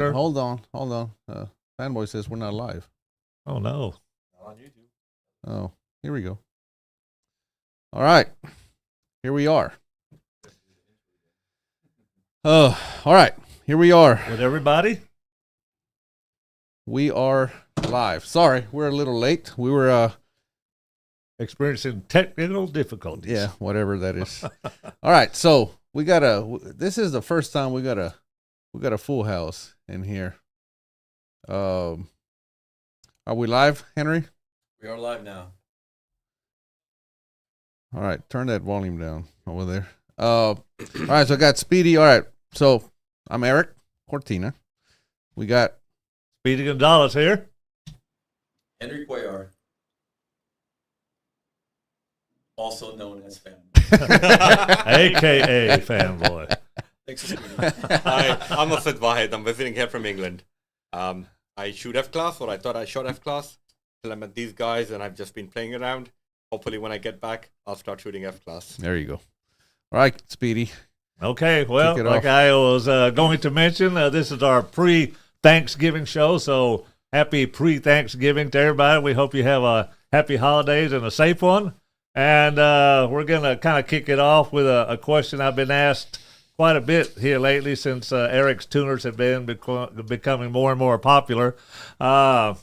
Hold on. Fanboy says we're not live. Oh, no. Not on YouTube. Oh, here we go. All right. Here we are. Oh, all right. Here we are. With everybody? We are live. Sorry, we're a little late. We were Experiencing technical difficulties. yeah, whatever that is. All right, so this is the first time we got a full house in here. Are we live, Henry? We are live now. All right, turn that volume down over there. All right, so I got Speedy. All right, so I'm Erik, Cortina. We got Speedy Gonzalez here. Henry Cuellar, also known as Fan. A.K.A. Fanboy. Thanks for speaking. Hi, I'm Asad Wahid. I'm visiting here from England. I shoot F-Class, or I thought I shot F-Class, till I met these guys, and I've just been playing around. Hopefully when I get back, I'll start shooting F-Class. there. You go. All right, Speedy. Okay, well, Kick it like off. I was going to mention, this is our pre-Thanksgiving show, so happy pre-Thanksgiving to everybody. We hope you have a happy holidays and a safe one. And we're going to kind of kick it off with a question I've been asked quite a bit here lately since Erik's tuners have been becoming more and more popular. One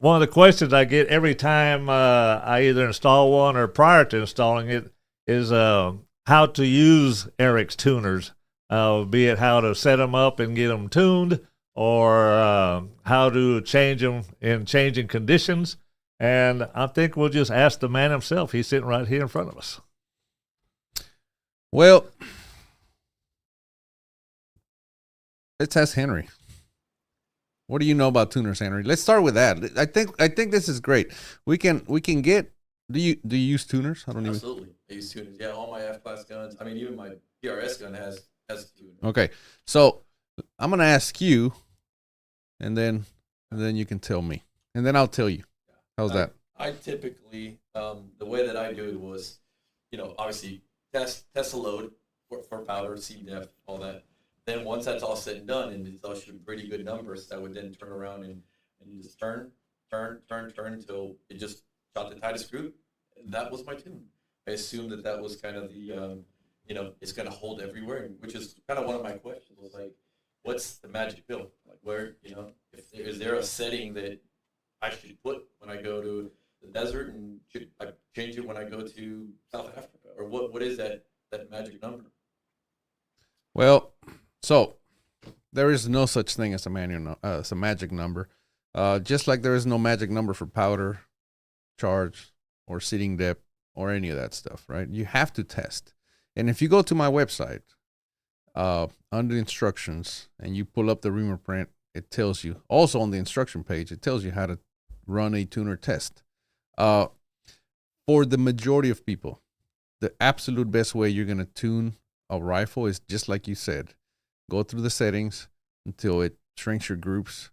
of the questions I get every time I either install one or prior to installing it is how to use Erik's tuners, be it how to set them up and get them tuned, or how to change them in changing conditions. And I think we'll just ask the man himself. He's sitting right here in front of us. Well, let's ask Henry. What do you know about tuners, Henry? Let's start with that. I think this is great. We can get. Do you use tuners? I don't even. Absolutely. I use tuners. Yeah, all my F-Class guns. I mean, even my PRS gun has a tuner. Okay, so I'm gonna ask you, and then you can tell me, and then I'll tell you. How's that? I typically, the way that I do it was, obviously test a load for powder, seed depth, all that. Then once that's all said and done, and it's all shooting pretty good numbers, I would then turn around and just turn until it just shot the tightest screw. And that was my tune. I assumed that was kind of the, it's going to hold everywhere, which is kind of one of my questions. Was like, what's the magic pill? Like where, is there a setting that I should put when I go to the desert, and should I change it when I go to South Africa, or what is that magic number? Well, so there is no such thing as a magic number. Just like there is no magic number for powder, charge, or seating depth, or any of that stuff, right? You have to test. And if you go to my website, under instructions, and you pull up the reamer print, it tells you, also on the instruction page, it tells you how to run a tuner test. For the majority of people, the absolute best way you're going to tune a rifle is just like you said. Go through the settings until it shrinks your groups.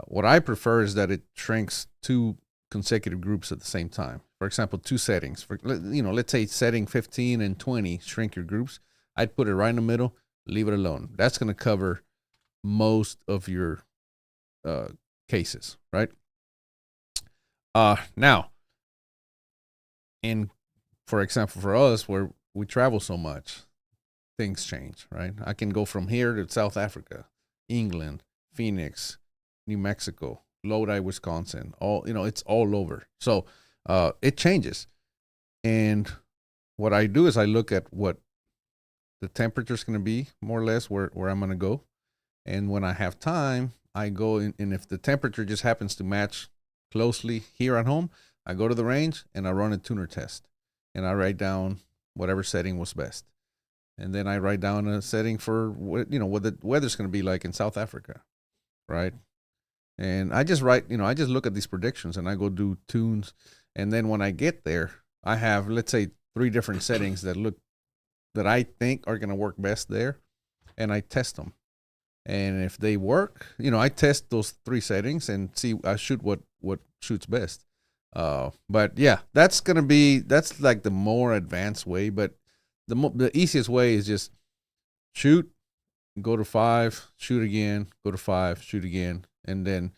What I prefer is that it shrinks two consecutive groups at the same time. For example, two settings. Let's say setting 15 and 20, shrink your groups. I'd put it right in the middle, leave it alone. That's going to cover most of your cases, right? Now, for example, for us, where we travel so much, things change, right? I can go from here to South Africa, England, Phoenix, New Mexico, Lodi, Wisconsin, it's all over. So it changes. And what I do is I look at what the temperature is going to be, more or less, where I'm going to go. And when I have time, I go in, and if the temperature just happens to match closely here at home, I go to the range and I run a tuner test. And I write down whatever setting was best. And then I write down a setting for what the weather's going to be like in South Africa, right? And I just I just look at these predictions and I go do tunes. And then when I get there, I have, let's say, 3 different settings that I think are going to work best there. And I test them. And if they work, I test those 3 settings and see, I shoot what shoots best. But yeah, that's like the more advanced way. But the easiest way is just shoot go to 5, shoot again, go to 5, shoot again, and then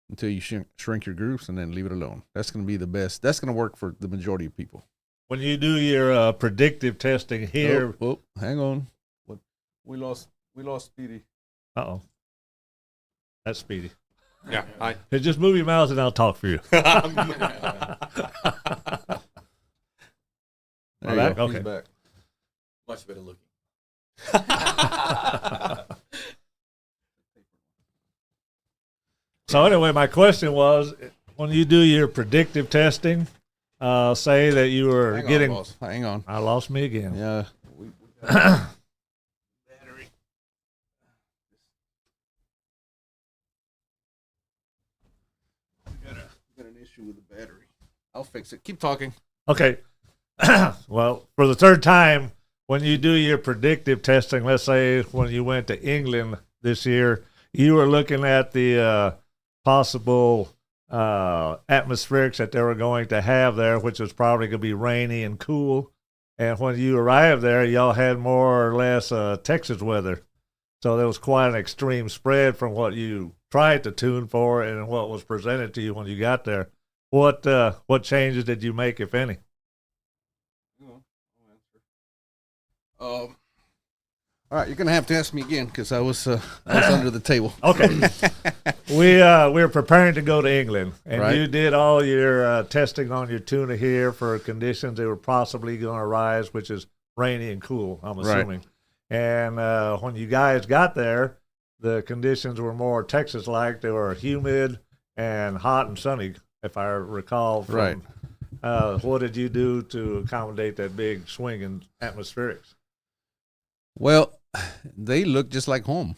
until you shrink your groups, and then leave it alone. That's going to be the best. That's going to work for the majority of people. When you do your predictive testing here, Hang on. What we lost Speedy. uh-oh, that's Speedy. Yeah, hi. Hey, just move your mouth and I'll talk for you. There you back? go. Okay. He's back. Much better looking. So anyway, my question was, when you do your predictive testing, say that you were Hang getting... on, boss. Hang on. I lost me again. Yeah. Got an issue with the battery. I'll fix it. Keep talking. Okay. Well, for the third time, when you do your predictive testing, let's say when you went to England this year, you were looking at the possible atmospherics that they were going to have there, which was probably going to be rainy and cool. And when you arrived there, y'all had more or less Texas weather. So there was quite an extreme spread from what you tried to tune for and what was presented to you when you got there. What changes did you make, if any? All right, you're gonna have to ask me again because I was under the table. Okay. We're preparing to go to England, and Right. you did all your testing on your tuna here for conditions that were possibly going to arise, which is rainy and cool, I'm Right. assuming. And when you guys got there, the conditions were more Texas-like. They were humid and hot and sunny, if I recall. Right. What did you do to accommodate that big swing in atmospherics? Well, they look just like home.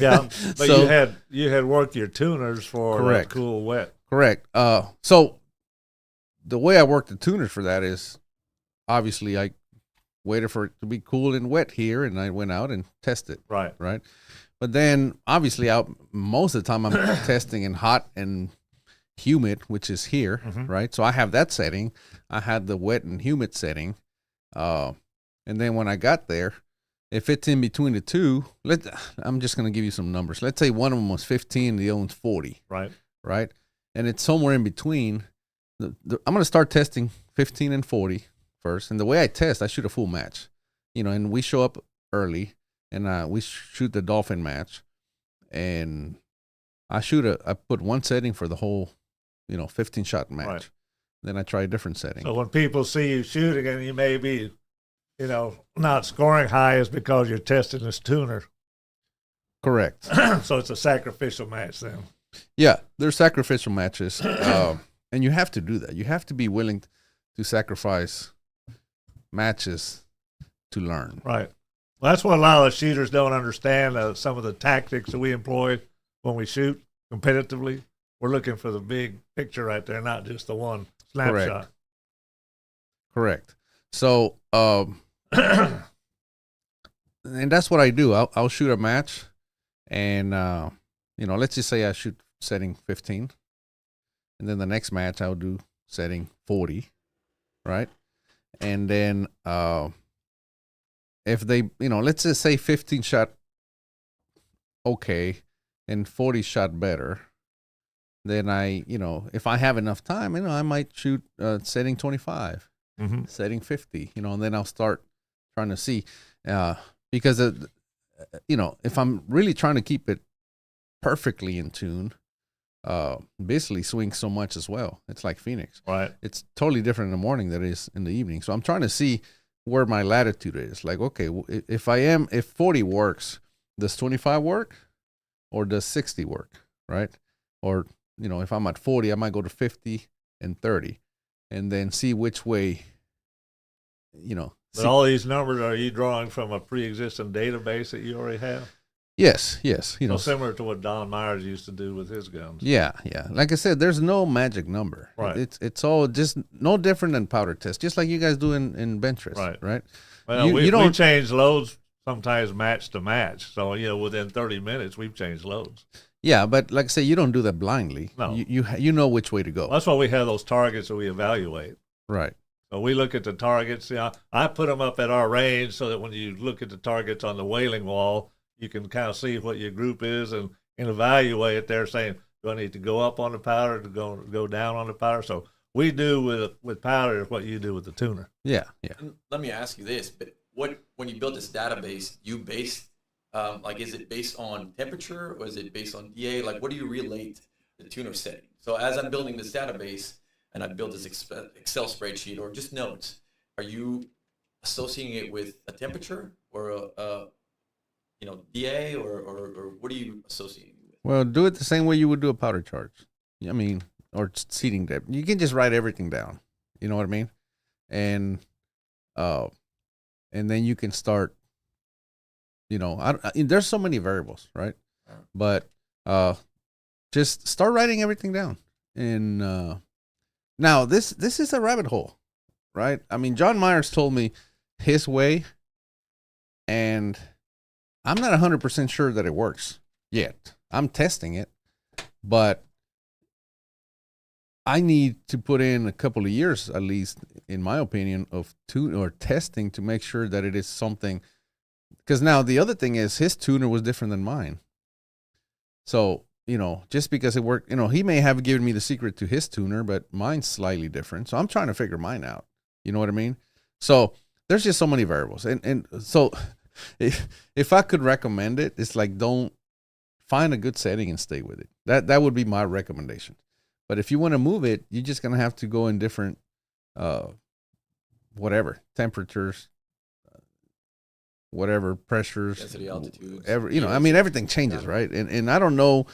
Yeah, but So- you had worked your tuners for Correct. cool, wet. Correct. So the way I work the tuners for that is obviously I waited for it to be cool and wet here, and I went out and tested. Right. Right. But then obviously most of the time I'm testing in hot and humid, which is here, right? So I have that setting. I had the wet and humid setting. And then when I got there, if it's in between the two, I'm just going to give you some numbers. Let's say one of them was 15, the other one's 40. Right. Right? And it's somewhere in between. I'm going to start testing 15 and 40 first. And the way I test, I shoot a full match. And we show up early, and we shoot the dolphin match. And I put one setting for the whole, 15-shot match. Right. Then I try a different setting. So when people see you shooting and you may be, not scoring high, is because you're testing this tuner. Correct. So it's a sacrificial match then. Yeah, they're sacrificial matches. And you have to do that. You have to be willing to sacrifice matches to learn. Right. Well, that's what a lot of the shooters don't understand. Some of the tactics that we employ when we shoot competitively, we're looking for the big picture right there, not just the one snapshot. Correct. So, and that's what I do. I'll shoot a match, and let's just say I shoot setting 15, and then the next match I'll do setting 40, right? And then if they, let's just say 15 shot okay, and 40 shot better, then if I have enough time, I might shoot setting 25, setting 50, and then I'll start trying to see, because if I'm really trying to keep it perfectly in tune, basically swings so much as well. It's like Phoenix. Right. It's totally different in the morning than it is in the evening. So I'm trying to see where my latitude is. Like, okay, if 40 works, does 25 work, or does 60 work, right? Or if I'm at 40, I might go to 50 and 30, and then see which way. But all these numbers, are you drawing from a pre-existing database that you already have? Yes. So similar to what Don Myers used to do with his guns. Yeah. Like I said, there's no magic number. Right. It's all just no different than powder test, just like you guys do in bench test, right? Well, we change loads sometimes match to match. So, within 30 minutes, we've changed loads. Yeah, but like I say, you don't do that blindly. No. You know which way to go. Well, that's why we have those targets that we evaluate. Right. So we look at the targets. I put them up at our range so that when you look at the targets on the whaling wall, you can kind of see what your group is and evaluate it there, saying, do I need to go up on the powder, to go down on the powder? So we do with powder what you do with the tuner. Yeah. And let me ask you this, but when you build this database, you base, is it based on temperature or is it based on DA? Like, what do you relate the tuner setting? So as I'm building this database and I build this Excel spreadsheet or just notes, are you associating it with a temperature or a DA or what are you associating it with? Well, do it the same way you would do a powder charge. I mean, or seating depth. You can just write everything down. You know what I mean? And then you can start. There's so many variables, right? But just start writing everything down. And now this is a rabbit hole, right? I mean, John Myers told me his way, and I'm not 100% sure that it works yet. I'm testing it, but I need to put in a couple of years, at least, in my opinion, of testing to make sure that it is something. Because now the other thing is his tuner was different than mine. So, just because it worked, he may have given me the secret to his tuner, but mine's slightly different. So I'm trying to figure mine out. You know what I mean? So there's just so many variables. And so if I could recommend it, it's like, don't find a good setting and stay with it. That would be my recommendation. But if you want to move it, you're just going to have to go in different, temperatures, whatever pressures, density, altitudes. Everything changes, right? And I don't know,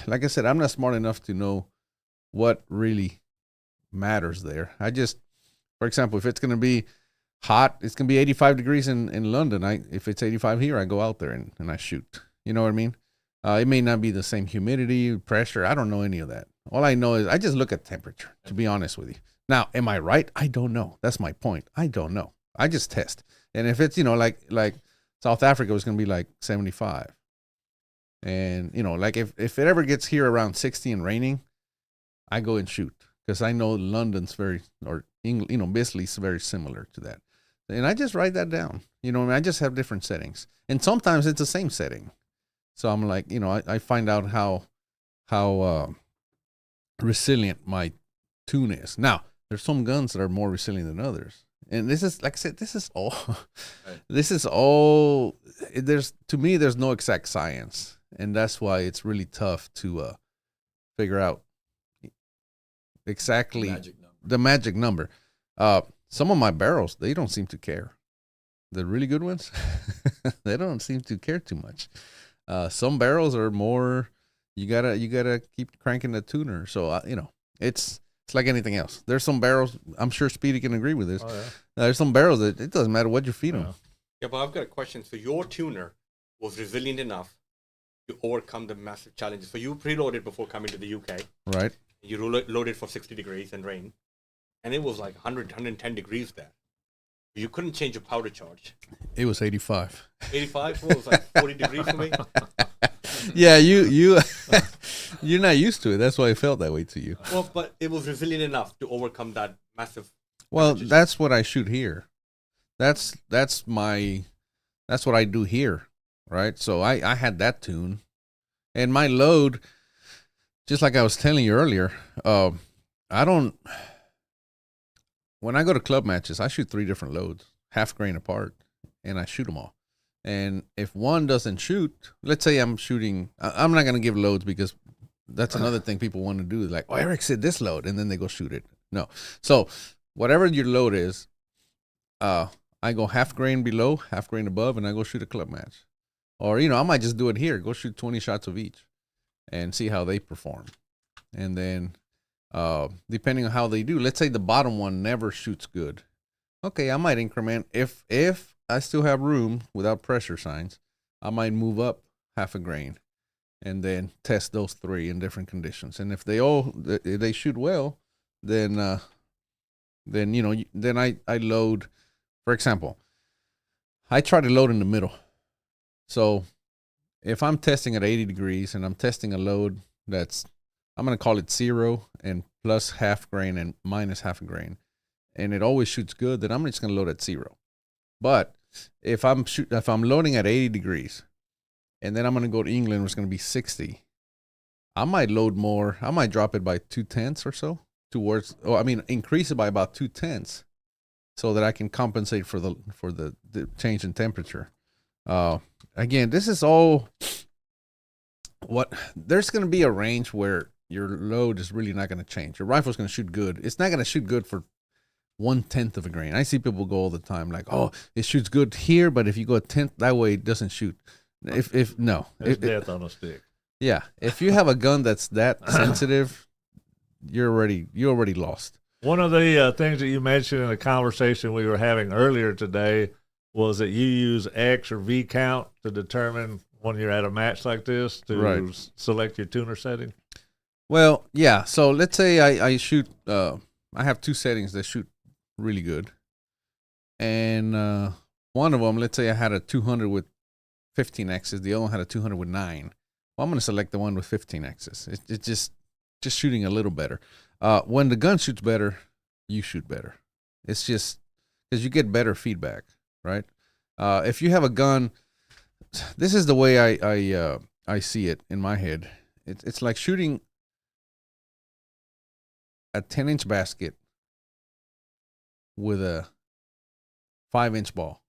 like I said, I'm not smart enough to know what really matters there. I just, for example, if it's going to be hot, it's going to be 85 degrees in London. If it's 85 here, I go out there and I shoot. You know what I mean? It may not be the same humidity, pressure. I don't know any of that. All I know is I just look at temperature, to be honest with you. Now, am I right? I don't know. That's my point. I don't know. I just test. And if it's, like South Africa was going to be like 75. And, if it ever gets here around 60 and raining, I go and shoot. Because I know London's Bisley's very similar to that. And I just write that down. I just have different settings. And sometimes it's the same setting. So I'm like, I find out how resilient my tune is. Now, there's some guns that are more resilient than others. And this is, like I said, this is all, to me, there's no exact science. And that's why it's really tough to figure out exactly the magic number. Some of my barrels, they don't seem to care. The really good ones, they don't seem to care too much. Some barrels are more, you gotta keep cranking the tuner. So, it's like anything else. There's some barrels, I'm sure Speedy can agree with this. Oh, yeah. There's some barrels that it doesn't matter what you feed them. Yeah, but I've got a question. So your tuner was resilient enough to overcome the massive challenges. So you preloaded before coming to the UK. Right. You loaded for 60 degrees and rain. And it was like 100, 110 degrees there. You couldn't change your powder charge. It was 85. 85? Well, it was like 40 degrees for me. Yeah, you're not used to it. That's why it felt that way to you. Well, but it was resilient enough to overcome that massive. Well, that's what I shoot here. That's what I do here, right? So I had that tune, and my load, just like I was telling you earlier, when I go to club matches, I shoot 3 different loads, half grain apart, and I shoot them all. And if one doesn't shoot, let's say I'm shooting, I'm not going to give loads because that's another thing people want to do. Like, oh, Erik said this load, and then they go shoot it. No. So whatever your load is, I go half grain below, half grain above, and I go shoot a club match. Or, I might just do it here. Go shoot 20 shots of each and see how they perform. And then depending on how they do, let's say the bottom one never shoots good. Okay, I might increment. If I still have room without pressure signs, I might move up half a grain and then test those 3 in different conditions. And if they shoot well, then I load. For example, I try to load in the middle. So if I'm testing at 80 degrees and I'm testing a load that's, I'm going to call it 0 and plus half grain and minus half a grain, and it always shoots good, then I'm just going to load at 0. But if I'm loading at 80 degrees and then I'm gonna go to England, where it's gonna be 60. I might load more. I might drop it by 2/10 or so towards. Oh, I mean, increase it by about 2/10, so that I can compensate for the change in temperature. Again, this is all what there's going to be a range where your load is really not going to change. Your rifle's going to shoot good. It's not going to shoot good for 1/10 of a grain. I see people go all the time like, oh, it shoots good here, but if you go a tenth that way, it doesn't shoot. If no, it's death on a stick. Yeah, if you have a gun that's that sensitive, you're already lost. One of the things that you mentioned in the conversation we were having earlier today was that you use X or V count to determine when you're at a match like this to select your tuner setting. Well, yeah. So let's say I shoot. I have two settings that shoot really good, and one of them, let's say I had a 200 with 15 X's. The other one had a 200 with 9. Well, I'm going to select the one with 15 X's. It's just shooting a little better. When the gun shoots better, you shoot better. It's just because you get better feedback, right? If you have a gun, this is the way I see it in my head. It's like shooting a 10-inch basket with a 5-inch ball.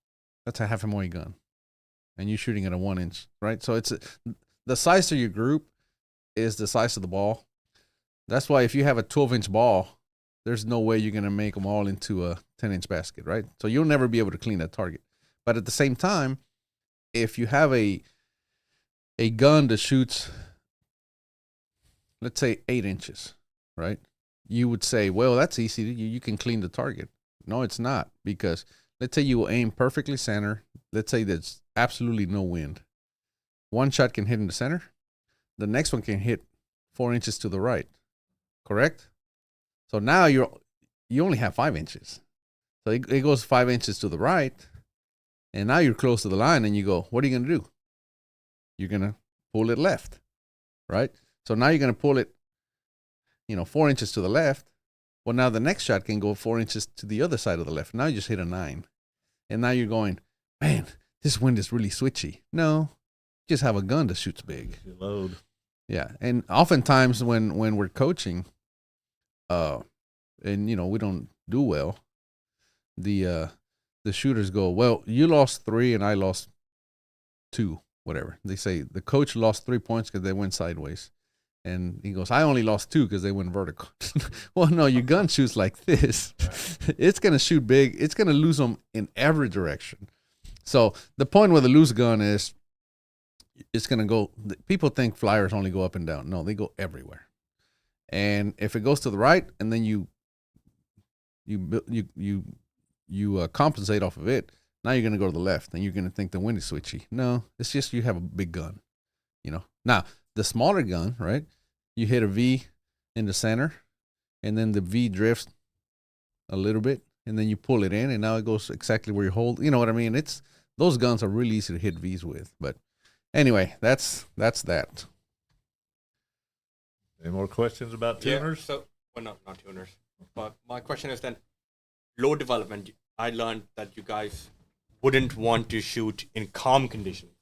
That's a half a MOE gun, and you're shooting at a 1-inch, right? So it's the size of your group is the size of the ball. That's why if you have a 12-inch ball, there's no way you're going to make them all into a 10-inch basket, right? So you'll never be able to clean that target. But at the same time, if you have a gun that shoots, let's say 8 inches, right? You would say, well, that's easy. You can clean the target. No, it's not, because let's say you aim perfectly center. Let's say there's absolutely no wind. One shot can hit in the center. The next one can hit 4 inches to the right. Correct? So now you only have 5 inches. So it goes 5 inches to the right, and now you're close to the line, and you go, what are you going to do? You're going to pull it left, right? So now you're going to pull it, 4 inches to the left. Well, now the next shot can go 4 inches to the other side of the left. Now you just hit a 9. And now you're going, man, this wind is really switchy. No, just have a gun that shoots big. You load. Yeah, and oftentimes when we're coaching, and we don't do well, the shooters go, well, you lost 3 and I lost 2, whatever. They say the coach lost 3 points because they went sideways, and he goes, I only lost 2 because they went vertical. Well, no, your gun shoots like this. It's gonna shoot big. It's gonna lose them in every direction. So the point with a loose gun is, it's going to go, people think flyers only go up and down. No, they go everywhere. And if it goes to the right, and then you compensate off of it, now you're going to go to the left, and you're going to think the wind is switchy. No, it's just you have a big gun, Now, the smaller gun, right, you hit a V in the center, and then the V drifts a little bit, and then you pull it in, and now it goes exactly where you hold. You know what I mean? Those guns are really easy to hit Vs with, but anyway, that's that. Any more questions about tuners? Yeah, not tuners. But my question is then, load development. I learned that you guys wouldn't want to shoot in calm conditions,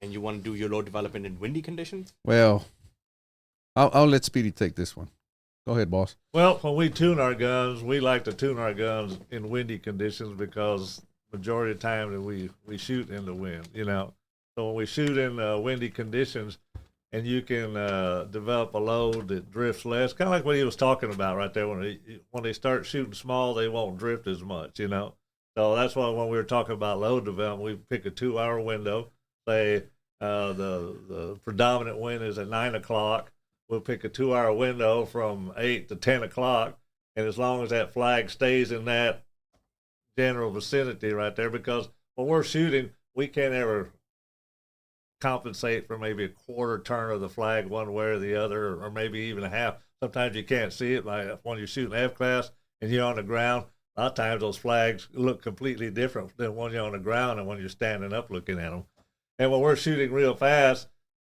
and you want to do your load development in windy conditions. Well, I'll let Speedy take this one. Go ahead, boss. Well, when we tune our guns, we like to tune our guns in windy conditions because majority of the time that we shoot in the wind, So when we shoot in windy conditions, and you can develop a load that drifts less, kind of like what he was talking about right there. When they start shooting small, they won't drift as much, So that's why when we were talking about load development, we pick a 2-hour window. Say the predominant wind is at 9 o'clock. We'll pick a 2-hour window from 8 to 10 o'clock, and as long as that flag stays in that general vicinity right there, because when we're shooting, we can't ever compensate for maybe a quarter turn of the flag one way or the other, or maybe even a half. Sometimes you can't see it, like when you're shooting F-class and you're on the ground. A lot of times those flags look completely different than when you're on the ground and when you're standing up looking at them. And when we're shooting real fast,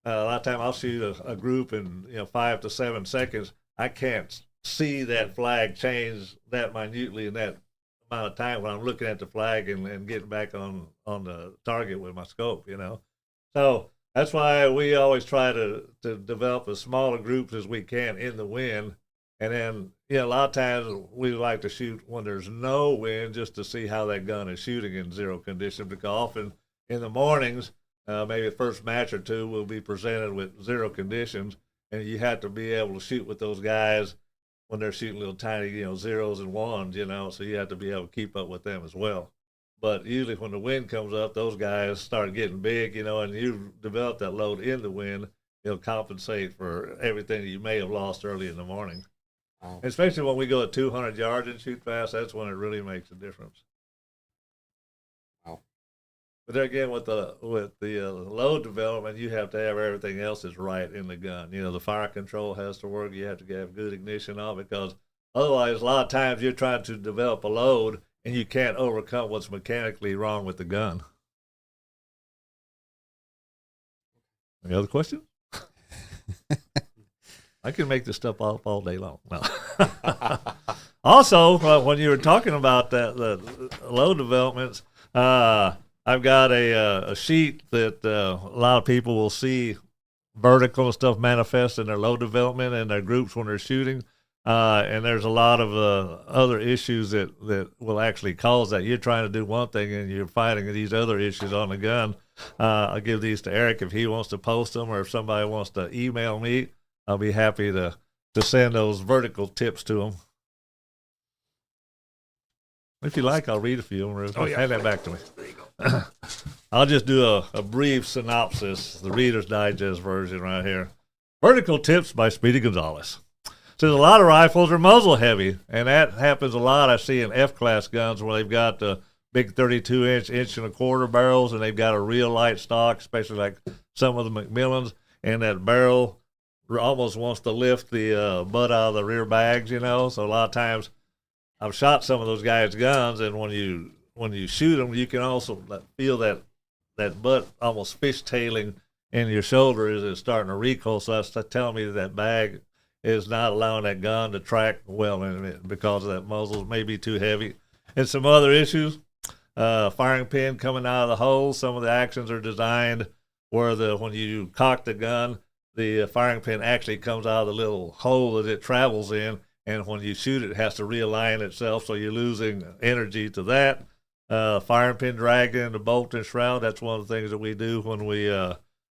a lot of times I'll shoot a group in 5 to 7 seconds. I can't see that flag change that minutely in that amount of time when I'm looking at the flag and getting back on the target with my scope, So That's why we always try to develop as smaller groups as we can in the wind. And then, a lot of times we like to shoot when there's no wind just to see how that gun is shooting in zero condition, because often in the mornings, maybe the first match or two will be presented with zero conditions, and you have to be able to shoot with those guys when they're shooting little tiny, zeros and ones, so you have to be able to keep up with them as well. But usually when the wind comes up, those guys start getting big, and you develop that load in the wind, it'll compensate for everything that you may have lost early in the morning. Wow. Especially when we go at 200 yards and shoot fast, that's when it really makes a difference. Wow. But there again, with the load development, you have to have everything else is right in the gun. The fire control has to work. You have to have good ignition on, because otherwise, a lot of times you're trying to develop a load and you can't overcome what's mechanically wrong with the gun. Any other questions? I can make this stuff up all day long. No. Also, when you were talking about the load developments, I've got a sheet that a lot of people will see vertical stuff manifest in their load development and their groups when they're shooting. And there's a lot of other issues that will actually cause that. You're trying to do one thing and you're fighting these other issues on the gun. I'll give these to Erik if he wants to post them, or if somebody wants to email me, I'll be happy to send those vertical tips to them. If you like, I'll read a few of them. Hand that back to me. There you go. I'll just do a brief synopsis, the Reader's Digest version right here. Vertical tips by Speedy Gonzalez. So a lot of rifles are muzzle heavy, and that happens a lot. I see in F-class guns where they've got the big 32-inch, inch and a quarter barrels, and they've got a real light stock, especially like some of the Macmillans, and that barrel almost wants to lift the butt out of the rear bags, So a lot of times I've shot some of those guys' guns, and when you shoot them, you can also feel that butt almost fishtailing in your shoulder as it's starting to recoil. So that's telling me that bag is not allowing that gun to track well in it because of that muzzle may be too heavy. And some other issues, firing pin coming out of the hole. Some of the actions are designed where when you cock the gun, the firing pin actually comes out of the little hole that it travels in, and when you shoot it has to realign itself, so you're losing energy to that. Firing pin dragging the bolt and shroud, that's one of the things that we do when we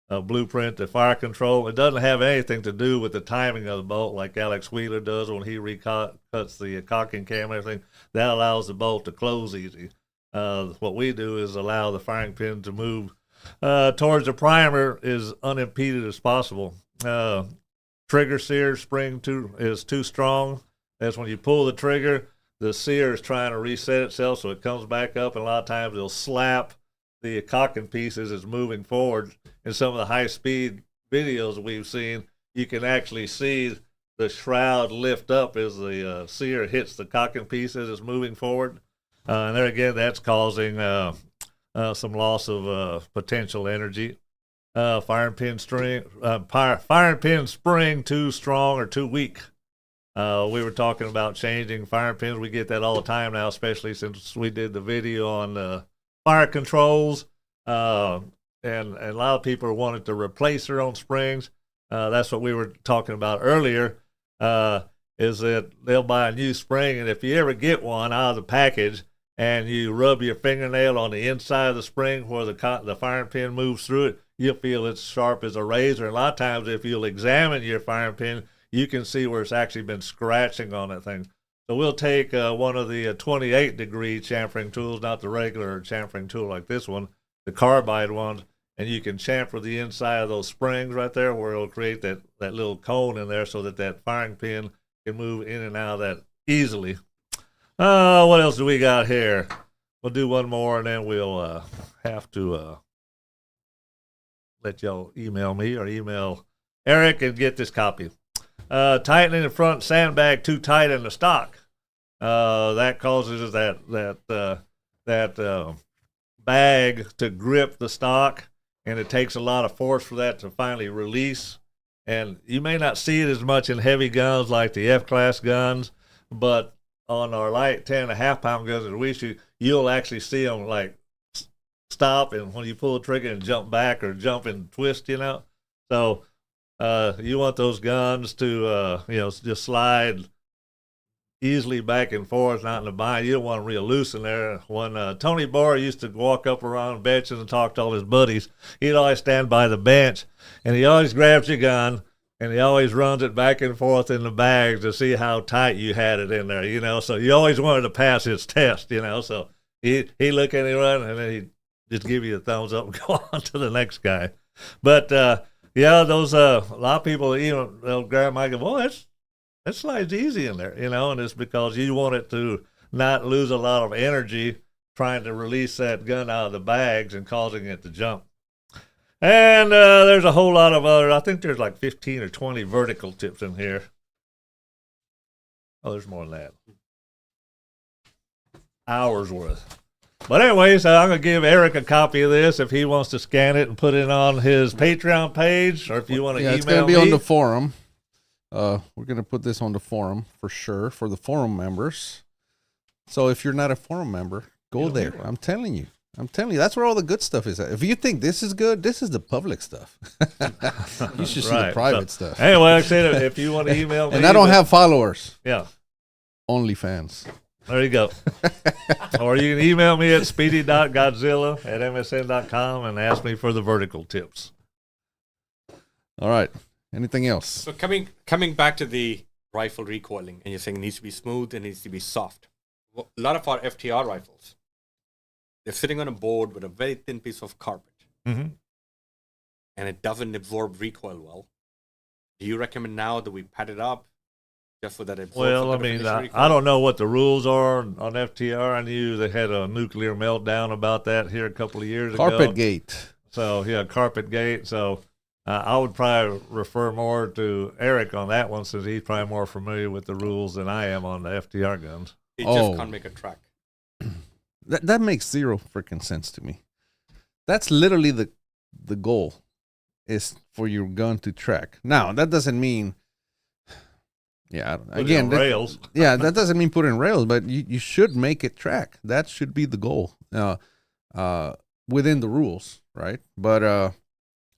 blueprint the fire control. It doesn't have anything to do with the timing of the bolt like Alex Wheeler does when he cuts the cocking cam and everything. That allows the bolt to close easy. What we do is allow the firing pin to move towards the primer as unimpeded as possible. Trigger sear spring is too strong. That's when you pull the trigger, the sear is trying to reset itself, so it comes back up, and a lot of times it'll slap the cocking pieces as moving forward. In some of the high-speed videos we've seen, you can actually see the shroud lift up as the sear hits the cocking pieces as moving forward. And there again, that's causing some loss of potential energy. Firing pin spring too strong or too weak. We were talking about changing firing pins. We get that all the time now, especially since we did the video on fire controls. And a lot of people wanted to replace their own springs. That's what we were talking about earlier, is that they'll buy a new spring, and if you ever get one out of the package and you rub your fingernail on the inside of the spring where the firing pin moves through it, you'll feel it's sharp as a razor. And a lot of times if you'll examine your firing pin, you can see where it's actually been scratching on that thing. So we'll take one of the 28-degree chamfering tools, not the regular chamfering tool like this one, the carbide ones, and you can chamfer the inside of those springs right there where it'll create that little cone in there so that firing pin can move in and out of that easily. What else do we got here? We'll do one more, and then we'll have to let y'all email me or email Erik and get this copy. Tightening the front sandbag too tight in the stock. That causes that bag to grip the stock, and it takes a lot of force for that to finally release. And you may not see it as much in heavy guns like the F-class guns, but on our light 10.5-pound guns that we shoot, you'll actually see them like stop, and when you pull the trigger and jump back or jump and twist, you know. So you want those guns to, just slide easily back and forth, not in the bind. You don't want them real loose in there. When Tony Barr used to walk up around benches and talk to all his buddies, he'd always stand by the bench, and he always grabs your gun, and he always runs it back and forth in the bags to see how tight you had it in there, you know. So you always wanted to pass his test, you know. So he look at it run, and then he'd just give you a thumbs up and go on to the next guy. But, those a lot of people, they'll grab my gun, well, that slides easy in there, you know, and it's because you want it to not lose a lot of energy trying to release that gun out of the bags and causing it to jump. And there's a whole lot of other, I think there's like 15 or 20 vertical tips in here. Oh, there's more than that. Hours worth. But anyway, so I'm going to give Erik a copy of this if he wants to scan it and put it on his Patreon page, or if you want to email me. It's going to be on the forum. We're going to put this on the forum for sure for the forum members. So if you're not a forum member, go there. I'm telling you, that's where all the good stuff is at. If you think this is good, this is the public stuff. You should see the private stuff. Anyway, like I said, if you want to email me. And I don't have followers. Yeah. Only fans. There you go. Or you can email me at speedy.godzilla@msn.com and ask me for the vertical tips. All right. Anything else? So coming back to the rifle recoiling, and you're saying it needs to be smooth, it needs to be soft. A lot of our FTR rifles, they're sitting on a board with a very thin piece of carpet, and it doesn't absorb recoil well. Do you recommend now that we pad it up just so that it absorbs? Well, I mean, I don't know what the rules are on FTR. I knew they had a nuclear meltdown about that here a couple of years ago. Carpet gate. So, carpet gate. So, I would probably refer more to Erik on that one, since he's probably more familiar with the rules than I am on the FTR guns. He just can't make a track. That makes zero freaking sense to me. That's literally the goal, is for your gun to track. Now, that doesn't mean, rails. That doesn't mean put in rails, but you should make it track. That should be the goal within the rules, right? But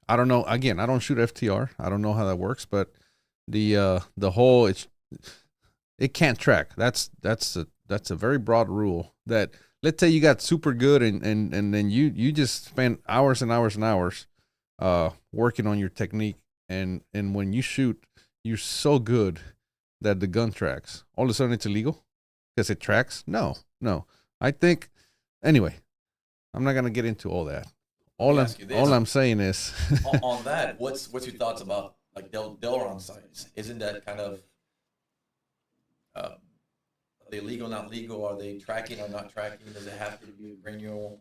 I don't know. Again, I don't shoot FTR. I don't know how that works, but the whole it can't track. That's a very broad rule. That, let's say you got super good and then you just spend hours and hours and hours working on your technique, and when you shoot, you're so good that the gun tracks. All of a sudden it's illegal because it tracks? No. I think, anyway, I'm not gonna get into all that. All I'm saying is on that, what's your thoughts about like Delron sights? Isn't that kind of are they legal, not legal? Are they tracking or not tracking? Does it have to be a granular?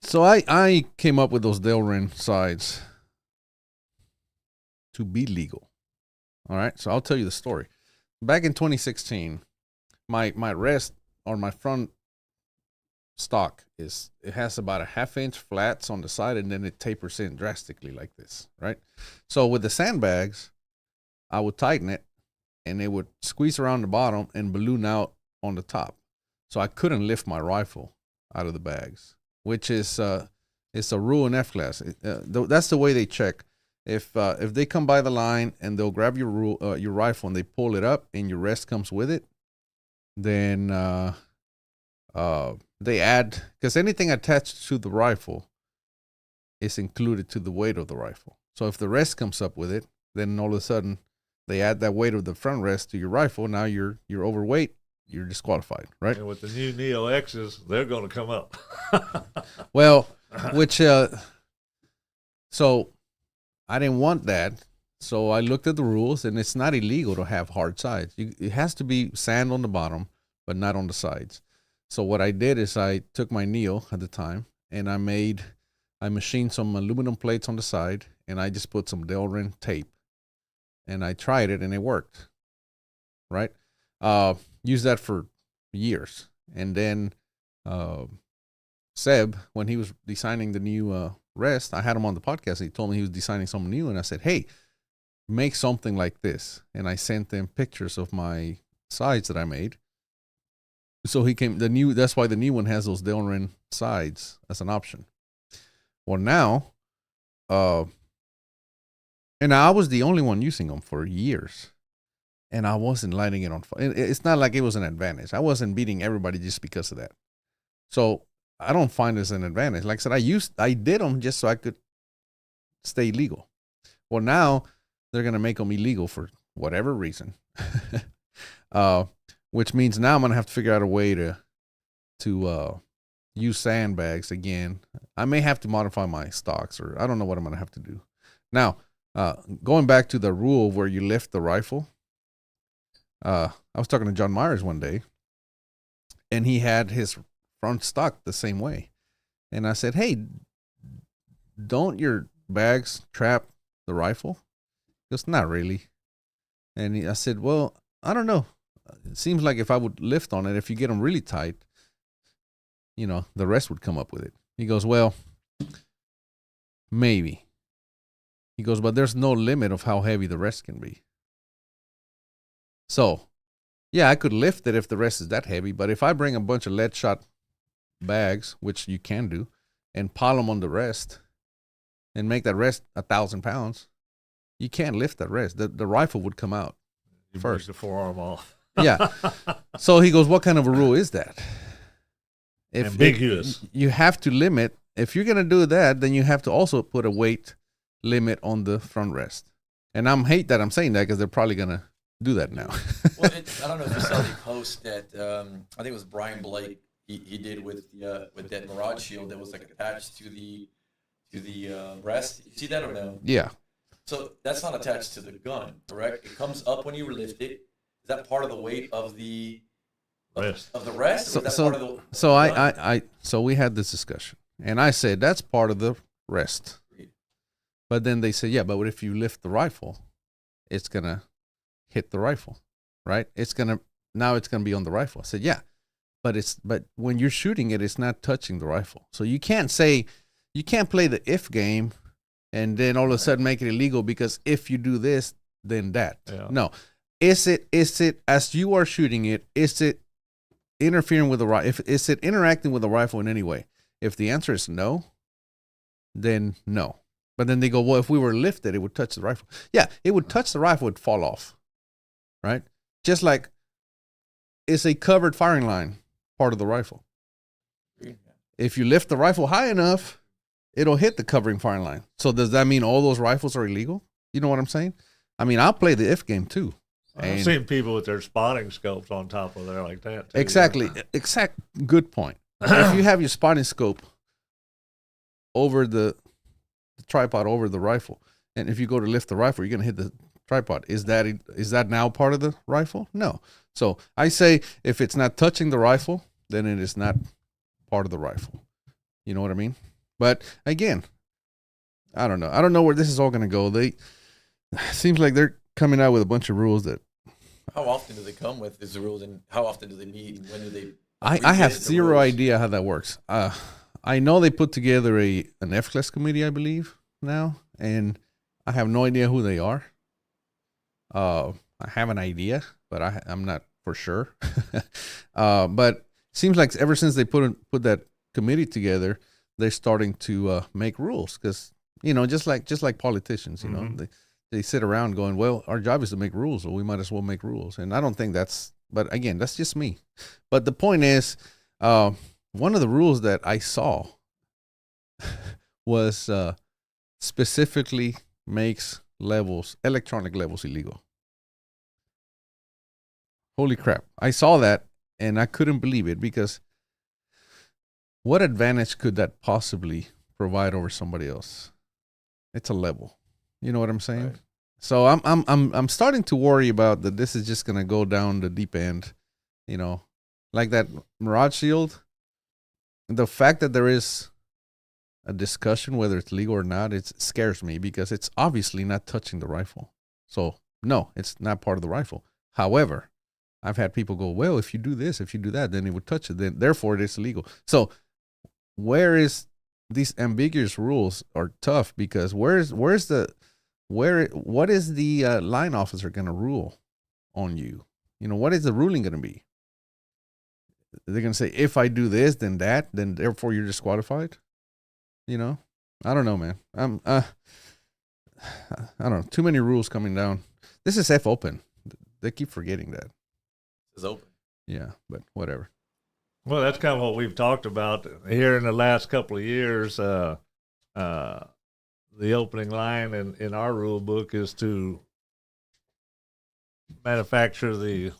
So I came up with those Delrin sides to be legal. All right, so I'll tell you the story. Back in 2016, my rest or my front stock it has about a 1/2 inch flats on the side, and then it tapers in drastically like this, right? So with the sandbags, I would tighten it, and it would squeeze around the bottom and balloon out on the top. So I couldn't lift my rifle out of the bags, which is it's a rule in F-class. That's the way they check. If they come by the line and they'll grab your rifle and they pull it up and your rest comes with it, then they add, because anything attached to the rifle is included to the weight of the rifle. So if the rest comes up with it, then all of a sudden they add that weight of the front rest to your rifle. Now you're overweight, you're disqualified, right? And with the new Neo X's, they're going to come up. Well, so I didn't want that. So I looked at the rules, and it's not illegal to have hard sides. It has to be sand on the bottom, but not on the sides. So what I did is I took my Neo at the time, and I machined some aluminum plates on the side, and I just put some Delrin tape, and I tried it, and it worked, right? Used that for years. And then Seb, when he was designing the new rest, I had him on the podcast, and he told me he was designing something new, and I said, hey, make something like this. And I sent them pictures of my sides that I made. So he came the new. That's why the new one has those Delrin sides as an option. Well, now, and I was the only one using them for years, and I wasn't lighting it on fire. It's not like it was an advantage. I wasn't beating everybody just because of that. So I don't find this an advantage. Like I said, I did them just so I could stay legal. Well, now they're gonna make them illegal for whatever reason, which means now I'm gonna have to figure out a way to use sandbags again. I may have to modify my stocks, or I don't know what I'm gonna have to do. Now, going back to the rule where you lift the rifle, I was talking to John Myers one day, and he had his front stock the same way, and I said, "Hey, don't your bags trap the rifle?" He goes, "Not really." And I said, "Well, I don't know. It seems like if I would lift on it, if you get them really tight, the rest would come up with it." He goes, "Well, maybe." He goes, "But there's no limit of how heavy the rest can be." So, yeah, I could lift it if the rest is that heavy, but if I bring a bunch of lead shot bags, which you can do, and pile them on the rest and make that rest 1,000 pounds, you can't lift that rest. The rifle would come out first. The forearm off. Yeah. So he goes, "What kind of a rule is that?" Ambiguous. You have to limit. If you're going to do that, then you have to also put a weight limit on the front rest. And I'm hate that I'm saying that because they're probably going to do that now. Well, I don't know if you saw the post that I think it was Brian Blake he did with that Mirage shield that was like attached to the rest. You see that or no? Yeah. So that's not attached to the gun, correct? It comes up when you lift it. Is that part of the weight of the rest? Of the rest? So, or is that part of the so so we had this discussion, and I said that's part of the rest. But then they said, yeah, but what if you lift the rifle? It's gonna hit the rifle, right? Now it's gonna be on the rifle. I said, yeah, but when you're shooting it, it's not touching the rifle. So you can't play the if game and then all of a sudden make it illegal because if you do this, then that. Yeah. No. Is it as you are shooting it, is it interfering with the rifle? Is it interacting with the rifle in any way? If the answer is no, then no. But then they go, well, if we were lifted, it would touch the rifle. Yeah, it would touch the rifle, it would fall off. Right? Just like it's a covered firing line part of the rifle. If you lift the rifle high enough, it'll hit the covering firing line. So does that mean all those rifles are illegal? You know what I'm saying? I mean, I'll play the if game too. I've seen people with their spotting scopes on top of there like that too. Exactly. Good point. If you have your spotting scope over the tripod over the rifle, and if you go to lift the rifle, you're going to hit the tripod. Is that now part of the rifle? No. So I say if it's not touching the rifle, then it is not part of the rifle. You know what I mean? But again, I don't know. I don't know where this is all going to go. Seems like they're coming out with a bunch of rules that. How often do they come with these rules, and how often do they meet, and when do they? I have zero idea how that works. I know they put together an F-class committee, I believe, now, and I have no idea who they are. I have an idea, but I'm not for sure. But it seems like ever since they put that committee together, they're starting to make rules because just like politicians, they sit around going, well, our job is to make rules, so we might as well make rules. And I don't think but again, that's just me. But the point is, one of the rules that I saw was specifically makes electronic levels illegal. Holy crap. I saw that and I couldn't believe it because what advantage could that possibly provide over somebody else? It's a level. You know what I'm saying? Right. So I'm starting to worry about that this is just going to go down the deep end, like that Mirage shield. The fact that there is a discussion whether it's legal or not, it scares me because it's obviously not touching the rifle. So no, it's not part of the rifle. However, I've had people go, well, if you do this, if you do that, then it would touch it. Then therefore it is illegal. So these ambiguous rules are tough because what is the line officer going to rule on you? What is the ruling going to be? they're gonna say if I do this, then that, then therefore you're disqualified. You know, I don't know, man. I don't know. Too many rules coming down. This is F Open. They keep forgetting that. It's open. Yeah, but whatever. Well, that's kind of what we've talked about here in the last couple of years. The opening line in our rule book is to manufacture the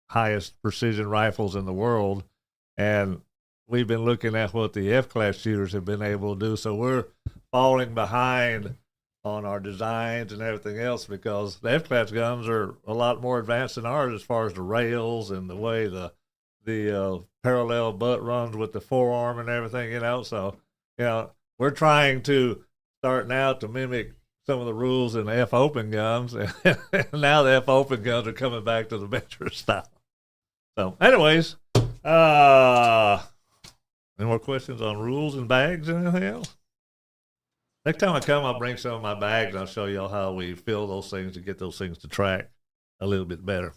highest precision rifles in the world, and we've been looking at what the F-class shooters have been able to do. So we're falling behind on our designs and everything else because the F-class guns are a lot more advanced than ours as far as the rails and the way the parallel butt runs with the forearm and everything, you know. So, you know, we're trying to start now to mimic some of the rules in the F-open guns, and now the F-open guns are coming back to the Venture style. So, anyways, any more questions on rules and bags and anything else? Next time I come, I'll bring some of my bags and I'll show y'all how we fill those things to get those things to track a little bit better.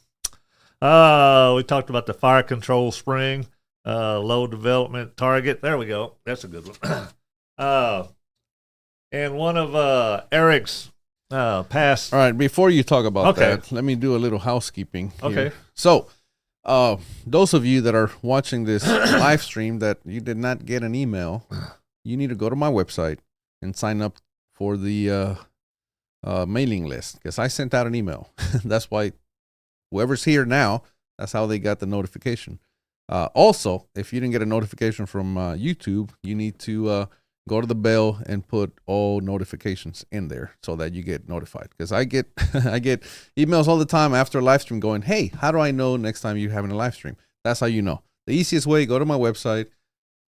We talked about the fire control spring, low development target. There we go. That's a good one. And one of Erik's past. All right, before you talk about that, let me do a little housekeeping here. Okay. So, those of you that are watching this live stream that you did not get an email, you need to go to my website and sign up for the mailing list, because I sent out an email. That's why whoever's here now, that's how they got the notification. Also, if you didn't get a notification from YouTube, you need to go to the bell and put all notifications in there so that you get notified. Because I get I get emails all the time after a live stream going, hey, how do I know next time you're having a live stream? That's how you know. The easiest way, go to my website,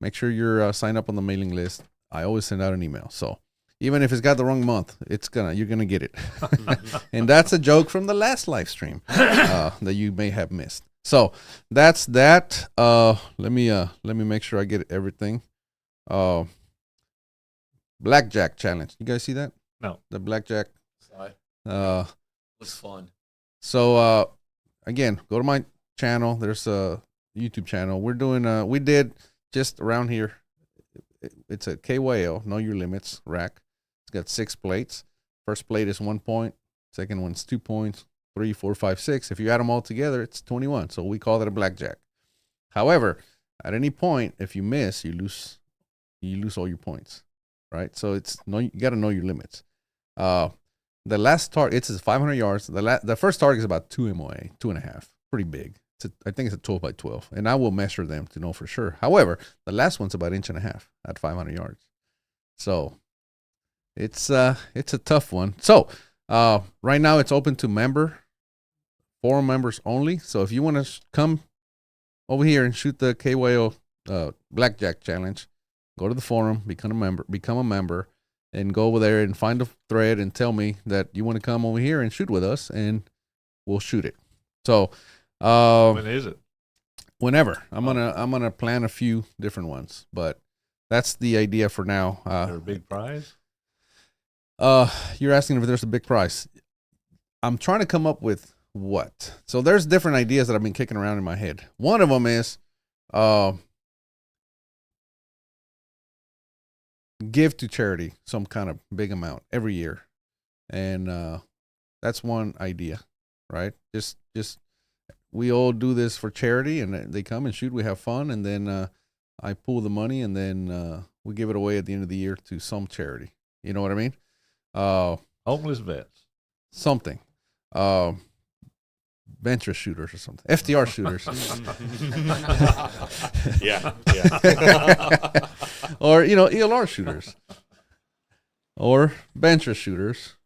make sure you're signed up on the mailing list. I always send out an email. So even if it's got the wrong month, you're gonna get it. And that's a joke from the last live stream that you may have missed. So that's that. Let me make sure I get everything. Blackjack challenge. You guys see that? No. The blackjack. Sorry. Looks fun. So again, go to my channel. There's a YouTube channel. We're doing we did just around here. It's a KYL, know your limits rack. It's got 6 plates. First plate is 1 point. Second one's 2 points. 3, 4, 5, 6. If you add them all together, it's 21. So we call that a blackjack. However, at any point, if you miss, you lose all your points, right? So you got to know your limits. The last target, it's 500 yards. The first target is about 2 MOA, 2.5, pretty big. I think it's a 12 by 12, and I will measure them to know for sure. However, the last one's about 1.5 inches at 500 yards. So it's a tough one. So right now it's open to forum members only. So if you want to come over here and shoot the KYO Blackjack Challenge, go to the forum, become a member, and go over there and find a thread and tell me that you want to come over here and shoot with us, and we'll shoot it. So when is it? Whenever. I'm gonna plan a few different ones, but that's the idea for now. Is there a big prize? You're asking if there's a big prize. I'm trying to come up with what. So there's different ideas that I've been kicking around in my head. One of them is give to charity some kind of big amount every year, and that's one idea, right? Just we all do this for charity, and they come and shoot. We have fun, and then I pull the money, and then we give it away at the end of the year to some charity. You know what I mean? Homeless vets. Something. Venture shooters or something. FDR shooters. Yeah. Or, ELR shooters. Or venture shooters.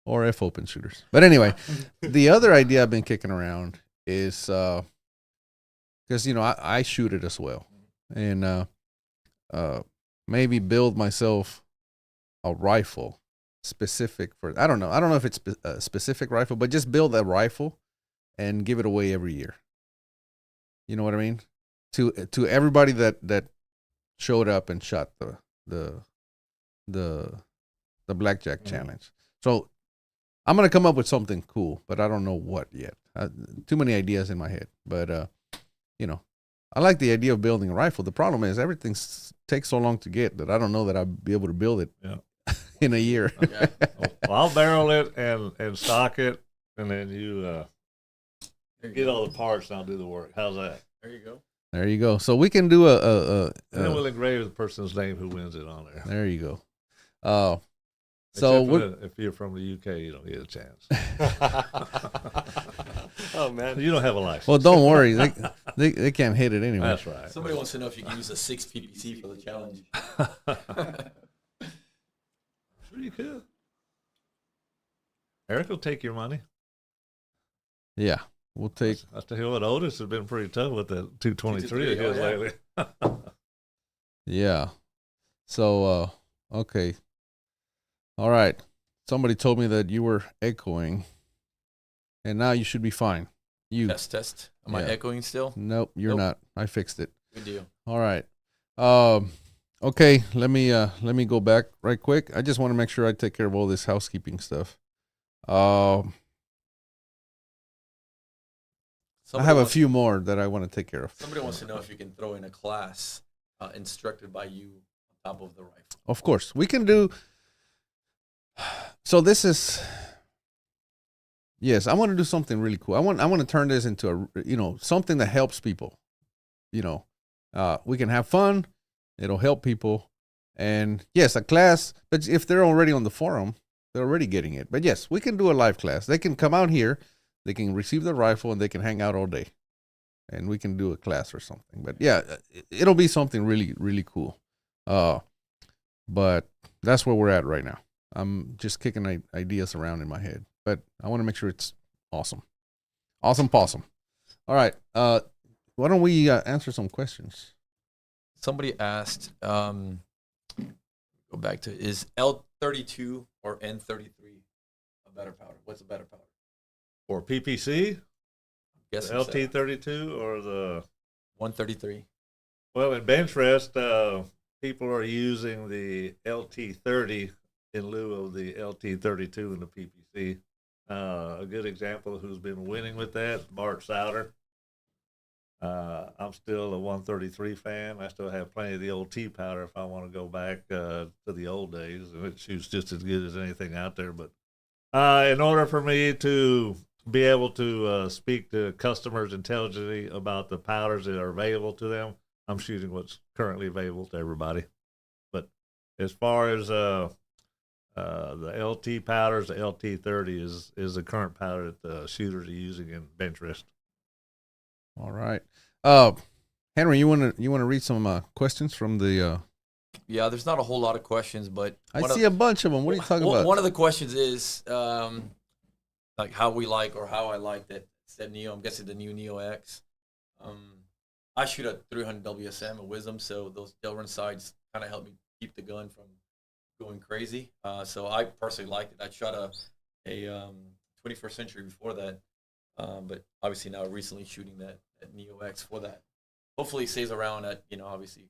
Or F-open shooters. But anyway, the other idea I've been kicking around is because I shoot it as well, and maybe build myself a rifle specific for, I don't know if it's a specific rifle, but just build a rifle and give it away every year. You know what I mean? To everybody that showed up and shot the blackjack challenge. So I'm gonna come up with something cool, but I don't know what yet. Too many ideas in my head, but I like the idea of building a rifle. The problem is everything takes so long to get that I don't know that I'll be able to build it in a year. Okay. Well, I'll barrel it and stock it, and then you get all the parts, and I'll do the work. How's that? There you go. There you go. So we can do And then we'll engrave the person's name who wins it on there. there you go. If you're from the UK, you don't get a chance. Oh man, You don't have a license. Well, don't worry. They can't hit it anyway. That's right. Somebody wants to know if you can use a 6 PPC for the challenge. Sure you could. Erik will take your money. Yeah, we'll take. That's the hill. Otis has been pretty tough with the 223 of his lately. Yeah. So okay. All right. Somebody told me that you were echoing, and now you should be fine. You. Test. Am I echoing still? Nope, you're not. I fixed it. Good deal. All right. Okay. Let me go back right quick. I just want to make sure I take care of all this housekeeping stuff. I have a few more that I want to take care of. Somebody wants to know if you can throw in a class instructed by you on top of the rifle. Of course, we can do. So this is. Yes, I want to do something really cool. I want to turn this into something that helps people. We can have fun. It'll help people, and yes, a class. But if they're already on the forum, they're already getting it. But yes, we can do a live class. They can come out here. They can receive the rifle and they can hang out all day, and we can do a class or something. But yeah, it'll be something really, really cool. But that's where we're at right now. I'm just kicking ideas around in my head, but I want to make sure it's awesome. Awesome possum. All right. Why don't we answer some questions? Somebody asked, go back to, is L32 or N33 a better powder? What's a better powder? Or PPC, Guess the LT32 or the 133. Well, in bench rest, people are using the LT30 in lieu of the LT32 and the PPC. A good example of who's been winning with that, Bart Souter. I'm still a 133 fan. I still have plenty of the old T powder if I want to go back to the old days, and it shoots just as good as anything out there. But in order for me to be able to speak to customers intelligently about the powders that are available to them, I'm shooting what's currently available to everybody. But as far as the LT powders, the LT30 is the current powder that the shooters are using in bench rest. All right. Henry, you want to read some questions from the Yeah, there's not a whole lot of questions, but I see a bunch of them. What are you talking about? One of the questions is like how we like or how I like that said Neo. I'm guessing the new Neo X. I shoot a 300 WSM, a Wisdom, so those Delrin sides kind of help me keep the gun from going crazy. So I personally liked it. I shot a 21st Century before that, but obviously now recently shooting that Neo X for that. Hopefully it stays around at, obviously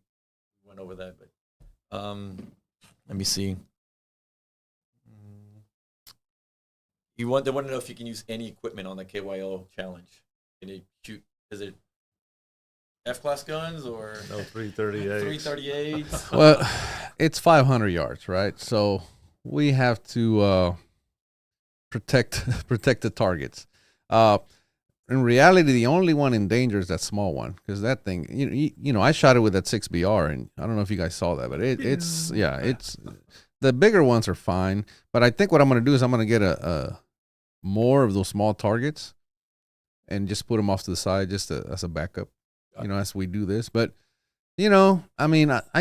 we went over that, but let me see. They want to know if you can use any equipment on the KYO challenge. Can you shoot? Is it F-class guns or no 338? 338s. Well, it's 500 yards, right? So we have to protect the targets. In reality, the only one in danger is that small one, because that thing, I shot it with that 6BR, and I don't know if you guys saw that, but it's the bigger ones are fine. But I think what I'm going to do is I'm going to get a more of those small targets and just put them off to the side just as a backup, as we do this. But, I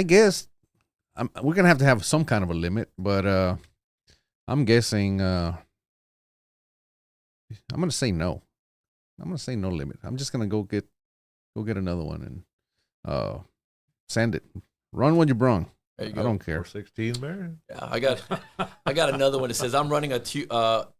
guess we're going to have some kind of a limit, but I'm guessing I'm going to say no. I'm going to say no limit. I'm just going to go get another one and send it. Run what you brung. I don't care. 16 Barry. Yeah, I got another one that says I'm running a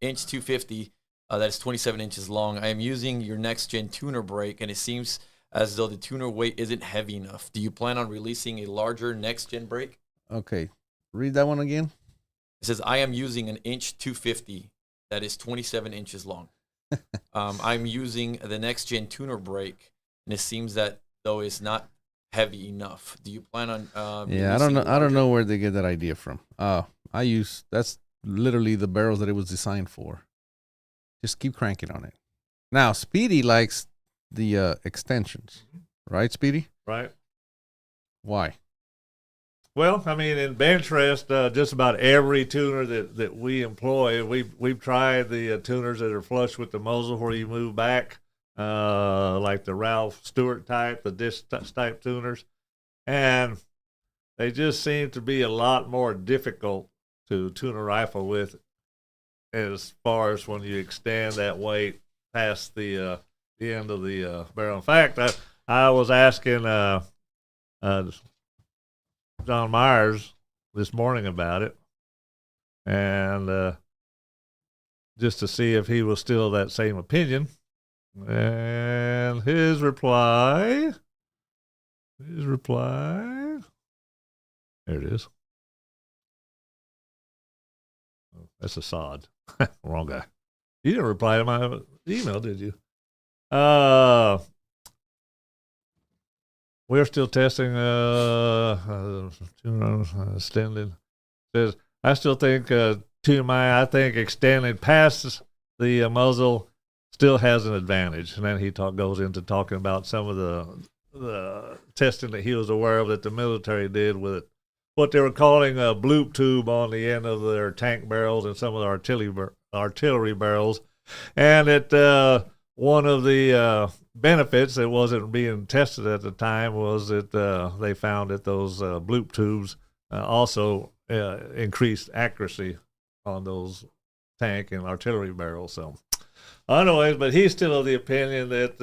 inch 250 that's 27 inches long. I am using your next gen tuner brake, and it seems as though the tuner weight isn't heavy enough. Do you plan on releasing a larger next gen brake? Okay, read that one again. It says I am using an inch 250 that is 27 inches long. I'm using the next gen tuner brake, and it seems that though it's not heavy enough. Do you plan on? Yeah, I don't know. releasing I don't know larger? where they get that idea from. That's literally the barrels that it was designed for. Just keep cranking on it. Now, Speedy likes the extensions, right, Speedy? Right. Why? Well, I mean, in bench rest, just about every tuner that we employ, we've tried the tuners that are flush with the muzzle where you move back, like the Ralph Stewart type, the disc type tuners, and they just seem to be a lot more difficult to tune a rifle with, as far as when you extend that weight past the end of the barrel. In fact, I was asking John Myers this morning about it, and just to see if he was still that same opinion. And his reply, there it is. Oh, that's Assad. Wrong guy. You didn't reply to my email, did you? We're still testing extended. Says, I still think I think extended past the muzzle still has an advantage. And then he goes into talking about some of the testing that he was aware of that the military did with it. What they were calling a bloop tube on the end of their tank barrels and some of the artillery barrels. And it one of the benefits that wasn't being tested at the time was that they found that those bloop tubes also increased accuracy on those tank and artillery barrels. So, anyways, but he's still of the opinion that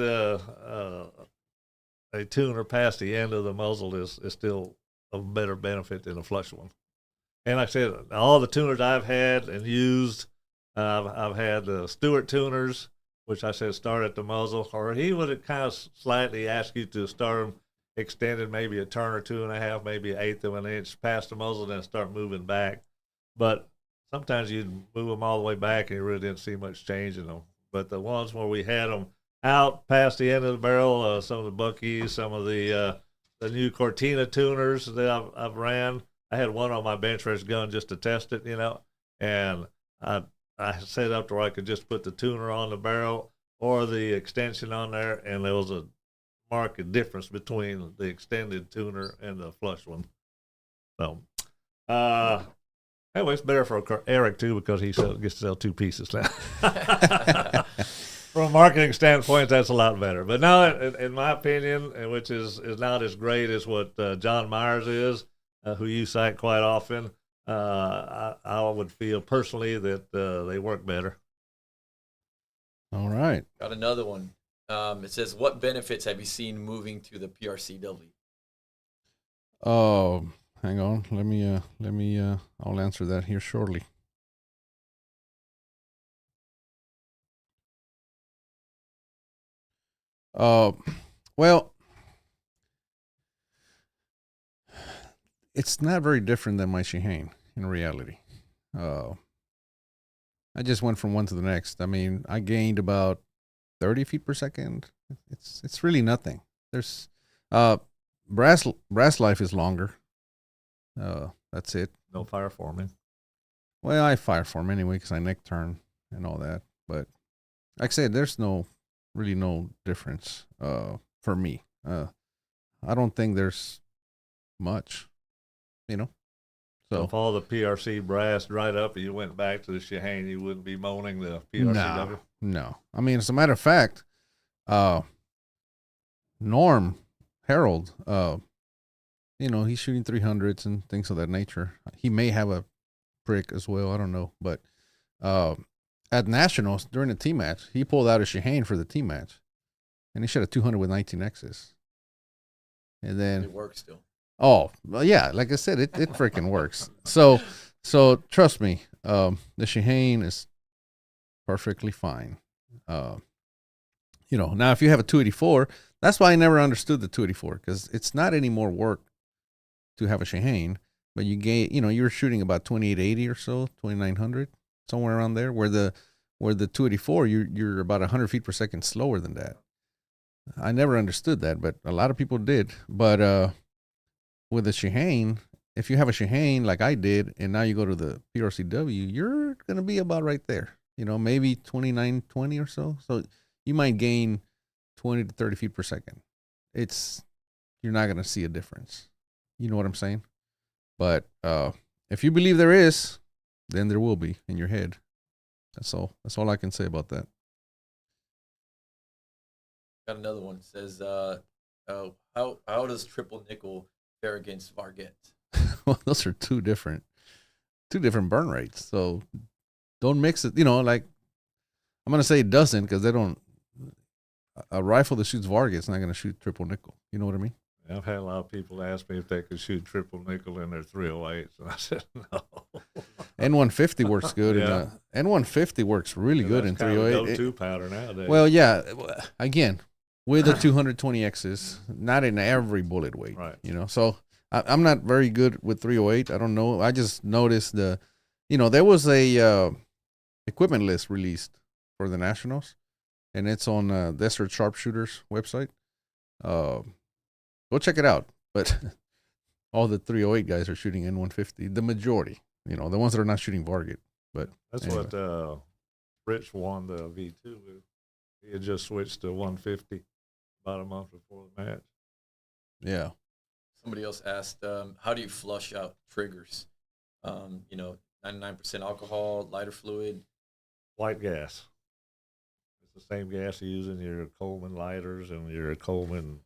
a tuner past the end of the muzzle is still a better benefit than a flush one. And like I said, all the tuners I've had and used, I've had the Stewart tuners, which I said start at the muzzle, or he would kind of slightly ask you to start them extended maybe a turn or 2.5, maybe 1/8 of an inch past the muzzle, then start moving back. But sometimes you'd move them all the way back and you really didn't see much change in them. But the ones where we had them out past the end of the barrel, some of the Buckies, some of the new Cortina tuners that I've ran. I had one on my bench rest gun just to test it, and I set up to where I could just put the tuner on the barrel or the extension on there, and there was a marked difference between the extended tuner and the flush one. So, anyway, it's better for Erik too because he gets to sell 2 pieces now. From a marketing standpoint, that's a lot better. But no, in my opinion, which is not as great as what John Myers is, who you cite quite often, I would feel personally that they work better. All right. Got another one. It says, what benefits have you seen moving to the PRCW? Oh, hang on. Let me. I'll answer that here shortly. Well, it's not very different than my Shihane in reality. I just went from one to the next. I mean, I gained about 30 feet per second. It's really nothing. There's brass life is longer. That's it. No fire forming. Well, I fire form anyway because I neck turn and all that. But like I said, there's really no difference for me. I don't think there's much, So if all the PRC brass dried up and you went back to the Shihane, you wouldn't be moaning the PRCW? No. I mean, as a matter of fact, Norm Harold, he's shooting 300s and things of that nature. He may have a prick as well. I don't know. But at Nationals, during the team match, he pulled out a Shihane for the team match. And he shot a 200 with 19Xs. And then It works still. Oh, well, yeah, like I said, it freaking works. So trust me, the Shihane is perfectly fine. Now if you have a 284, that's why I never understood the 284 because it's not any more work to have a Shihane, but you gain, you're shooting about 2880 or so, 2900, somewhere around there. Where the 284, you're about 100 feet per second slower than that. I never understood that, but a lot of people did. But with the Shehane, if you have a Shehane like I did, and now you go to the PRCW, you're going to be about right there. Maybe 29, 20 or so. So you might gain 20 to 30 feet per second. You're not going to see a difference. You know what I'm saying? But if you believe there is, then there will be in your head. That's all. That's all I can say about that. Got another one. It says, how does triple nickel fare against Varget? Well, those are two different burn rates. So don't mix it. Like I'm gonna say it doesn't because they don't. A rifle that shoots Varget's not gonna shoot triple nickel. You know what I mean? I've had a lot of people ask me if they could shoot triple nickel in their 308s, and I said no. N150 works good. Yeah. N150 works really good in 308. Go-to powder nowadays. Well, yeah. Again, with the 220Xs, not in every bullet weight. Right. So I'm not very good with 308. I don't know. I just noticed there was a equipment list released for the Nationals, and it's on Desert Sharpshooters website. Go check it out. But all the 308 guys are shooting N150. The majority, the ones that are not shooting Varget. But that's anyway. what Rich won the V2 with. He had just switched to 150 about a month before the match. Yeah. Somebody else asked, how do you flush out triggers? 99% alcohol, lighter fluid. White gas. It's the same gas you use in your Coleman lighters and your Coleman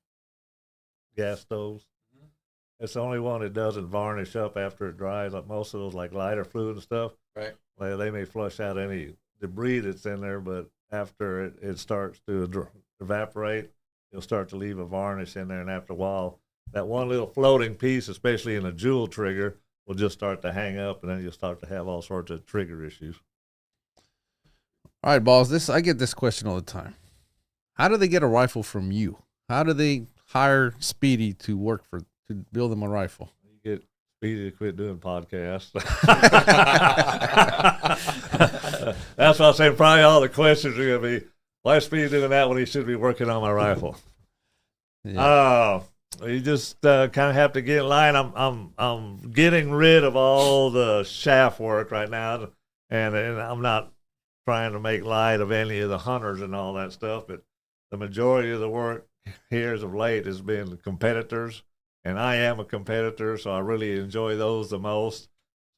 gas stoves. Mm-hmm. It's the only one that doesn't varnish up after it dries. Like most of those, like lighter fluid and stuff. Right. They may flush out any debris that's in there, but after it starts to evaporate, you'll start to leave a varnish in there, and after a while, that one little floating piece, especially in a jewel trigger, will just start to hang up, and then you'll start to have all sorts of trigger issues. All right, balls. I get this question all the time. How do they get a rifle from you? How do they hire Speedy to build them a rifle? You get Speedy to quit doing podcasts. That's why I'm saying probably all the questions are going to be, why is Speedy doing that when he should be working on my rifle? Yeah. You just kind of have to get in line. I'm getting rid of all the shaft work right now, and I'm not trying to make light of any of the hunters and all that stuff, but the majority of the work here as of late has been competitors, and I am a competitor, so I really enjoy those the most.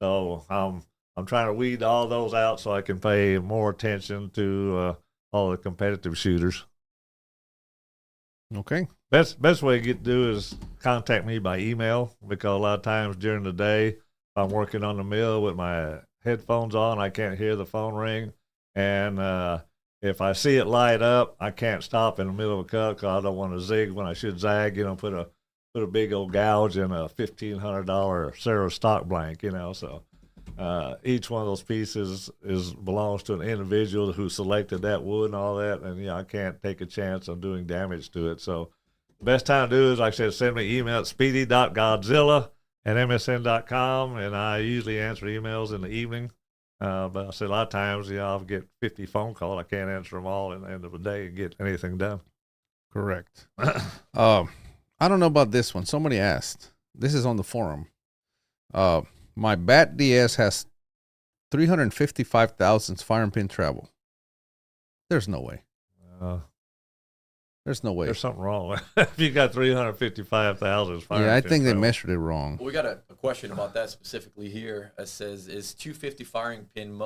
So I'm trying to weed all those out so I can pay more attention to all the competitive shooters. Okay. Best way to do is contact me by email, because a lot of times during the day I'm working on the mill with my headphones on. I can't hear the phone ring, and if I see it light up, I can't stop in the middle of a cut because I don't want to zig when I should zag. Put a big old gouge in a $1,500 Cerro stock blank. So each one of those pieces belongs to an individual who selected that wood and all that, and I can't take a chance on doing damage to it. So the best time to do is, like I said, send me an email at speedy.godzilla@msn.com, and I usually answer emails in the evening. But I said a lot of times, I'll get 50 phone calls. I can't answer them all in the end of the day and get anything done. Correct. I don't know about this one. Somebody asked. This is on the forum. My Bat DS has 355,000 fire and pin travel. There's no way. There's no way. There's something wrong. If you got 355,000 fire. Yeah, I think they measured it wrong. Well, we got a question about that specifically here. It says, is 250 firing pin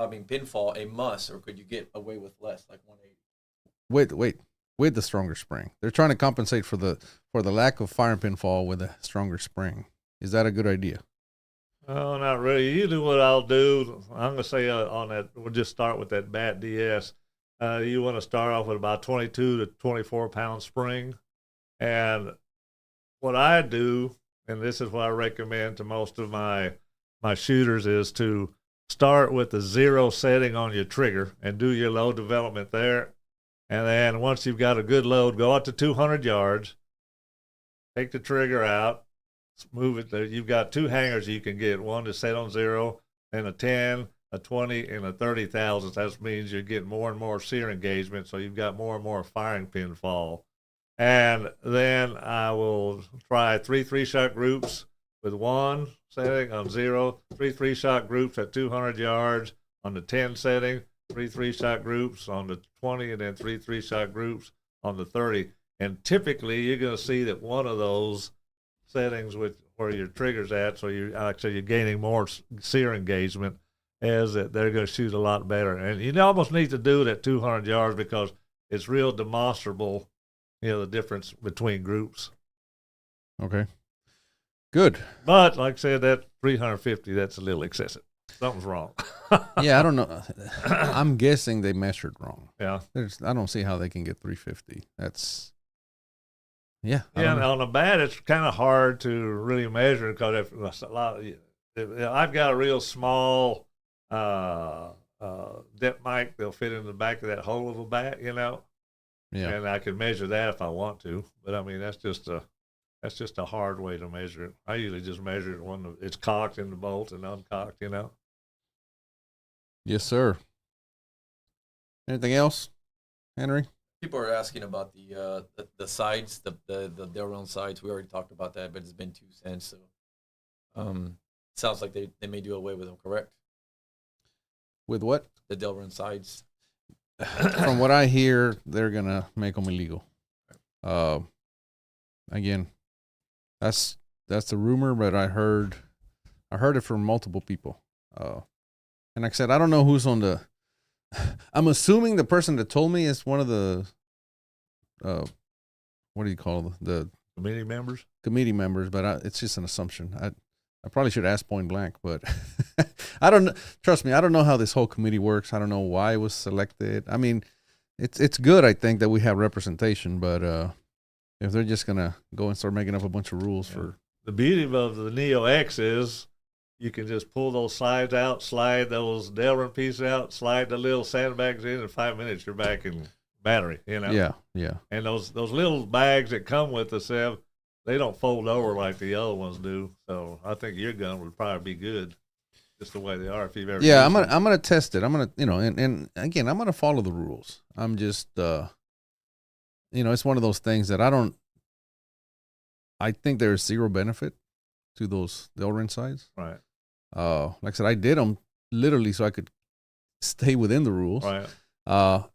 pinfall a must, or could you get away with less, like 180? Wait. With the stronger spring. They're trying to compensate for the lack of fire and pinfall with a stronger spring. Is that a good idea? Oh, not really. Usually what I'll do, I'm going to say on that, we'll just start with that Bat DS. You want to start off with about 22 to 24 pound spring. And what I do, and this is what I recommend to most of my shooters, is to start with the 0 setting on your trigger and do your load development there. And then once you've got a good load, go out to 200 yards, take the trigger out, move it there. You've got 2 hangers you can get, one to set on 0 and a 10 a 20 and a 30 thousandths. That means you're getting more and more sear engagement, so you've got more and more firing pin fall. And then I will try 3 3-shot groups with 1 setting on 0, 3 3-shot groups at 200 yards on the 10 setting, 3 3-shot groups on the 20, and then 3 3-shot groups on the 30. And typically, you're going to see that one of those settings with where your trigger's at, so you're gaining more sear engagement, is that they're going to shoot a lot better. And you almost need to do it at 200 yards because it's real demonstrable, the difference between groups. Okay. Good. But like I said, that 350, that's a little excessive. Something's wrong. Yeah, I don't know. I'm guessing they measured wrong. Yeah. I don't see how they can get 350. That's, yeah. Yeah, and on the bat, it's kind of hard to really measure because I've got a real small depth mic. They'll fit in the back of that hole of a bat, Yeah. And I can measure that if I want to. But I mean, that's just a hard way to measure it. I usually just measure it when it's cocked in the bolt and uncocked, Yes, sir. Anything else, Henry? People are asking about the sides, the Delron sides. We already talked about that, but it's been 2 cents. So, sounds like they may do away with them. Correct? With what? The Delron sides. From what I hear, they're gonna make them illegal. Again, that's the rumor, but I heard it from multiple people. And like I said, I don't know who's on the. I'm assuming the person that told me is one of the, what do you call them? The committee members? Committee members, but it's just an assumption. I probably should ask point blank, but I don't know. Trust me, I don't know how this whole committee works. I don't know why it was selected. I mean, it's good, I think, that we have representation, but if they're just going to go and start making up a bunch of rules for. The beauty of the Neo X is you can just pull those sides out, slide those Delrin pieces out, slide the little sandbags in 5 minutes, you're back in battery, Yeah. And those little bags that come with the Sev, they don't fold over like the other ones do. So I think your gun would probably be good, just the way they are. If you've ever, I'm gonna test it. I'm gonna, and again, I'm gonna follow the rules. I'm just, it's one of those things that I think there is zero benefit to those Delrin sides. Right. Like I said, I did them literally so I could stay within the rules. Right.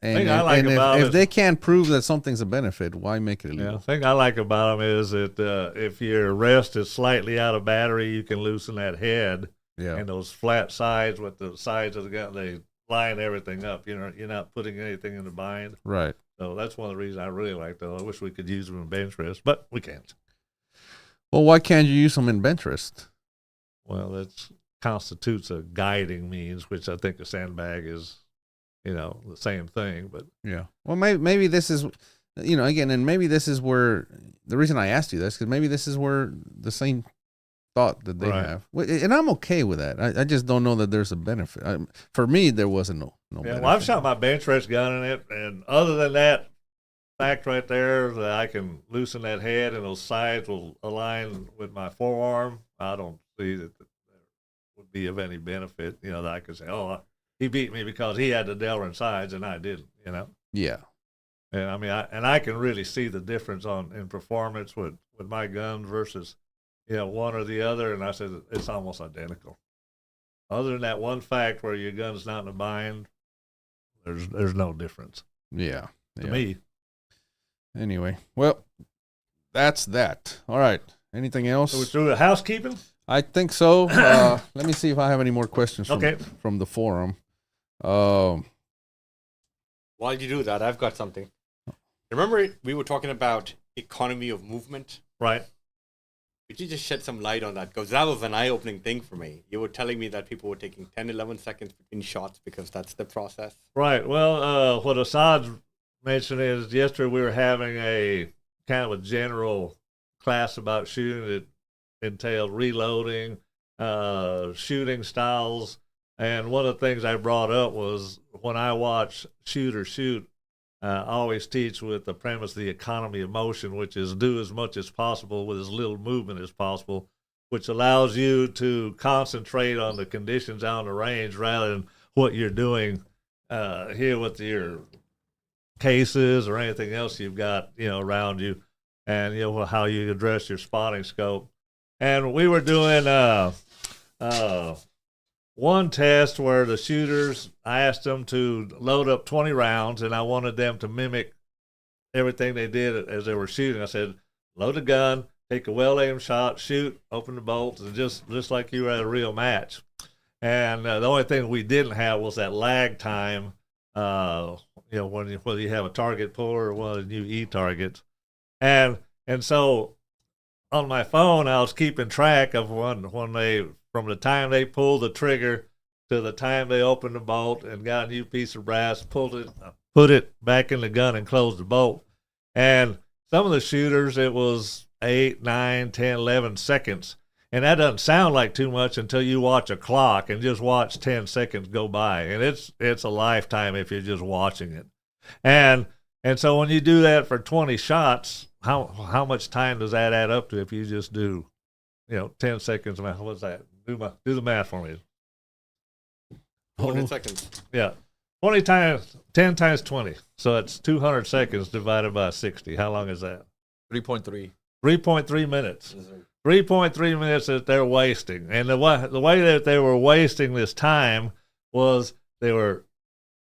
If they can't prove that something's a benefit, why make it illegal? The thing I like about them is that if your rest is slightly out of battery, you can loosen that head. Yeah. And those flat sides with the sides of the gun, they line everything up. You're not putting anything in the bind. Right. So that's one of the reasons I really like those. I wish we could use them in bench rest, but we can't. Well, why can't you use them in bench rest? Well, that constitutes a guiding means, which I think a sandbag is, the same thing. But yeah. Well, maybe this is, again, and maybe this is where the reason I asked you this, because maybe this is where the same thought that they have, and I'm okay with that. I just don't know that there's a benefit. For me, there wasn't no benefit. Well, I've shot my bench rest gun in it, and other than that fact right there, that I can loosen that head and those sides will align with my forearm, I don't see that there would be of any benefit. That I could say, he beat me because he had the Delrin sides and I didn't. Yeah. And I mean, I can really see the difference in performance with my guns versus, one or the other. And I said it's almost identical. Other than that one fact where your gun's not in a bind, there's no difference. Yeah. To me. Anyway, well, that's that. All right. Anything else? So we're through the housekeeping? I think so. Let me see if I have any more questions from the forum. While you do that, I've got something. Remember we were talking about economy of movement? Right. Could you just shed some light on that? Because that was an eye-opening thing for me. You were telling me that people were taking 10, 11 seconds between shots because that's the process. Right. Well, what Assad's mentioned is yesterday we were having a kind of a general class about shooting that entailed reloading, shooting styles. And one of the things I brought up was when I watch shooters shoot, I always teach with the premise the economy of motion, which is do as much as possible with as little movement as possible, which allows you to concentrate on the conditions out on the range rather than what you're doing here with your cases or anything else you've got, around you, and how you address your spotting scope. And we were doing one test where the shooters, I asked them to load up 20 rounds, and I wanted them to mimic everything they did as they were shooting. I said, load a gun, take a well-aimed shot, shoot, open the bolts, and just like you were at a real match. And the only thing we didn't have was that lag time, when whether you have a target puller or one of the new E-targets. And so on my phone, I was keeping track of when they, from the time they pulled the trigger to the time they opened the bolt and got a new piece of brass, put it back in the gun and closed the bolt. And some of the shooters, it was 8, 9, 10, 11 seconds. And that doesn't sound like too much until you watch a clock and just watch 10 seconds go by. And it's a lifetime if you're just watching it. And so when you do that for 20 shots, how much time does that add up to if you just do, 10 seconds? What's that? Do the math for me. 200 seconds. Yeah. 10 times 20. So it's 200 seconds divided by 60. How long is that? 3.3. 3.3 minutes. Yes, sir. 3.3 minutes that they're wasting. And the way that they were wasting this time was they were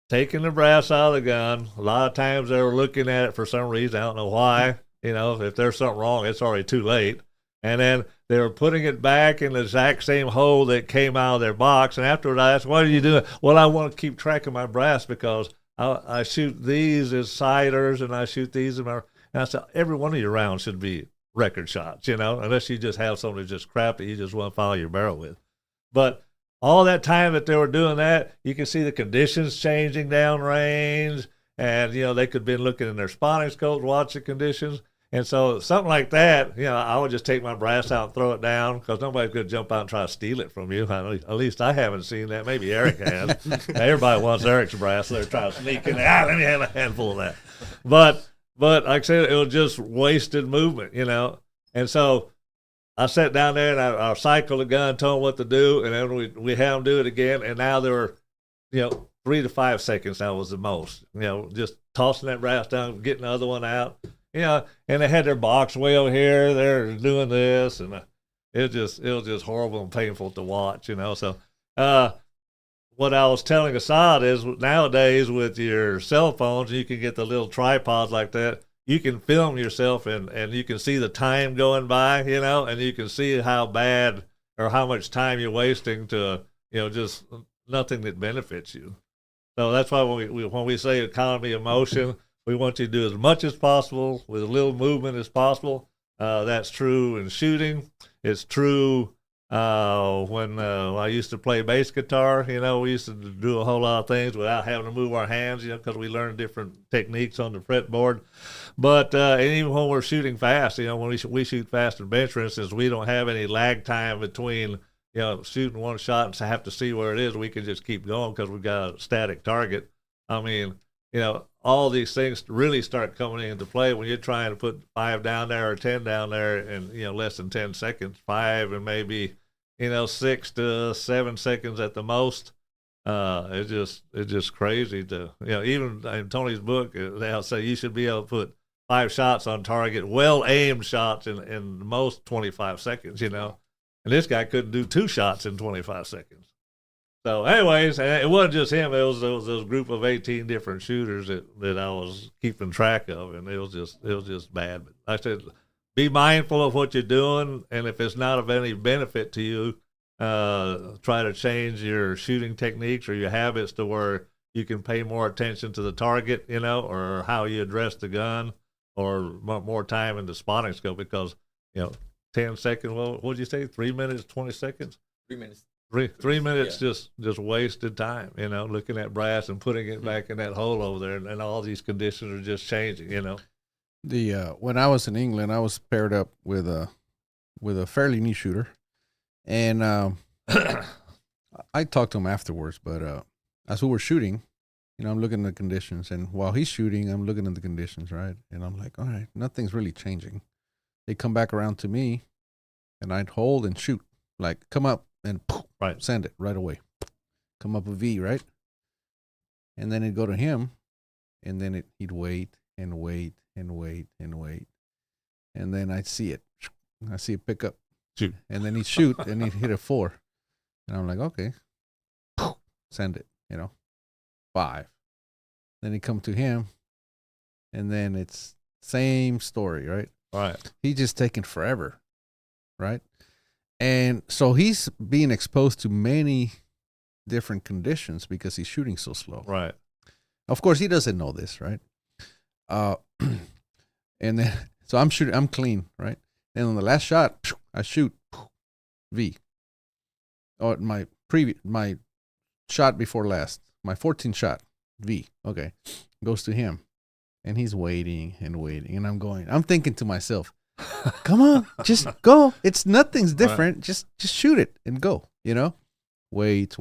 taking the brass out of the gun. A lot of times they were looking at it for some reason. I don't know why. If there's something wrong, it's already too late. And then they were putting it back in the exact same hole that came out of their box. And afterward, I asked, what are you doing? Well, I want to keep track of my brass because I shoot these as siders and I shoot these. And I said, every one of your rounds should be record shots, unless you just have something just crap that you just want to follow your barrel with. But all that time that they were doing that, you can see the conditions changing downrange. And, they could have been looking in their spotting scopes, watching conditions. And so something like that, I would just take my brass out and throw it down because nobody's going to jump out and try to steal it from you. At least I haven't seen that. Maybe Erik has. Everybody wants Erik's brass. They're trying to sneak in there. Let me have a handful of that. But like I said, it was just wasted movement, And so I sat down there and I cycled the gun, told them what to do, and then we had them do it again. And now there were, 3 to 5 seconds. That was the most. Just tossing that brass down, getting the other one out. And they had their box way over here. They're doing this, and it was just horrible and painful to watch. So what I was telling Assad is nowadays with your cell phones, you can get the little tripods like that. You can film yourself and you can see the time going by, and you can see how bad or how much time you're wasting to, just nothing that benefits you. So that's why when we say economy of motion, we want you to do as much as possible with as little movement as possible. That's true in shooting. It's true when I used to play bass guitar. We used to do a whole lot of things without having to move our hands, because we learned different techniques on the fretboard. But and even when we're shooting fast, when we shoot fast in bench, for instance, we don't have any lag time between shooting one shot and have to see where it is. We can just keep going because we've got a static target. I mean, all these things really start coming into play when you're trying to put 5 down there or 10 down there in less than 10 seconds, 5 and maybe 6 to 7 seconds at the most. It's just crazy to even in Tony's book they'll say you should be able to put 5 shots on target, well aimed shots in the most 25 seconds. And this guy couldn't do 2 shots in 25 seconds. So, anyways, it wasn't just him. It was a group of 18 different shooters that I was keeping track of, and it was just bad. But I said, be mindful of what you're doing, and if it's not of any benefit to you, try to change your shooting techniques or your habits to where you can pay more attention to the target, or how you address the gun, or more time in the spotting scope because 10 seconds. Well, what'd you say? 3 minutes, 20 seconds. 3 minutes. 3 minutes, just wasted time, looking at brass and putting it back in that hole over there, and all these conditions are just changing, The when I was in England, I was paired up with a fairly new shooter, and I talked to him afterwards. But as we were shooting, I'm looking at the conditions, and while he's shooting, I'm looking at the conditions, right? And I'm like, all right, nothing's really changing. They come back around to me, and I'd hold and shoot, like come up and poof, Right. send it right away. Come up a V, right? And then it'd go to him, and then he'd wait and wait and wait and wait, and then I'd see it. I see it pick up, Shoot. and then he'd shoot, and he'd hit a 4, and I'm like, okay, send it, 5. Then he'd come to him, and then it's same story, right? Right. He's just taking forever, right? And so he's being exposed to many different conditions because he's shooting so slow. Right. Of course, he doesn't know this, right? And then so I'm shooting, I'm clean, right? And on the last shot, I shoot V. Or my shot before last, my 14 shot V. Okay, goes to him, and he's waiting and waiting, and I'm thinking to myself, come on, just go. It's nothing's different. Right. Just shoot it and go. Wait.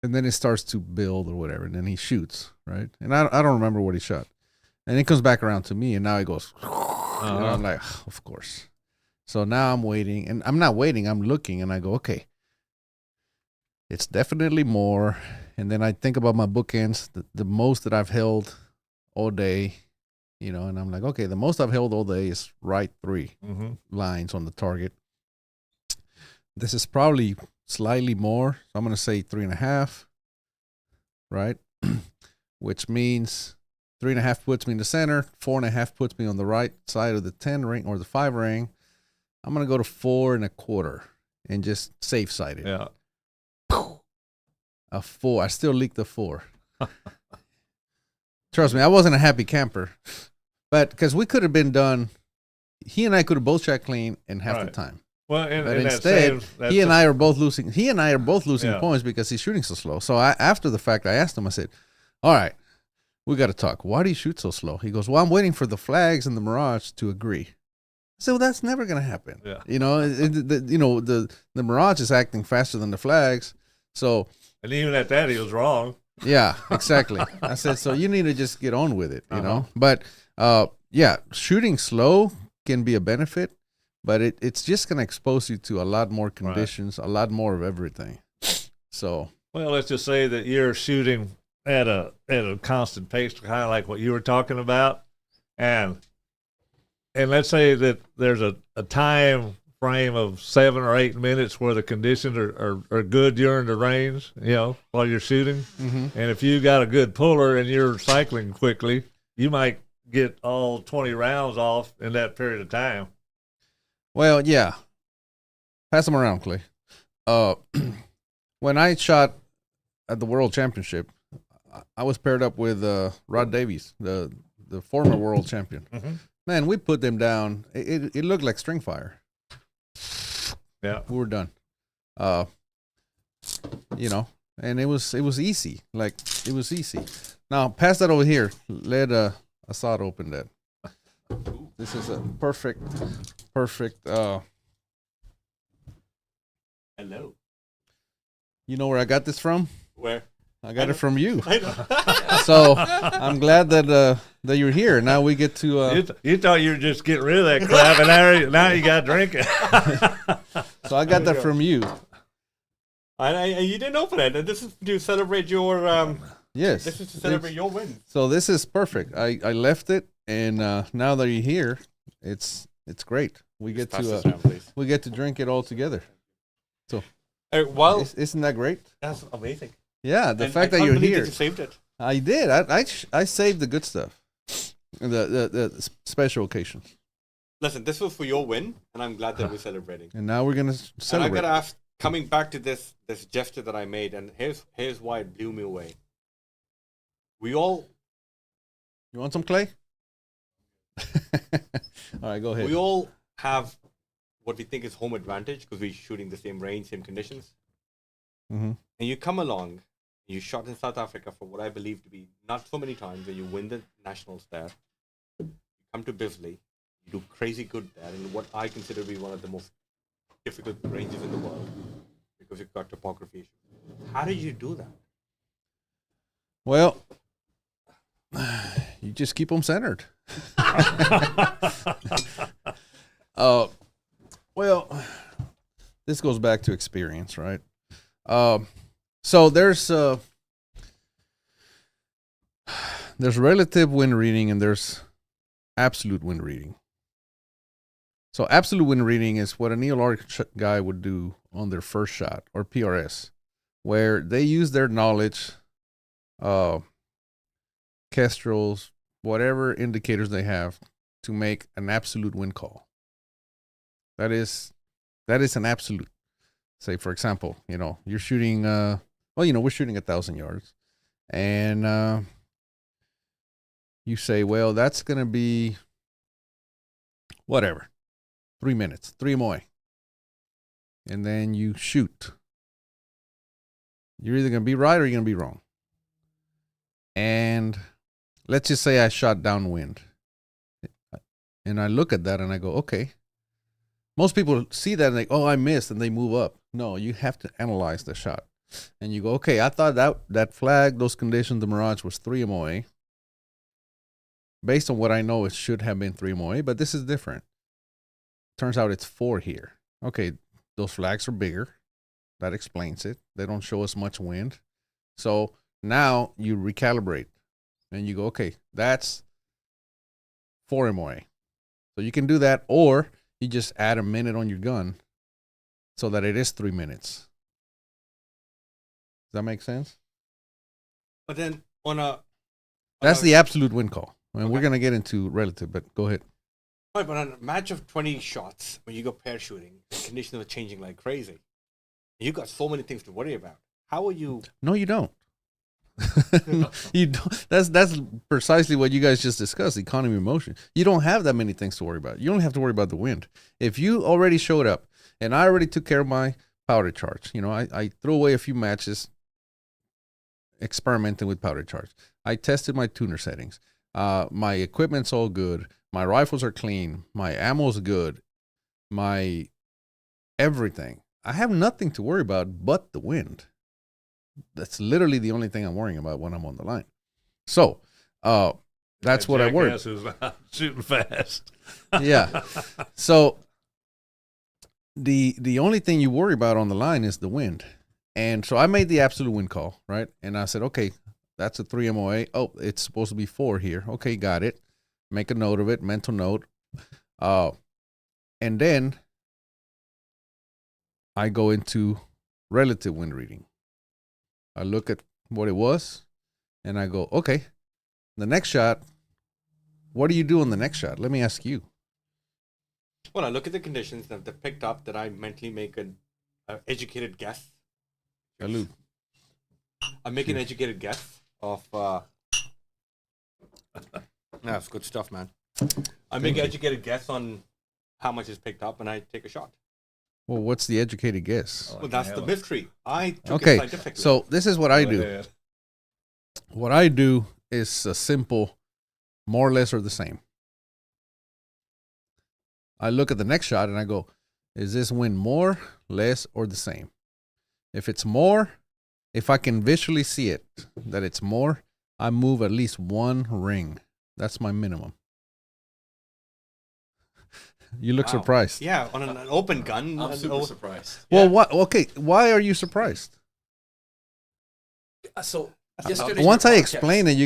And then it starts to build or whatever, and then he shoots, right? And I don't remember what he shot. And it comes back around to me, and now he goes, and I'm like, of course. So now I'm waiting, and I'm not waiting. I'm looking, and I go, okay, it's definitely more. And then I think about my bookends, the most that I've held all day, and I'm like, okay, the most I've held all day is right 3 lines on the target. This is probably slightly more, so I'm going to say 3.5, right? Which means 3.5 puts me in the center, 4.5 puts me on the right side of the 10 ring or the 5 ring. I'm going to go to 4.25 and just safe side it. Yeah. A 4. I still leaked the 4. Trust me, I wasn't a happy camper, but because we could have been done, he and I could have both shot clean in half the time. Well, but instead, he and I are both losing. He and I are both losing points because he's shooting so slow. So after the fact, I asked him. I said, "All right, we got to talk. Why do you shoot so slow?" He goes, "Well, I'm waiting for the flags and the Mirage to agree." So that's never going to happen. Yeah. The Mirage is acting faster than the flags. So. And even at that, he was wrong. Yeah, exactly. I said, so you need to just get on with it, But, shooting slow can be a benefit, but it's just going to expose you to a lot more conditions, a lot more of everything. So. Well, let's just say that you're shooting at a constant pace, kind of like what you were talking about. And let's say that there's a time frame of 7 or 8 minutes where the conditions are good during the range, while you're shooting. Mm-hmm. And if you got a good puller and you're cycling quickly, you might get all 20 rounds off in that period of time. Well, yeah. Pass them around, Clay. When I shot at the World Championship, I was paired up with Rod Davies, the former world champion. Mm-hmm. Man, we put them down. It looked like string fire. Yeah, we were done. And it was easy. Like, it was easy. Now, pass that over here. Let Assad open that. This is a perfect. Hello. You know where I got this from? Where? I got it from you. I know. So I'm glad that you're here. Now we get to. You thought you were just getting rid of that crap, and now you got to drink it. So I got that from you. And you didn't open it. And this is to celebrate your. Yes. This is to celebrate your win. So this is perfect. I left it, and now that you're here, it's great. We get to drink it all together. So. Isn't that great? That's amazing. Yeah, the fact that you're here. That you saved it. I did. I saved the good stuff, the special occasions. Listen, this was for your win, and I'm glad that we're celebrating. And now we're gonna celebrate. And I gotta ask, coming back to this gesture that I made, and here's why it blew me away. You want some Clay? All right, go ahead. We all have what we think is home advantage because we're shooting the same range, same conditions. Mm-hmm. And you come along, you shot in South Africa for what I believe to be not so many times, and you win the nationals there. You come to Bisley, you do crazy good there in what I consider to be one of the most difficult ranges in the world because you've got topography issues. How did you do that? Well, You just keep them centered. Well, this goes back to experience, right? So there's relative wind reading and there's absolute wind reading. So absolute wind reading is what an ELR guy would do on their first shot, or PRS, where they use their knowledge, kestrels, whatever indicators they have, to make an absolute wind call. That is an absolute. Say, for example, you're shooting, we're shooting 1,000 yards, and you say, well, that's going to be whatever, 3 minutes, 3 MOE. And then you shoot. You're either going to be right or you're going to be wrong. And let's just say I shot downwind. And I look at that and I go, okay. Most people see that and they, oh, I missed, and they move up. No, you have to analyze the shot. And you go, okay, I thought that flag, those conditions, the Mirage was 3 MOE. Based on what I know, it should have been 3 MOE, but this is different. Turns out it's 4 here. Okay, those flags are bigger. That explains it. They don't show us much wind. So now you recalibrate and you go, okay, that's 4 MOE. So you can do that, or you just add a minute on your gun so that it is 3 minutes. Does that make sense? But then that's the absolute wind call. And we're going to get into relative, but go ahead. Right, but on a match of 20 shots, when you go parachuting, the conditions are changing like crazy. You got so many things to worry about. How are you? No, you don't. You don't. That's precisely what you guys just discussed, economy of motion. You don't have that many things to worry about. You don't have to worry about the wind. If you already showed up and I already took care of my powder charge, I threw away a few matches experimenting with powder charge. I tested my tuner settings. My equipment's all good. My rifles are clean. My ammo's good. My everything. I have nothing to worry about but the wind. That's literally the only thing I'm worrying about when I'm on the line. So, that's what I worry. Who's shooting fast. Yeah. So the only thing you worry about on the line is the wind. And so I made the absolute wind call, right? And I said, okay, that's a 3 MOA. Oh, it's supposed to be 4 here. Okay, got it. Make a note of it, mental note. And then I go into relative wind reading. I look at what it was, and I go, okay, the next shot, what do you do on the next shot? Let me ask you. Well, I look at the conditions that they're picked up, that I mentally make an educated guess. Salud. I make an educated guess of... That's good stuff, man. I make an educated guess on how much is picked up, and I take a shot. Well, what's the educated guess? Well, that's the mystery. I took it Okay, scientifically. so this is what I Go do. ahead. What I do is a simple, more or less or the same. I look at the next shot and I go, is this wind more, less, or the same? If it's more, if I can visually see it, that it's more, I move at least 1 ring. That's my minimum. You look surprised. Yeah, on an open gun. I'm super surprised. Well, Yeah. what? Okay, why are you surprised? So yesterday, Once I explain it,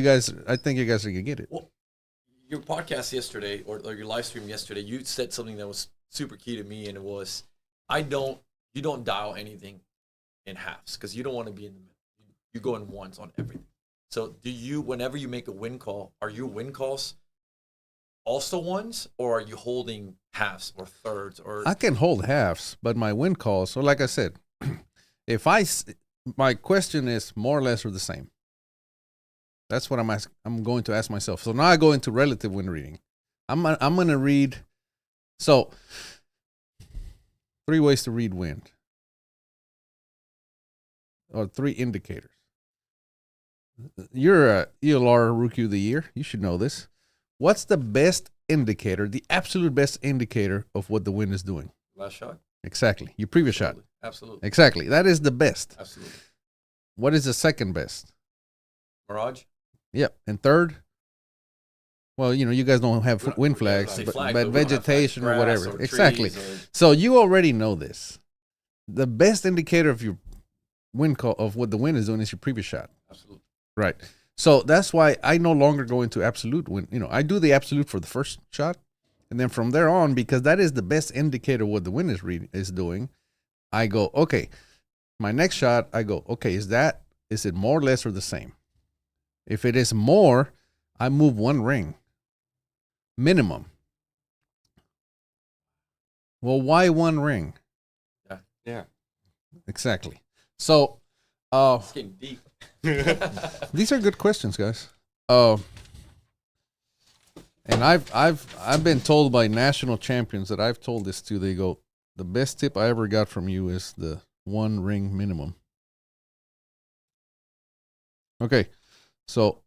I think you guys can get it. Well, your podcast yesterday, or your live stream yesterday, you said something that was super key to me, and it was, you don't dial anything in halves because you don't want to be in the middle. You go in ones on everything. So do you, whenever you make a wind call, are your wind calls also ones, or are you holding halves or thirds? Or I can hold halves, but my wind calls. So, like I said, my question is more or less or the same. That's what I'm going to ask myself. So now I go into relative wind reading. I'm going to read. So 3 ways to read wind, or 3 indicators. You're a ELR Rookie of the Year. You should know this. What's the best indicator, the absolute best indicator of what the wind is doing? last shot? Exactly. Your previous shot. Absolutely. Exactly. That is the best. Absolutely. What is the second best? Mirage? Yep. And third? Well, you guys don't have wind flags, say but, flag, but but we don't have vegetation or grass whatever. or Exactly. trees or- So you already know this. The best indicator of your wind call of what the wind is doing is your previous shot. Absolutely. Right. So that's why I no longer go into absolute wind. I do the absolute for the first shot, and then from there on, because that is the best indicator of what the wind is doing, I go, okay, my next shot, I go, okay, is it more or less or the same? If it is more, I move one ring. Minimum. Well, why one ring? Yeah. Exactly. So, It's getting deep. these are good questions, guys. And I've been told by national champions that I've told this to. They go, the best tip I ever got from you is the one ring minimum. Okay, so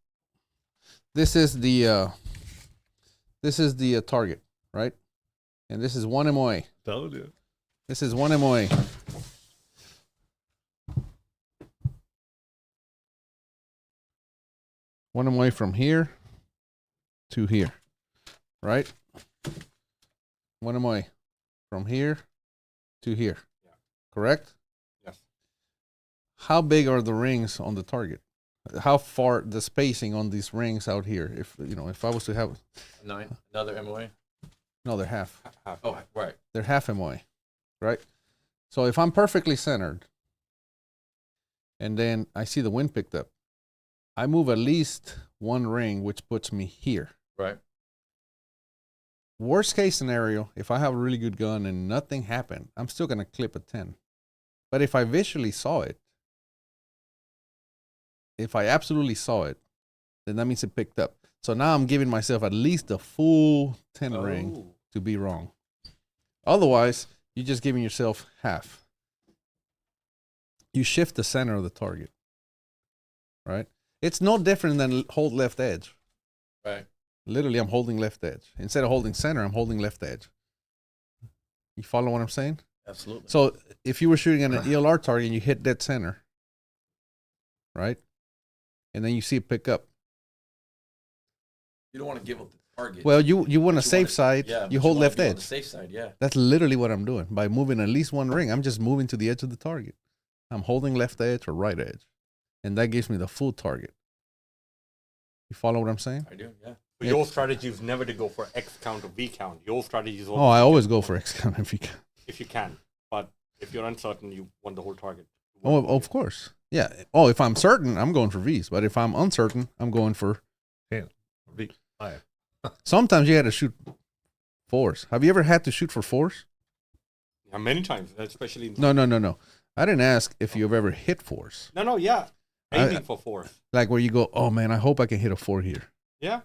this is the target, right? And this is 1 MOA. Told you. This is 1 MOA. One MOA from here to here, right? 1 MOA from here to here. Yeah. Correct? Yes. How big are the rings on the target? How far the spacing on these rings out here? If I was to have 9, another MOA. no, they're half. Oh, right. They're half MOA, right? So if I'm perfectly centered, and then I see the wind picked up, I move at least one ring, which puts me here. Right. Worst case scenario, if I have a really good gun and nothing happened, I'm still going to clip a 10. But if I visually saw it, if I absolutely saw it, then that means it picked up. So now I'm giving myself at least a full 10 ring to be wrong. Otherwise, you're just giving yourself half. You shift the center of the target, right? It's no different than hold left edge. Right. Literally, I'm holding left edge. Instead of holding center, I'm holding left edge. You follow what I'm saying? Absolutely. So if you were shooting at an ELR target and you hit dead center, right? And then you see it pick up. You don't want to give up the target. Well, you want a But safe side, Yeah, you but hold wanna left be on edge. the safe side, yeah. That's literally what I'm doing. By moving at least one ring, I'm just moving to the edge of the target. I'm holding left edge or right edge. And that gives me the full target. You follow what I'm saying? I do, yeah. But your strategy is never to go for X count or V count. Your strategy is Oh, I always go for X count if you can. if you can. But if you're uncertain, you want the whole target. Oh, of course. Yeah. Oh, if I'm certain, I'm going for V's. But if I'm uncertain, I'm going for 10. V5. Sometimes you had to shoot 4s. Have you ever had to shoot for 4s? Yeah, many times, especially. In No. I didn't ask if you've ever hit 4s. No, yeah. Aiming for 4. Like where you go, oh man, I hope I can hit a 4 here. Yeah.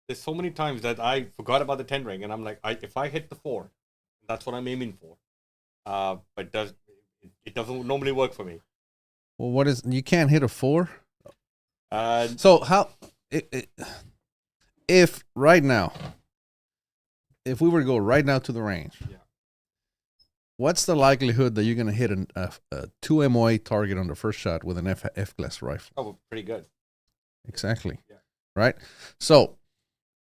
There's so many times that I forgot about the 10 ring, and I'm like, if I hit the 4, that's what I'm aiming for. But it doesn't normally work for me. Well, you can't hit a 4? Uh, So how, if right now, if we were to go right now to the range, Yeah. what's the likelihood that you're going to hit a 2 MOA target on the first shot with an F-class rifle? oh, pretty good. Exactly. Yeah. Right. So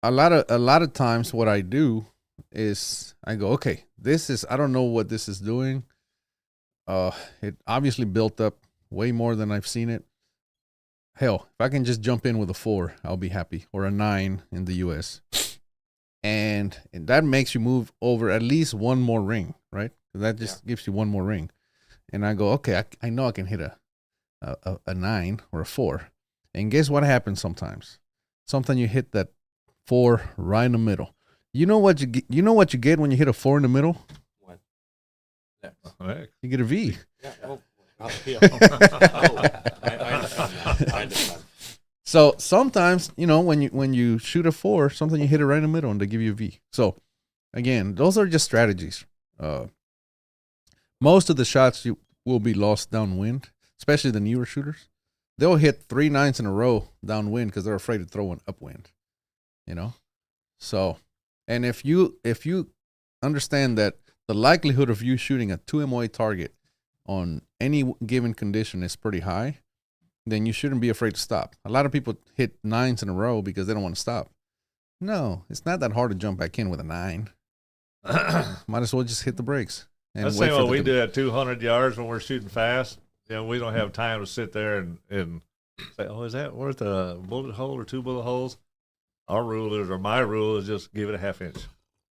a lot of times what I do is I go, okay, I don't know what this is doing. It obviously built up way more than I've seen it. Hell, if I can just jump in with a 4, I'll be happy, or a 9 in the US. And that makes you move over at least one more ring, right? That just gives you one more ring. And I go, okay, I know I can hit a 9 or a 4. And guess what happens sometimes? Sometimes you hit that 4 right in the middle. You know what you get when you hit a 4 in the middle? What? Right. You get a V. Yeah. Yeah. I understand. I understand. So sometimes, when you shoot a 4, sometimes you hit it right in the middle and they give you a V. So again, those are just strategies. Most of the shots you will be lost downwind, especially the newer shooters. They'll hit 3 9s in a row downwind because they're afraid to throw one upwind. So, and if you understand that the likelihood of you shooting a 2 MOA target on any given condition is pretty high, then you shouldn't be afraid to stop. A lot of people hit 9s in a row because they don't want to stop. No, it's not that hard to jump back in with a 9. Might as well just hit the brakes. And Let's wait say for what the we do at 200 yards when we're shooting fast. We don't have time to sit there and say, oh, is that worth a bullet hole or 2 bullet holes? Our rule is, or my rule is, just give it a half inch,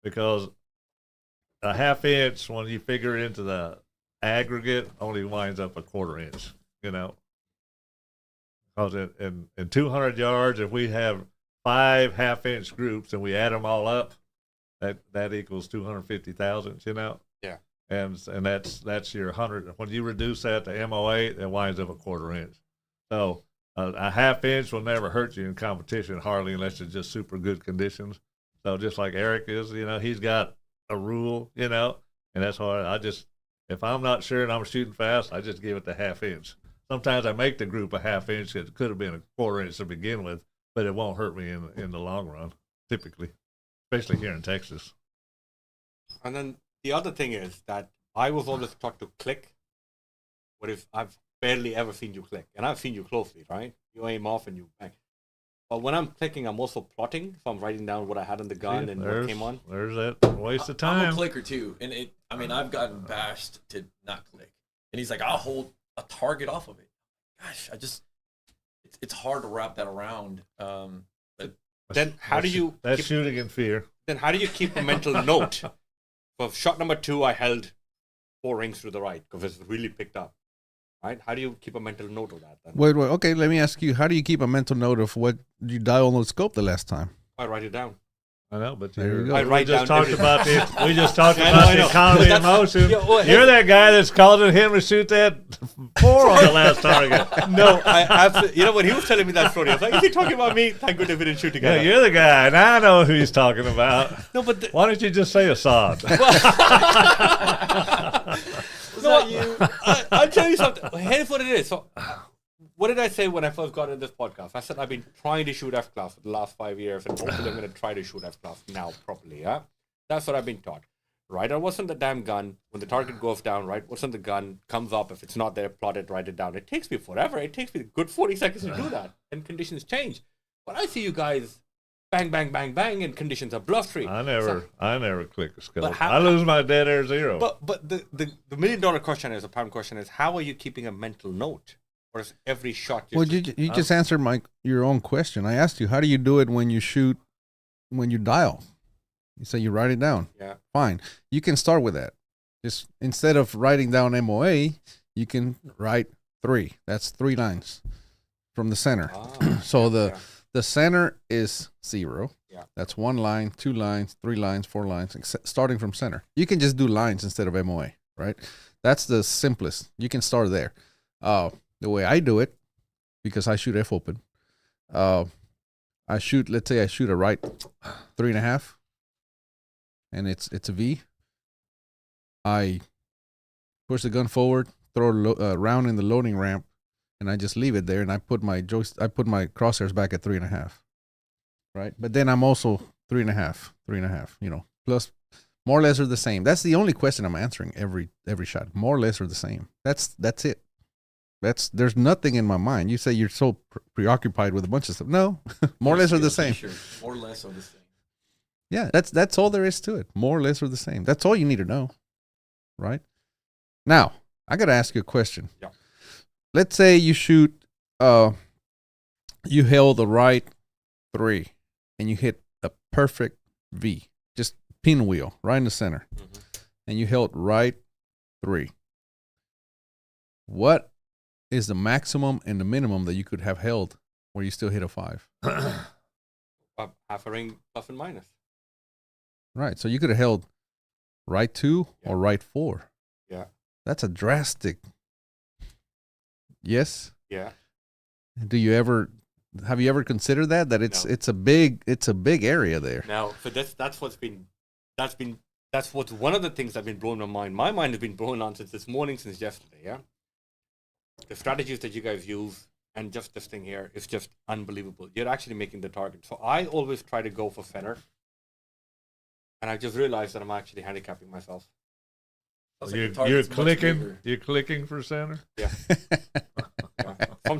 because a half inch, when you figure into the aggregate, only winds up a 1/4 inch. Because in 200 yards, if we have 5 half-inch groups and we add them all up, that equals 250 thousandths. Yeah. And that's your 100. When you reduce that to MO8, it winds up a 1/4 inch. So a half inch will never hurt you in competition, hardly, unless it's just super good conditions. So just like Erik is, he's got a rule, and that's why if I'm not sure and I'm shooting fast, I just give it the half inch. Sometimes I make the group a half inch. It could have been a 1/4 inch to begin with, but it won't hurt me in the long run, typically, especially here in Texas. And then the other thing is that I was always taught to click. What if I've barely ever seen you click? And I've seen you closely, right? You aim off and you bang. But when I'm clicking, I'm also plotting. So I'm writing down what I had on the gun and what came on. There's that waste of time. I'm a clicker too. And I've gotten bashed to not click. And he's like, I'll hold a target off of it. Gosh, it's hard to wrap that around. But then how do you... That's shooting in fear. Then how do you keep a mental note? For shot number 2, I held 4 rings to the right because it's really picked up. Right? How do you keep a mental note of that then? Wait. Okay, let me ask you. How do you keep a mental note of what you dial on the scope the last time? I write it down. I know, but there you go. We just talked about the economy of motion. You're that guy that's causing him to shoot that 4 on the last target. No, I absolutely. When he was telling me that story, I was like, "Is he talking about me?" Thank goodness we didn't shoot together. Yeah, you're the guy, and I know who he's talking about. No, but why don't you just say Assad? I'll tell you something. Here's what it is. So, what did I say when I first got into this podcast? I said I've been trying to shoot F-class for the last 5 years, and hopefully I'm going to try to shoot F-class now properly. Yeah, that's what I've been taught. Right? I wasn't the damn gun. When the target goes down, right? What's on the gun comes up. If it's not there, plot it, write it down. It takes me forever. It takes me a good 40 seconds to do that, and conditions change. But I see you guys bang, bang, bang, bang, and conditions are blustery. I never click a scope. I lose my dead air zero. But the $1 million question is, a pound question is, how are you keeping a mental note? Or is every shot just... Well, you just answered your own question. I asked you, how do you do it when you shoot, when you dial? You say you write it down. Yeah. Fine. You can start with that. Just instead of writing down MOA, you can write 3. That's 3 lines from the center. So the center is 0. Yeah. That's 1 line, 2 lines, 3 lines, 4 lines, starting from center. You can just do lines instead of MOA, right? That's the simplest. You can start there. The way I do it, because I shoot F open, let's say I shoot a right 3.5, and it's a V. I push the gun forward, throw a round in the loading ramp, and I just leave it there, and I put my crosshairs back at 3.5, right? But then I'm also 3.5, plus more or less are the same. That's the only question I'm answering every shot. More or less are the same. That's it. There's nothing in my mind. You say you're so preoccupied with a bunch of stuff. No, more or less are the same. Sure. More or less are the same. Yeah, that's all there is to it. More or less are the same. That's all you need to know, right? Now, I got to ask you a question. Yeah. Let's say you shoot, you held the right 3, and you hit a perfect V, just pinwheel right in the center, and you held right 3. What is the maximum and the minimum that you could have held where you still hit a 5? Half a ring plus and minus. Right. So you could have held right 2 or right 4. Yeah. That's a drastic. Yes. Yeah. Mm-hmm. Have you ever considered that No. it's a big area there? Now, so that's what's one of the things that's been blowing my mind. My mind has been blown on since this morning, since yesterday. Yeah. The strategies that you guys use and just this thing here is just unbelievable. You're actually making the target. So I always try to go for center. And I just realized that I'm actually handicapping myself. You're clicking for center? Yeah.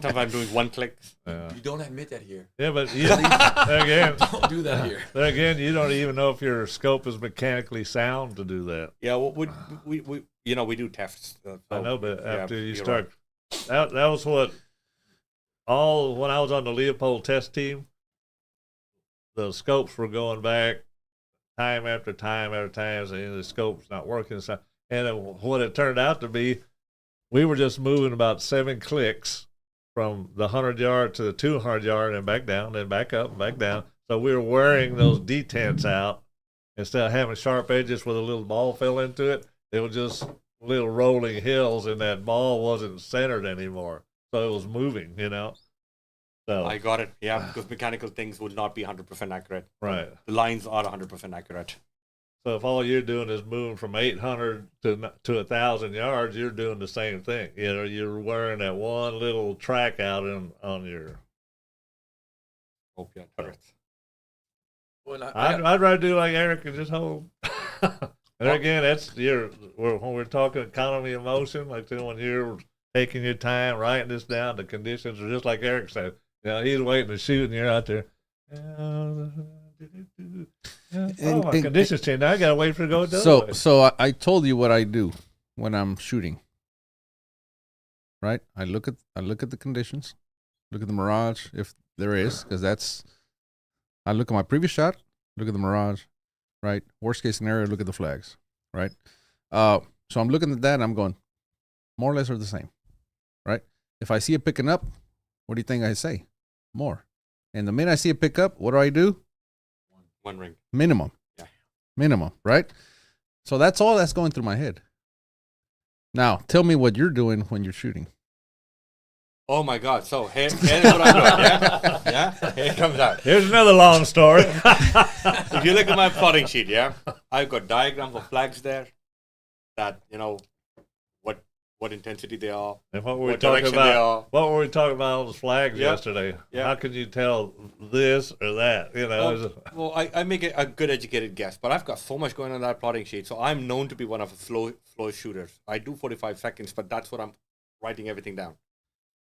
sometimes I'm doing one click. You don't admit that here. Yeah, but again, Don't do that here. there again, you don't even know if your scope is mechanically sound to do that. Yeah, well, we we do tests. I know, but after you you're start, that was what when I was on the Leopold test team, the scopes were going back time after time after time, saying the scope's not working. And what it turned out to be, we were just moving about 7 clicks from the 100-yard to the 200-yard and back down, then back up and back down. So we were wearing those detents out instead of having sharp edges where the little ball fell into it. It was just little rolling hills, and that ball wasn't centered anymore. So it was moving, So I got it. Yeah, because mechanical things would not be 100% accurate. Right. The lines are 100% accurate. So if all you're doing is moving from 800 to 1,000 yards, you're doing the same thing. You're wearing that one little track out on your. Hope you correct. Well, I'd rather do like Erik and just hold. And again, that's when we're talking economy of motion, like when you're taking your time, writing this down, the conditions are just like Erik said. He's waiting to shoot, and you're out there. My conditions change. Now I gotta wait for it to go down. So I told you what I do when I'm shooting. Right? I look at the conditions, look at the Mirage if there is, because I look at my previous shot, look at the Mirage, right? Worst case scenario, look at the flags, right? So I'm looking at that and I'm going, more or less are the same, right? If I see it picking up, what do you think I say? More. And the minute I see it pick up, what do? One ring. Minimum. Yeah. Minimum, right? So that's all that's going through my head. Now, tell me what you're doing when you're shooting. Oh my God! So here's what I'm doing. Yeah. Here it comes out. Here's another long story. If you look at my plotting sheet, I've got diagrams of flags there that what intensity they are, And what were we what talking direction they about? are. What were we talking about on the flags Yeah. yesterday? Yeah. How can you tell this or that? Well, I make a good educated guess, but I've got so much going on that plotting sheet. So I'm known to be one of the slow shooters. I do 45 seconds, but that's what I'm writing everything down.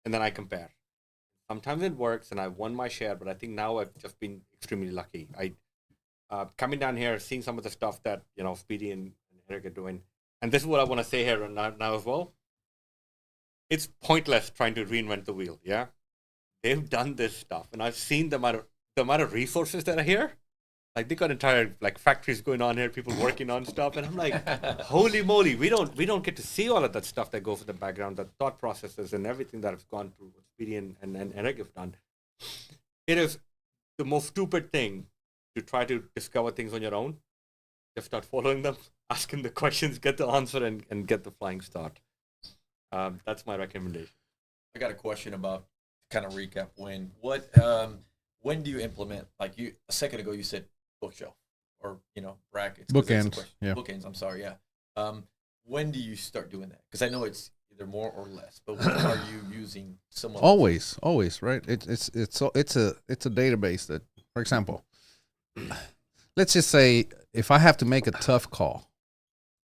And then I compare. Sometimes it works, and I've won my share, but I think now I've just been extremely lucky. Coming down here, seeing some of the stuff that Speedy and Erik are doing, and this is what I want to say here now as well. It's pointless trying to reinvent the wheel. Yeah, they've done this stuff, and I've seen the amount of resources that are here. Like they got entire factories going on here, people working on stuff, and I'm like, holy moly, we don't get to see all of that stuff that goes in the background, the thought processes and everything that has gone through what Speedy and Erik have done. It is the most stupid thing to try to discover things on your own. Just start following them, asking the questions, get the answer, and get the flying start. That's my recommendation. I got a question about kind of recap. When do you implement? Like a second ago, you said bookshelf or brackets. Bookends. Yeah. Bookends. I'm sorry. Yeah. When do you start doing that? Because I know it's either more or less. But when are you using someone? Always, right? It's a database that, for example, let's just say if I have to make a tough call,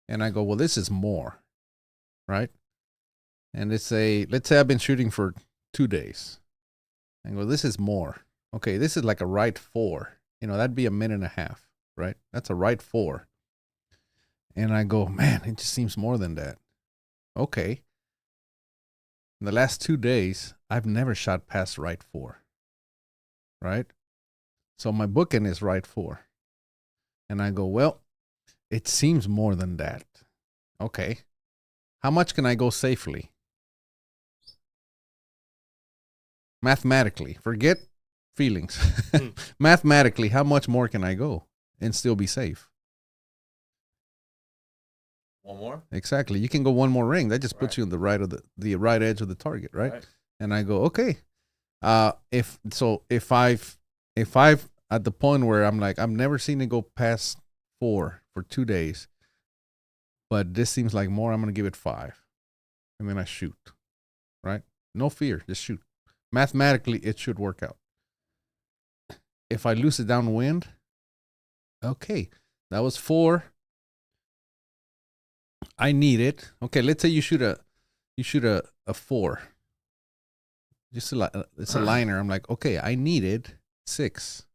and I go, well, this is more, right? And let's say I've been shooting for 2 days, and go, this is more. Okay, this is like a right 4. That'd be a minute and a half, right? That's a right 4. And I go, man, it just seems more than that. Okay. In the last 2 days, I've never shot past right 4, right? So my bookend is right 4. And I go, well, it seems more than that. Okay. How much can I go safely? Mathematically, forget feelings. Mathematically, how much more can I go and still be safe? One more? Exactly. You can go one more ring. That just puts you on the right of the right edge of the target, right? And I go, okay. If I've at the point where I'm like, I've never seen it go past 4 for 2 days, but this seems like more, I'm gonna give it 5. And then I shoot. Right? No fear, just shoot. Mathematically, it should work out. If I lose it downwind, okay, that was 4. I need it. Okay, let's say you shoot a 4. Just it's a liner. I'm like, okay, I needed 6.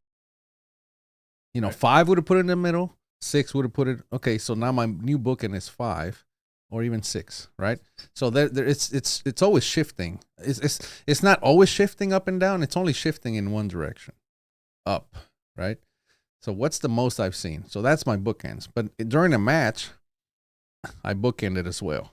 You know, 5 would have put it in the middle. 6 would have put it. Okay, so now my new bookend is 5, or even 6, right? So there it's always shifting. It's not always shifting up and down. It's only shifting in one direction, up, right? So what's the most I've seen? So that's my bookends. But during a match, I bookend it as well.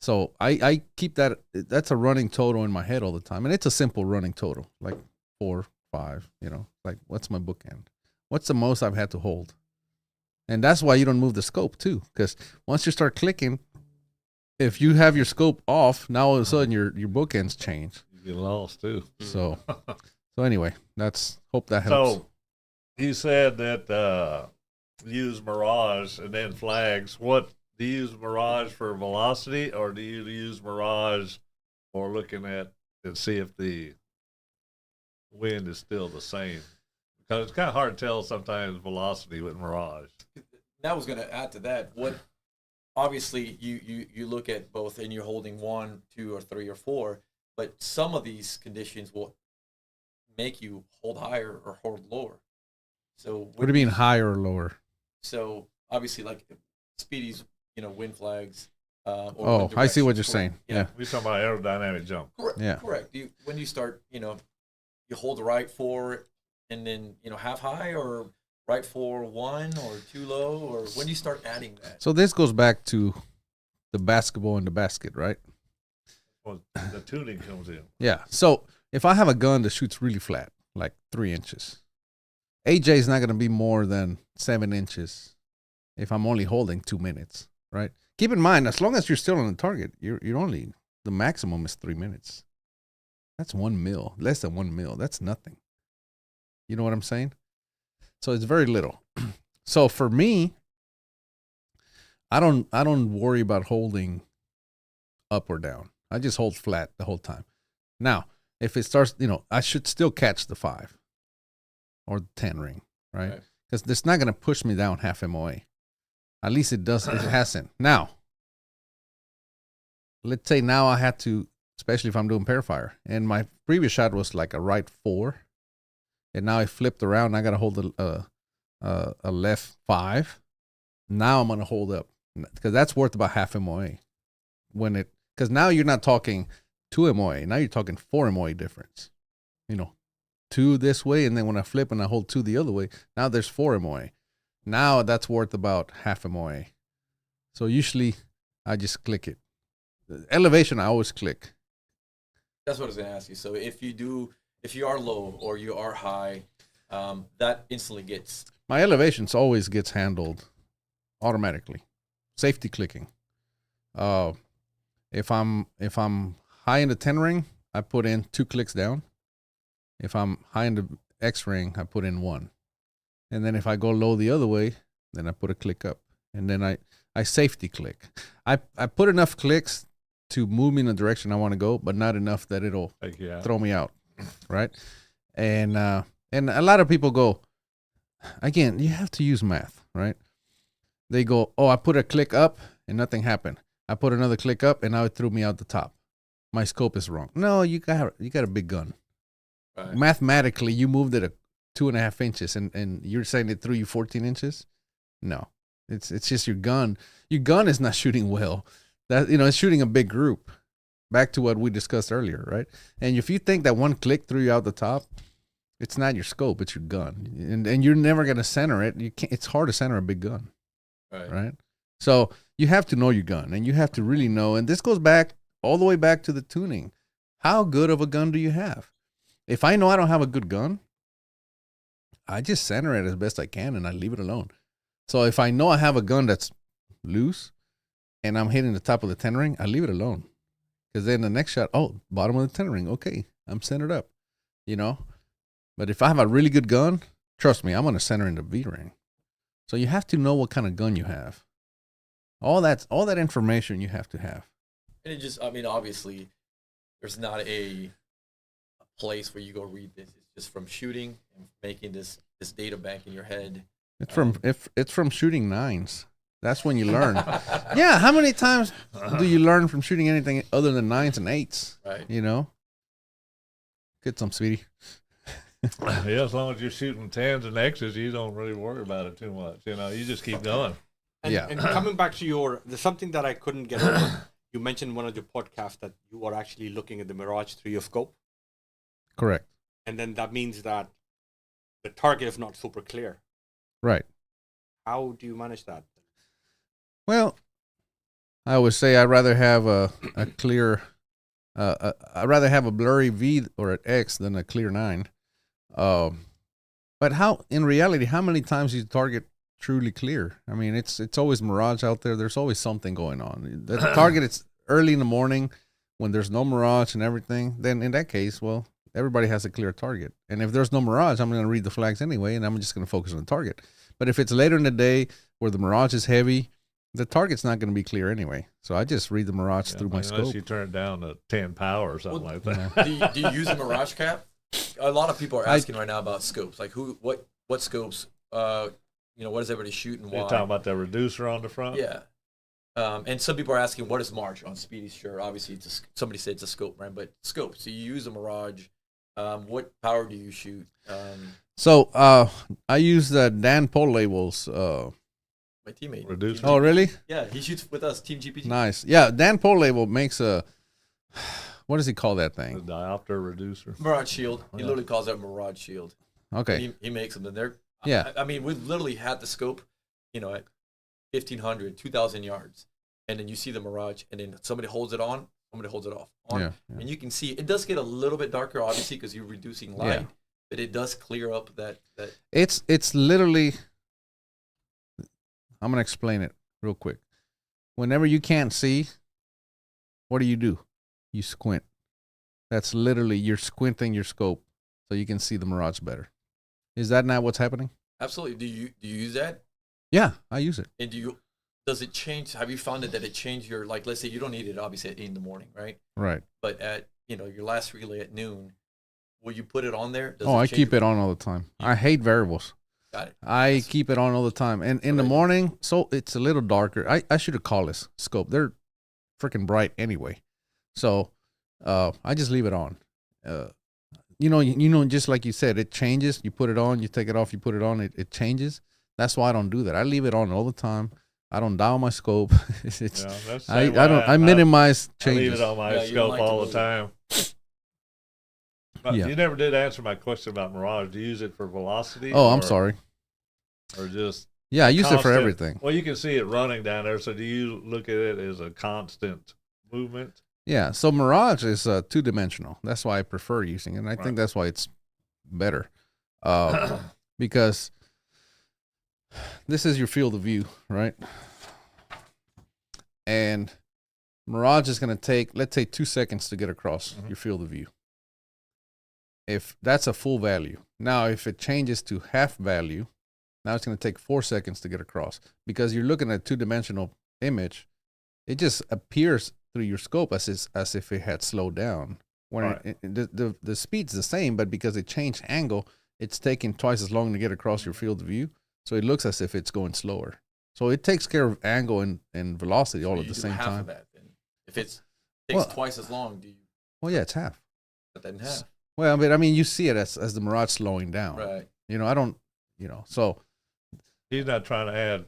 So I keep that. That's a running total in my head all the time, and it's a simple running total, like 4, 5. You know, like what's my bookend? What's the most I've had to hold? And that's why you don't move the scope too, because once you start clicking, if you have your scope off, now all of a sudden your bookends change. You get lost too. So anyway, hope that helps. So you said that use Mirage and then flags. What do you use Mirage for velocity, or do you use Mirage for looking at and see if the wind is still the same? Because it's kind of hard to tell sometimes velocity with Mirage. I was going to add to that. What obviously you look at both, and you're holding 1, 2, or 3, or 4, but some of these conditions will make you hold higher or hold lower. So what do you mean higher or lower? So obviously, like Speedy's, wind flags. Oh, I see what you're saying. Yeah. We're talking about aerodynamic jump. Correct. Yeah. Correct. When you start, you hold the right 4 and then, half high, or right 4 1 or too low, or when you start adding that. So this goes back to the basketball and the basket, right? Well, the tuning comes in. Yeah. So if I have a gun that shoots really flat, like 3 inches, AJ is not going to be more than 7 inches if I'm only holding 2 minutes, right? Keep in mind, as long as you're still on the target, you're only, the maximum is 3 minutes. That's 1 mil, less than 1 mil. That's nothing. You know what I'm saying? So it's very little. So for me, I don't worry about holding up or down. I just hold flat the whole time. Now, if it starts, I should still catch the 5 or the 10 ring, right? Because it's not going to push me down half MOA. At least it does. It hasn't. Now, let's say now I had to, especially if I'm doing pair fire, and my previous shot was like a right 4, and now I flipped around. And I got to hold a left 5. Now I'm going to hold up, because that's worth about half MOA. Because now you're not talking 2 MOA. Now you're talking 4 MOA difference. 2 this way, and then when I flip and I hold 2 the other way, now there's 4 MOA. Now that's worth about half MOA. So usually I just click it. The elevation, I always click. That's what I was going to ask you. So if you are low or you are high, that instantly gets. My elevations always gets handled automatically. Safety clicking. If I'm high in the 10 ring, I put in 2 clicks down. If I'm high in the X ring, I put in 1. And then if I go low the other way, then I put a click up. And then I safety click. I put enough clicks to move me in the direction I want to go, but not enough that it'll throw me out, right? And a lot of people go, again, you have to use math, right? They go, oh, I put a click up and nothing happened. I put another click up and now it threw me out the top. My scope is wrong. No, you got a big gun. Right. Mathematically, you moved it 2.5 inches, and you're saying it threw you 14 inches? No, it's just your gun. Your gun is not shooting well. That it's shooting a big group. Back to what we discussed earlier, right? And if you think that one click threw you out the top, it's not your scope, it's your gun, and you're never gonna center it. You can't. It's hard to center a big gun, right? So you have to know your gun, and you have to really know. And this goes back all the way back to the tuning. How good of a gun do you have? If I know I don't have a good gun, I just center it as best I can and I leave it alone. So if I know I have a gun that's loose and I'm hitting the top of the 10 ring, I leave it alone. Because then the next shot, bottom of the 10 ring, okay, I'm centered up, But if I have a really good gun, trust me, I'm going to center in the V ring. So you have to know what kind of gun you have. All that information you have to have. And it just, obviously, there's not a place where you go read this. It's just from shooting and making this data bank in your head. It's from shooting 9s. That's when you learn. Yeah, how many times do you learn from shooting anything other than 9s and 8s? Right. Get some, Speedy. Yeah, as long as you're shooting 10s and X's, you don't really worry about it too much. You know, you just keep going. And, Yeah. and coming back to there's something that I couldn't get over. You mentioned in one of your podcasts that you are actually looking at the Mirage through your scope. Correct. And then that means that the target is not super clear. Right. How do you manage that? Well, I would say I'd rather have a clear, I'd rather have a blurry V or an X than a clear 9. But in reality, how many times is the target truly clear? I mean, it's always Mirage out there. There's always something going on. The target, it's early in the morning when there's no Mirage and everything. Then in that case, well, everybody has a clear target. And if there's no Mirage, I'm going to read the flags anyway, and I'm just going to focus on the target. But if it's later in the day where the Mirage is heavy, the target's not going to be clear anyway. So I just read the Mirage through my unless scope. you turn it down to 10 power or something like that. Do you use a Mirage cap? A lot of people are asking right now about scopes. Like what scopes, what is everybody shooting? Why? You're talking about the reducer on the front? Yeah. And some people are asking, what is March on Speedy's shirt? Obviously, somebody said it's a scope brand, but scopes. So you use a Mirage. What power do you shoot? So I use the Dan Pole labels. My teammate. Reducer. Oh, really? Yeah, he shoots with us, Team GPG. Nice. Yeah, Dan Pole label makes a, what does he call that The thing? diopter reducer. Mirage Shield. He Yeah. literally calls it Mirage Shield. Okay. He makes them. And they're, Yeah. I mean, we literally had the scope, at 1,500, 2,000 yards. And then you see the Mirage, and then somebody holds it on, somebody holds it off. On. Yeah. And you can see it does get a little bit darker, obviously, because you're reducing light. Yeah. But it does clear up that. It's literally, I'm going to explain it real quick. Whenever you can't see, what do? You squint. That's literally, you're squinting your scope so you can see the Mirage better. Is that not what's happening? Absolutely. Do you use that? Yeah, I use it. And does it change? Have you found that it changed your, like, let's say you don't need it obviously at 8 in the morning, right? Right. But at, your last relay at noon, will you put it on there? I keep it on all the time. I hate variables. Got it. I keep it on all the time. And in the morning, so it's a little darker. I should have called this scope. They're freaking bright anyway. So I just leave it on. Just like you said, it changes. You put it on, you take it off, you put it on, it changes. That's why I don't do that. I leave it on all the time. I don't dial my scope. I minimize changes. I leave it on my scope all the time. But you never did answer my question about Mirage. Do you use it for velocity? I'm sorry. Or just I use constant, it for everything. Well, you can see it running down there. So do you look at it as a constant movement? Yeah. So Mirage is 2-dimensional. That's why I prefer using it. And I think that's why it's better. Because this is your field of view, right? And Mirage is going to take, let's say, 2 seconds to get across your field of view. If that's a full value. Now, if it changes to half value, now it's going to take 4 seconds to get across. Because you're looking at a 2-dimensional image, it just appears through your scope as if it had slowed down. When the speed's the same, but because it changed angle, it's taking twice as long to get across your field of view. So it looks as if it's going slower. So it takes care of angle and velocity all at the same half time. Of that, then. If it takes twice as long, do you? Well, yeah, it's half. Cut that in half. Well, but I mean, you see it as the Mirage slowing down. Right. I don't, so. He's not trying to add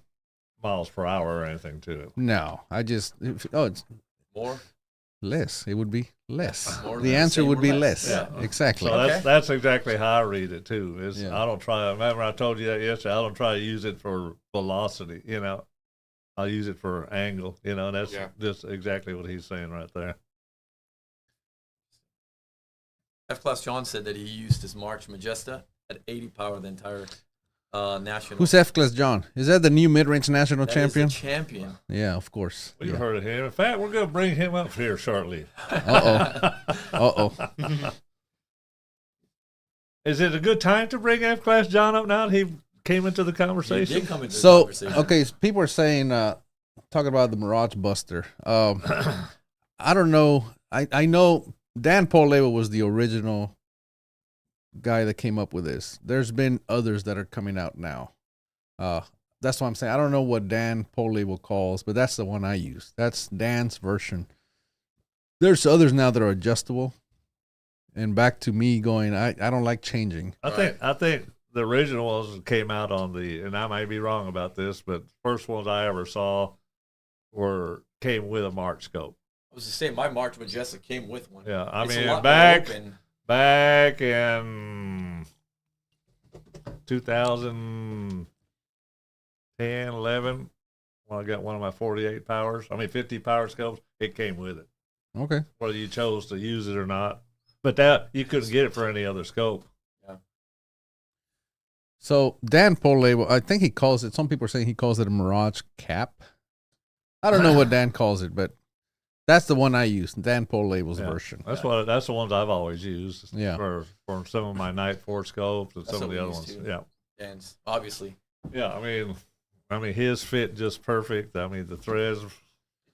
miles per hour or anything to it. No, it's more? Less. It would be less. More The than answer would be less. Yeah. Exactly. So that's exactly how I read it too. Yeah. I don't try. Remember, I told you that yesterday. I don't try to use it for velocity. I'll use it for angle. And that's just exactly what he's saying right there. F-Class John said that he used his March Majesta at 80 power the entire national. Who's F-Class John? Is that the new mid-range national That champion? is the champion. Yeah, of course. We've heard of him. In fact, we're going to bring him up here shortly. Uh-oh. Is it a good time to bring F-Class John up now? He came into the He conversation. did come into the conversation. Okay, so people are saying, talking about the Mirage Buster. I don't know. I know Dan Poleva was the original guy that came up with this. There's been others that are coming out now. That's why I'm saying I don't know what Dan Poleva calls, but that's the one I use. That's Dan's version. There's others now that are adjustable. and back to me going, I don't like changing. I think the original ones came out on and I may be wrong about this, but the first ones I ever saw came with a March scope. I was to say my March Majestic came with one. Yeah, I It's a mean lot back more open. back in 2010, 11, when I got one of my 50 power scopes, it came with it. Okay. Whether you chose to use it or not. But that you couldn't get it for any other scope. Yeah. So Dan Polabel, I think he calls it. Some people are saying he calls it a Mirage cap. I don't know what Dan calls it, but that's the one I use. Dan Polabel's version. That's the ones I've always used. Yeah. For some of my Night 4 scopes and That's some of what the we other used ones. to. Yeah. And obviously. Yeah. I mean, his fit just perfect. I mean, the threads.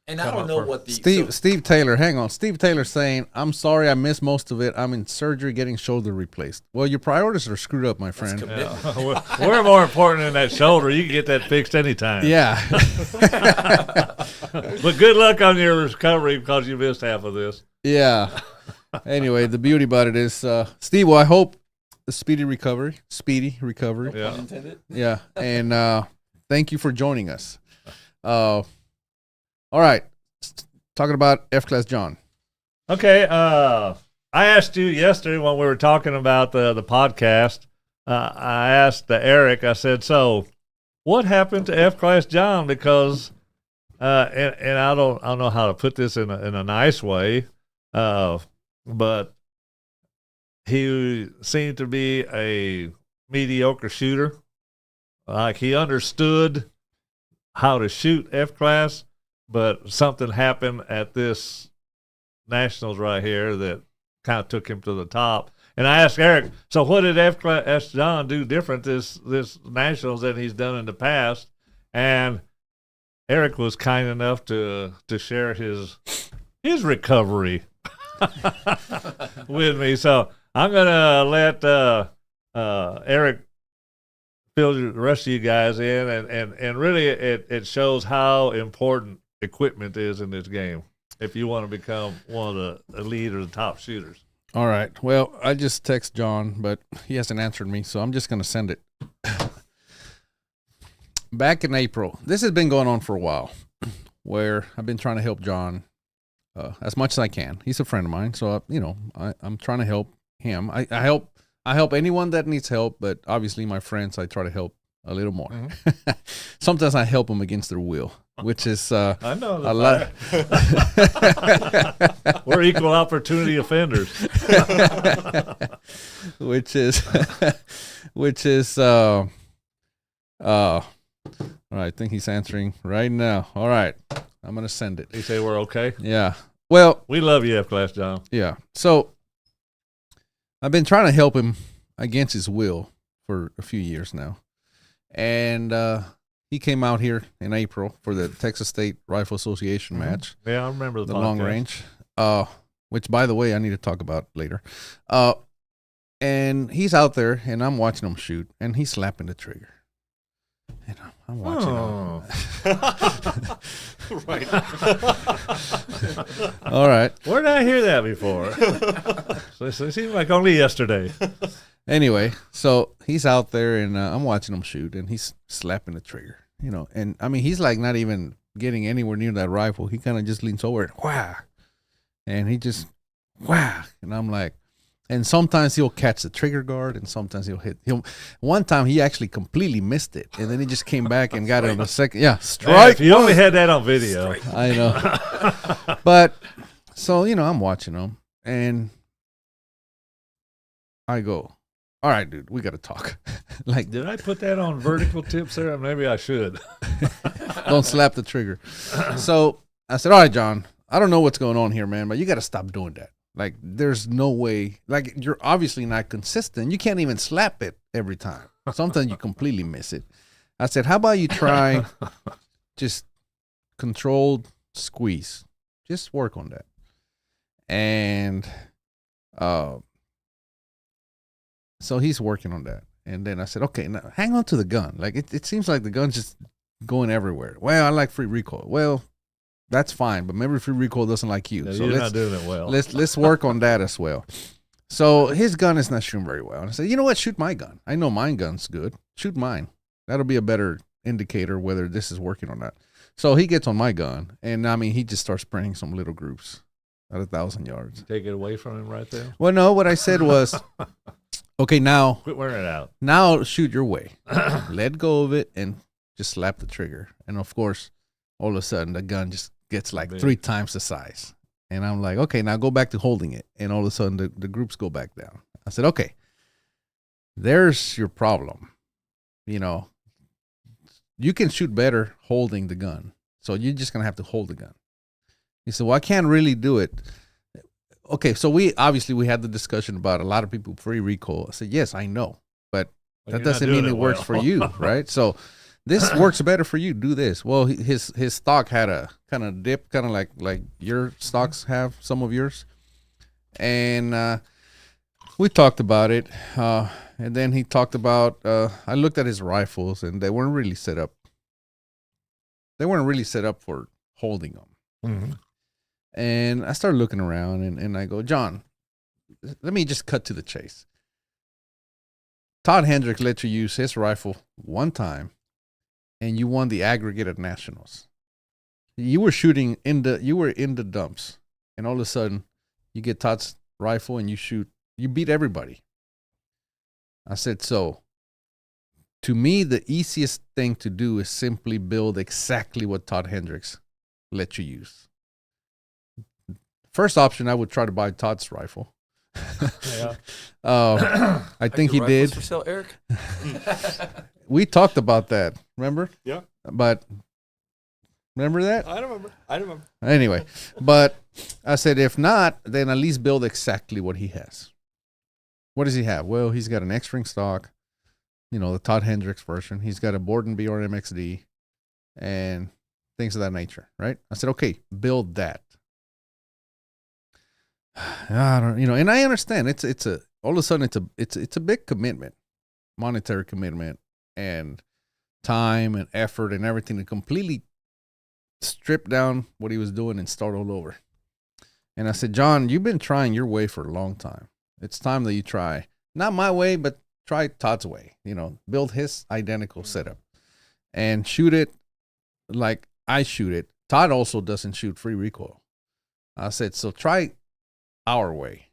And I don't know what the Steve Taylor, hang on. Steve Taylor saying, I'm sorry I missed most of it. I'm in surgery getting shoulder replaced. Well, your priorities are screwed up, my friend. Yeah. We're more important than that shoulder. You can get that fixed anytime. Yeah. But good luck on your recovery because you missed half of this. Yeah. Anyway, the beauty about it is, Steve, well, I hope the speedy recovery. Yeah. Unintended. Yeah. And thank you for joining us. All right. Talking about F-Class John. Okay. I asked you yesterday when we were talking about the podcast, I asked Erik, I said, so what happened to F-Class John? Because, and I don't know how to put this in a nice way, but he seemed to be a mediocre shooter. Like he understood how to shoot F-Class, but something happened at this Nationals right here that kind of took him to the top. And I asked Erik, so what did F-Class John do different this Nationals that he's done in the past? And Erik was kind enough to share his recovery with me. So I'm gonna let Erik fill the rest of you guys in, and really it shows how important equipment is in this game if you want to become one of the elite or the top shooters. All right. Well, I just text John, but he hasn't answered me, so I'm just going to send it. Back in April, this has been going on for a while, where I've been trying to help John as much as I can. He's a friend of mine, so I'm trying to help him. I help anyone that needs help, but obviously my friends I try to help a little more. Mm-hmm. Sometimes I help them against their will, which is I know a lot. We're equal opportunity offenders. which is all right, I think he's answering right now. All right, I'm gonna send it. You say we're okay? Yeah. Well, we love you, F-Class John. Yeah. So I've been trying to help him against his will for a few years now. And he came out here in April for the Texas State Rifle Association match. Yeah, I remember the long range, which, by the way, I need to talk about later. And he's out there, and I'm watching him shoot, and he's slapping the trigger. And I'm watching him. Right. All right. Where did I hear that before? So it seems like only yesterday. Anyway, so he's out there, and I'm watching him shoot, and he's slapping the trigger, and I mean, he's like not even getting anywhere near that rifle. He kind of just leans over and whack, and he just whack, and I'm like, and sometimes he'll catch the trigger guard, and sometimes he'll hit. One time he actually completely missed it, and then he just came back and got it on the second. Yeah, strike. Man, you only had that on video. I know, but so I'm watching him, and I go, all right, dude, we got to talk. Like, did I put that on vertical tips there? Maybe I should. Don't slap the trigger. So I said, all right, John, I don't know what's going on here, man, but you got to stop doing that. Like, there's no way. Like, you're obviously not consistent. You can't even slap it every time. Sometimes you completely miss it. I said, how about you try just controlled squeeze? Just work on that. And so he's working on that. And then I said, okay, now hang on to the gun. Like, it seems like the gun's just going everywhere. Well, I like free recoil. Well, that's fine, but maybe free recoil doesn't like you. Yeah, so you're not doing it well. Let's work on that as well. So his gun is not shooting very well. And I said, you know what? Shoot my gun. I know my gun's good. Shoot mine. That'll be a better indicator whether this is working or not. So he gets on my gun, and I mean, he just starts spraying some little groups at 1,000 yards. Take it away from him right there. Well, no, what I said was, okay, now Quit wearing it out. Now shoot your way. Let go of it and just slap the trigger. And of course, all of a sudden the gun just gets like Big. 3 times the size. And I'm like, okay, now go back to holding it. And all of a sudden the groups go back down. I said, okay, there's your problem. You know, you can shoot better holding the gun. So you're just going to have to hold the gun. He said, well, I can't really do it. Okay, so we had the discussion about a lot of people free recoil. I said, yes, I know, but that doesn't mean it works for you, right? So this works better for you. Do this. Well, his stock had a kind of dip, kind of like your stocks have, some of yours, and we talked about it. And then he talked about. I looked at his rifles, and they weren't really set up. They weren't really set up for holding them. Mm-hmm. And I started looking around, and I go, John, let me just cut to the chase. Todd Hendricks let you use his rifle one time, and you won the aggregate at nationals. You were shooting in the dumps, and all of a sudden, you get Todd's rifle and you beat everybody. I said, so to me, the easiest thing to do is simply build exactly what Todd Hendricks let you use. First option, I would try to buy Todd's rifle. Yeah. I think he did. For sale, Erik? We talked about that. Remember? Yeah. But remember that? I remember. Anyway, but I said if not, then at least build exactly what he has. What does he have? Well, he's got an X-Ring stock, the Todd Hendricks version. He's got a Borden BRM XD and things of that nature, right? I said, okay, build that. I don't, and I understand it's a all of a sudden it's a big commitment, monetary commitment and time and effort and everything to completely strip down what he was doing and start all over. And I said, John, you've been trying your way for a long time. It's time that you try, not my way, but try Todd's way. Build his identical setup and shoot it like I shoot it. Todd also doesn't shoot free recoil. I said, so try our way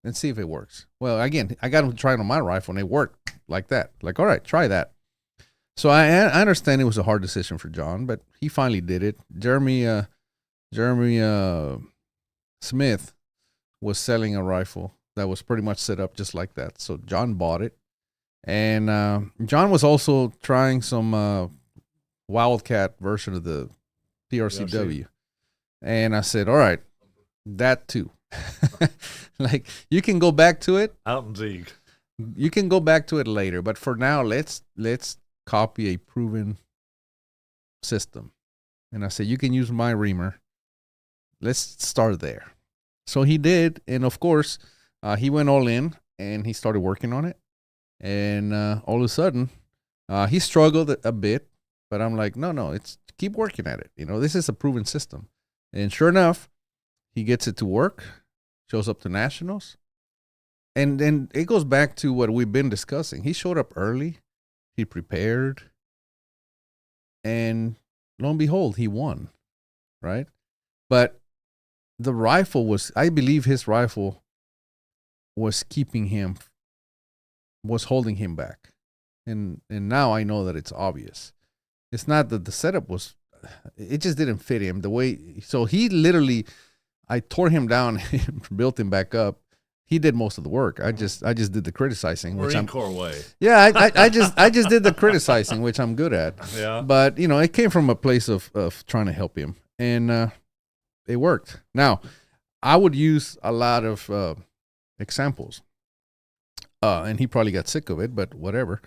and see if it works. Well, again, I got him to try it on my rifle and it worked like that. Like, all right, try that. So I understand it was a hard decision for John, but he finally did it. Jeremy Smith was selling a rifle that was pretty much set up just like that. So John bought it. And John was also trying some Wildcat version of the PRCW. And I said, all right, that too. Like, you can go back to it. Out and Zieg. You can go back to it later, but for now, let's copy a proven system. And I said, you can use my reamer. Let's start there. So he did, and of course, he went all in, and he started working on it. And all of a sudden, he struggled a bit, but I'm like, no, it's keep working at it. This is a proven system. And sure enough, he gets it to work, shows up to nationals. And then it goes back to what we've been discussing. He showed up early. He prepared. And lo and behold, he won. Right? But the rifle I believe his rifle was holding him back. And now I know that it's obvious. It's not that the setup it just didn't fit him the way. So he literally, I tore him down and built him back up. He did most of the work. I just did the criticizing, Marine Corps way. Yeah, I just did the criticizing, which I'm good at. Yeah. But it came from a place of trying to help him, and it worked. Now, I would use a lot of examples, and he probably got sick of it, but whatever.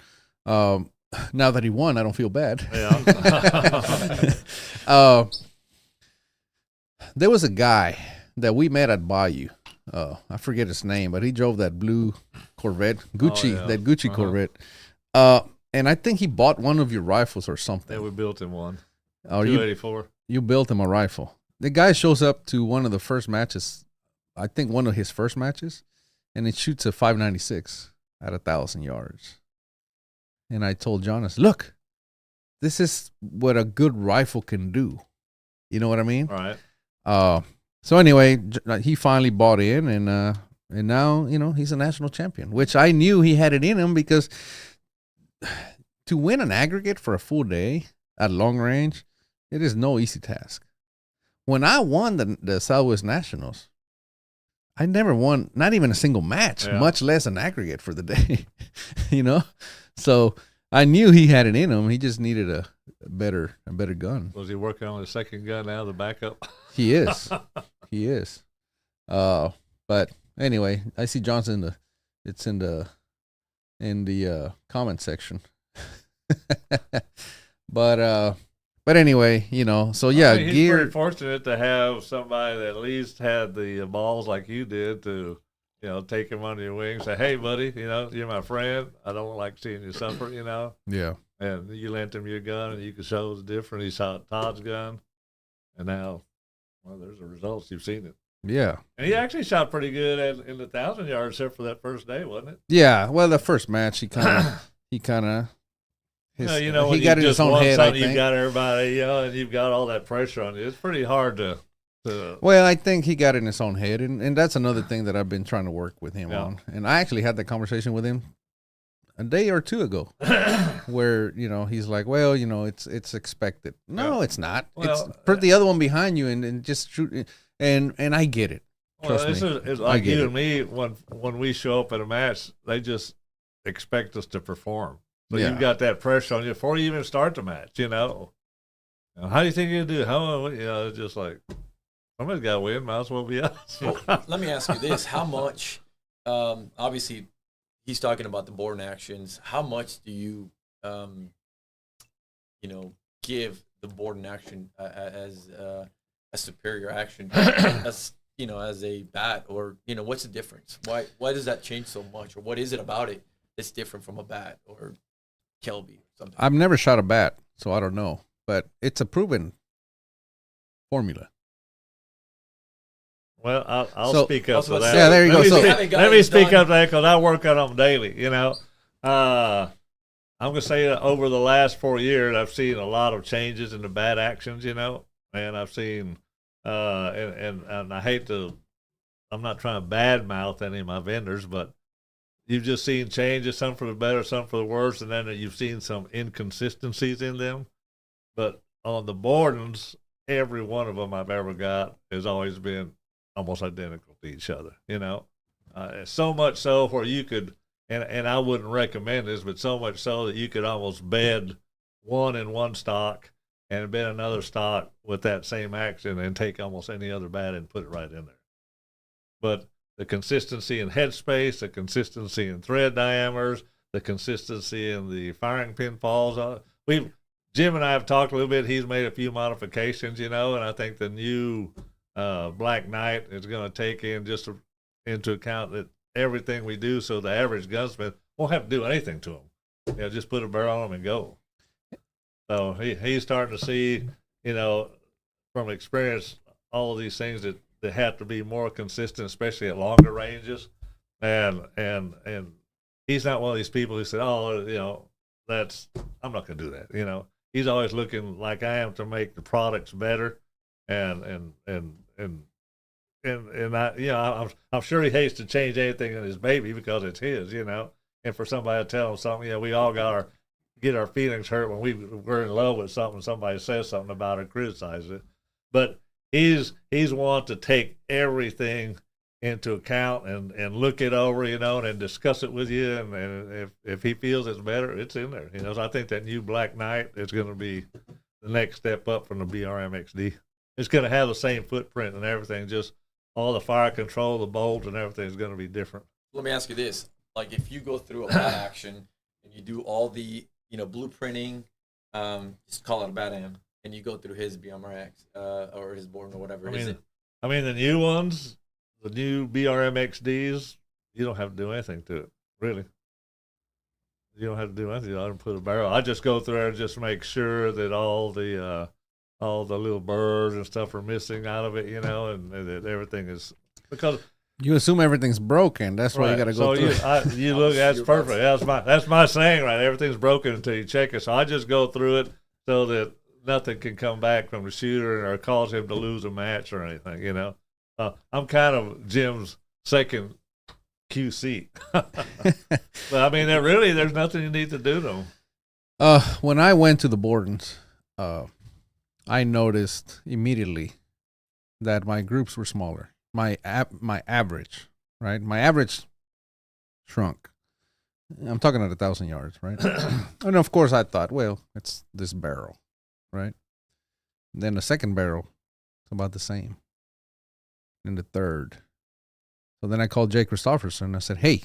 Now that he won, I don't feel bad. Yeah. There was a guy that we met at Bayou. I forget his name, but he drove that blue Corvette, that Gucci Corvette. And I think he bought one of your rifles or something. Yeah, we built him one. 284. You built him a rifle. The guy shows up to one of the first matches, I think one of his first matches, and it shoots a 596 at 1,000 yards. And I told Jonas, look, this is what a good rifle can do. You know what I mean? Right. So anyway, he finally bought in, and now, you know, he's a national champion, which I knew he had it in him, because to win an aggregate for a full day at long range, it is no easy task. When I won the Southwest Nationals, I never won, not even a single match, much less an aggregate for the day, you know? So I knew he had it in him. He just needed a better gun. Was he working on his second gun now, the backup? He is. He is. But anyway, I see Johnson it's in the comment section. But anyway, you know, so yeah, I mean, he's gear. pretty fortunate to have somebody that at least had the balls like you did to, you know, take him under your wing, say, hey, buddy, you know, you're my friend. I don't like seeing you suffer, you know. Yeah. And you lent him your gun, and you could show the difference. He saw Todd's gun, and now, well, there's the results. You've seen it. Yeah. And he actually shot pretty good in the 1,000 yards, except for that first day, wasn't it? Yeah. Well, the first match, he kind of, he got in his own head. I think you've got everybody, you know, and you've got all that pressure on you. It's pretty hard to. Well, I think he got in his own head, and that's another thing that I've been trying to work with him on. And I actually had that conversation with him a day or two ago, where, you know, he's like, well, you know, it's expected. No, it's not. Well, it's put the other one behind you and just shoot. And I get it. Trust me. It's like you and me, when we show up at a match, they just expect us to perform. So you've got that pressure on you before you even start the match, you know. How do you think you'll do? How, you know, it's just like, somebody's got to win, might as well be us. Well, let me ask you this. How much, obviously, he's talking about the board actions. How much do you, you know, give the board in action as a superior action, as, you know, as a bat? Or, you know, what's the difference? Why does that change so much? Or what is it about it that's different from a bat or Kelby or something? I've never shot a bat, so I don't know. But it's a proven formula. Well, I'll speak up to that. Yeah, there you go. Let me speak up to that, because I work on them daily, you know. I'm going to say that over the last 4 years, I've seen a lot of changes in the bat actions, you know. And I've seen, and I hate to, I'm not trying to badmouth any of my vendors, but you've just seen changes, some for the better, some for the worse, and then you've seen some inconsistencies in them. But on the Bordens, every one of them I've ever got has always been almost identical to each other, you know. So much so where you could, and I wouldn't recommend this, but so much so that you could almost bed one in one stock and bed another stock with that same action and take almost any other bat and put it right in there. But the consistency in headspace, the consistency in thread diameters, the consistency in the firing pin falls. Jim and I have talked a little bit. He's made a few modifications, you know, and I think the new Black Knight is going to take into account that everything we do, so the average gunsmith won't have to do anything to them. You know, just put a barrel on them and go. So he's starting to see, you know, from experience, all of these things that have to be more consistent, especially at longer ranges. And he's not one of these people who said, oh, you know, I'm not going to do that, you know. He's always looking like I am to make the products better, and I, you know, I'm sure he hates to change anything in his baby because it's his, you know. And for somebody to tell him something, you know, we all get our feelings hurt when we're in love with something. Somebody says something about it, or criticizes it, but he's one to take everything into account and look it over, you know, and discuss it with you. And if he feels it's better, it's in there, you know. So I think that new Black Knight is going to be the next step up from the BRM XD. It's going to have the same footprint and everything, just all the fire control, the bolts, and everything is going to be different. Let me ask you this. Like, if you go through a bat action and you do all the, you know, blueprinting, just call it a bat am, and you go through his BMRX or his board or whatever, is it? I mean, the new ones, the new BRM XDs, you don't have to do anything to it, really. You don't have to do anything. I don't put a barrel. I just go through there and just make sure that all the little burrs and stuff are missing out of it, you know, and that everything is, because You assume everything's broken. That's why you got to go through. You look. That's perfect. That's my saying, right? Everything's broken until you check it. So I just go through it so that nothing can come back from the shooter or cause him to lose a match or anything. You know, I'm kind of Jim's second QC. But I mean, there's nothing you need to do to them. When I went to the Bordens, I noticed immediately that my groups were smaller. My average, right? My average shrunk. I'm talking at 1,000 yards, right? And of course I thought, well, it's this barrel, right? Then the second barrel, it's about the same. And the third. So then I called Jay Christopherson. I said, hey,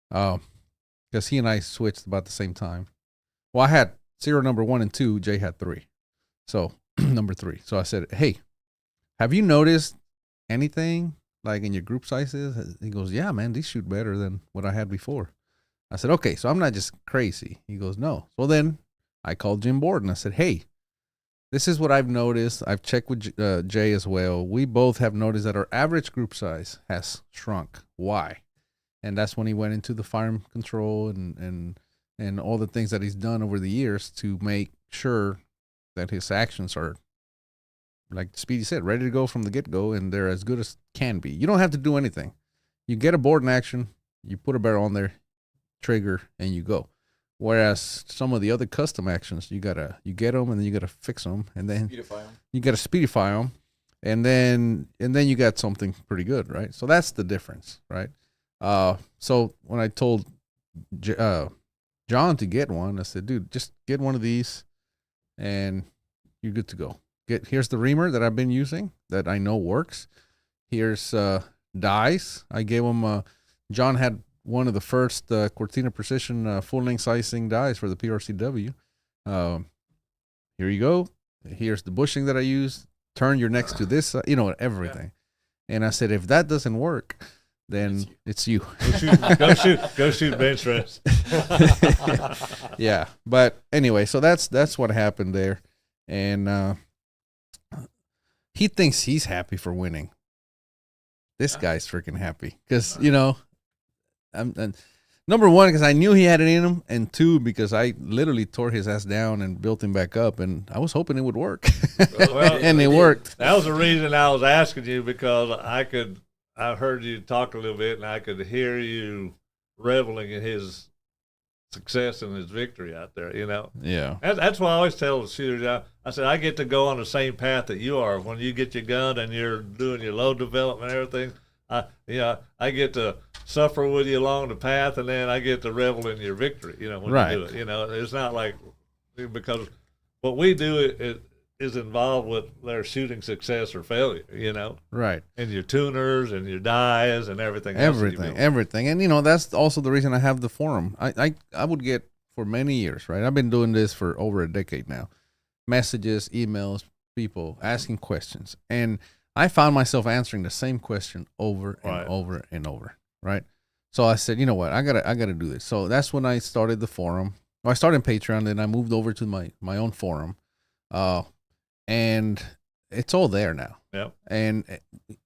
because he and I switched about the same time. Well, I had serial number 1 and 2. Jay had 3. So number 3. So I said, hey, have you noticed anything like in your group sizes? He goes, yeah, man, these shoot better than what I had before. I said, okay, so I'm not just crazy. He goes, no. So then I called Jim Borden. I said, hey, this is what I've noticed. I've checked with Jay as well. We both have noticed that our average group size has shrunk. Why? And that's when he went into the firearm control and all the things that he's done over the years to make sure that his actions are, like Speedy said, ready to go from the get-go, and they're as good as can be. You don't have to do anything. You get a board in action, you put a barrel on there, trigger, and you go. Whereas some of the other custom actions, you get them, and then you gotta fix them, and then you gotta speedify them, and then you got something pretty good, right? So that's the difference, right? So when I told John to get one, I said, dude, just get one of these, and you're good to go. Here's the reamer that I've been using that I know works. Here's dies. I gave him, John had one of the first Cortina Precision full-length sizing dies for the PRCW. Here you go. Here's the bushing that I use. Turn your next to this, everything. Yeah. And I said, if that doesn't work, then it's you. Go shoot bench rest. Yeah. But anyway, so that's what happened there. And he thinks he's happy for winning. This guy's freaking happy because, I'm number one, because I knew he had it in him, and 2, because I literally tore his ass down and built him back up, and I was hoping it would work. Well, and it worked. That was the reason I was asking you, because I heard you talk a little bit, and I could hear you reveling in his success and his victory out there, Yeah. That's why I always tell the shooters, I said, I get to go on the same path that you are. When you get your gun and you're doing your load development and everything, I get to suffer with you along the path, and then I get to revel in your victory, when right. you do it. It's not like, because what we do is involved with their shooting success or failure, Right. And your tuners and your dies and everything. Everything. And, that's also the reason I have the forum. I would get, for many years, right? I've been doing this for over a decade now. Messages, emails, people asking questions. And I found myself answering the same question over and over and over, right? So I said, you know what? I gotta do this. So that's when I started the forum. Well, I started Patreon, then I moved over to my own forum. And it's all there now. Yep. And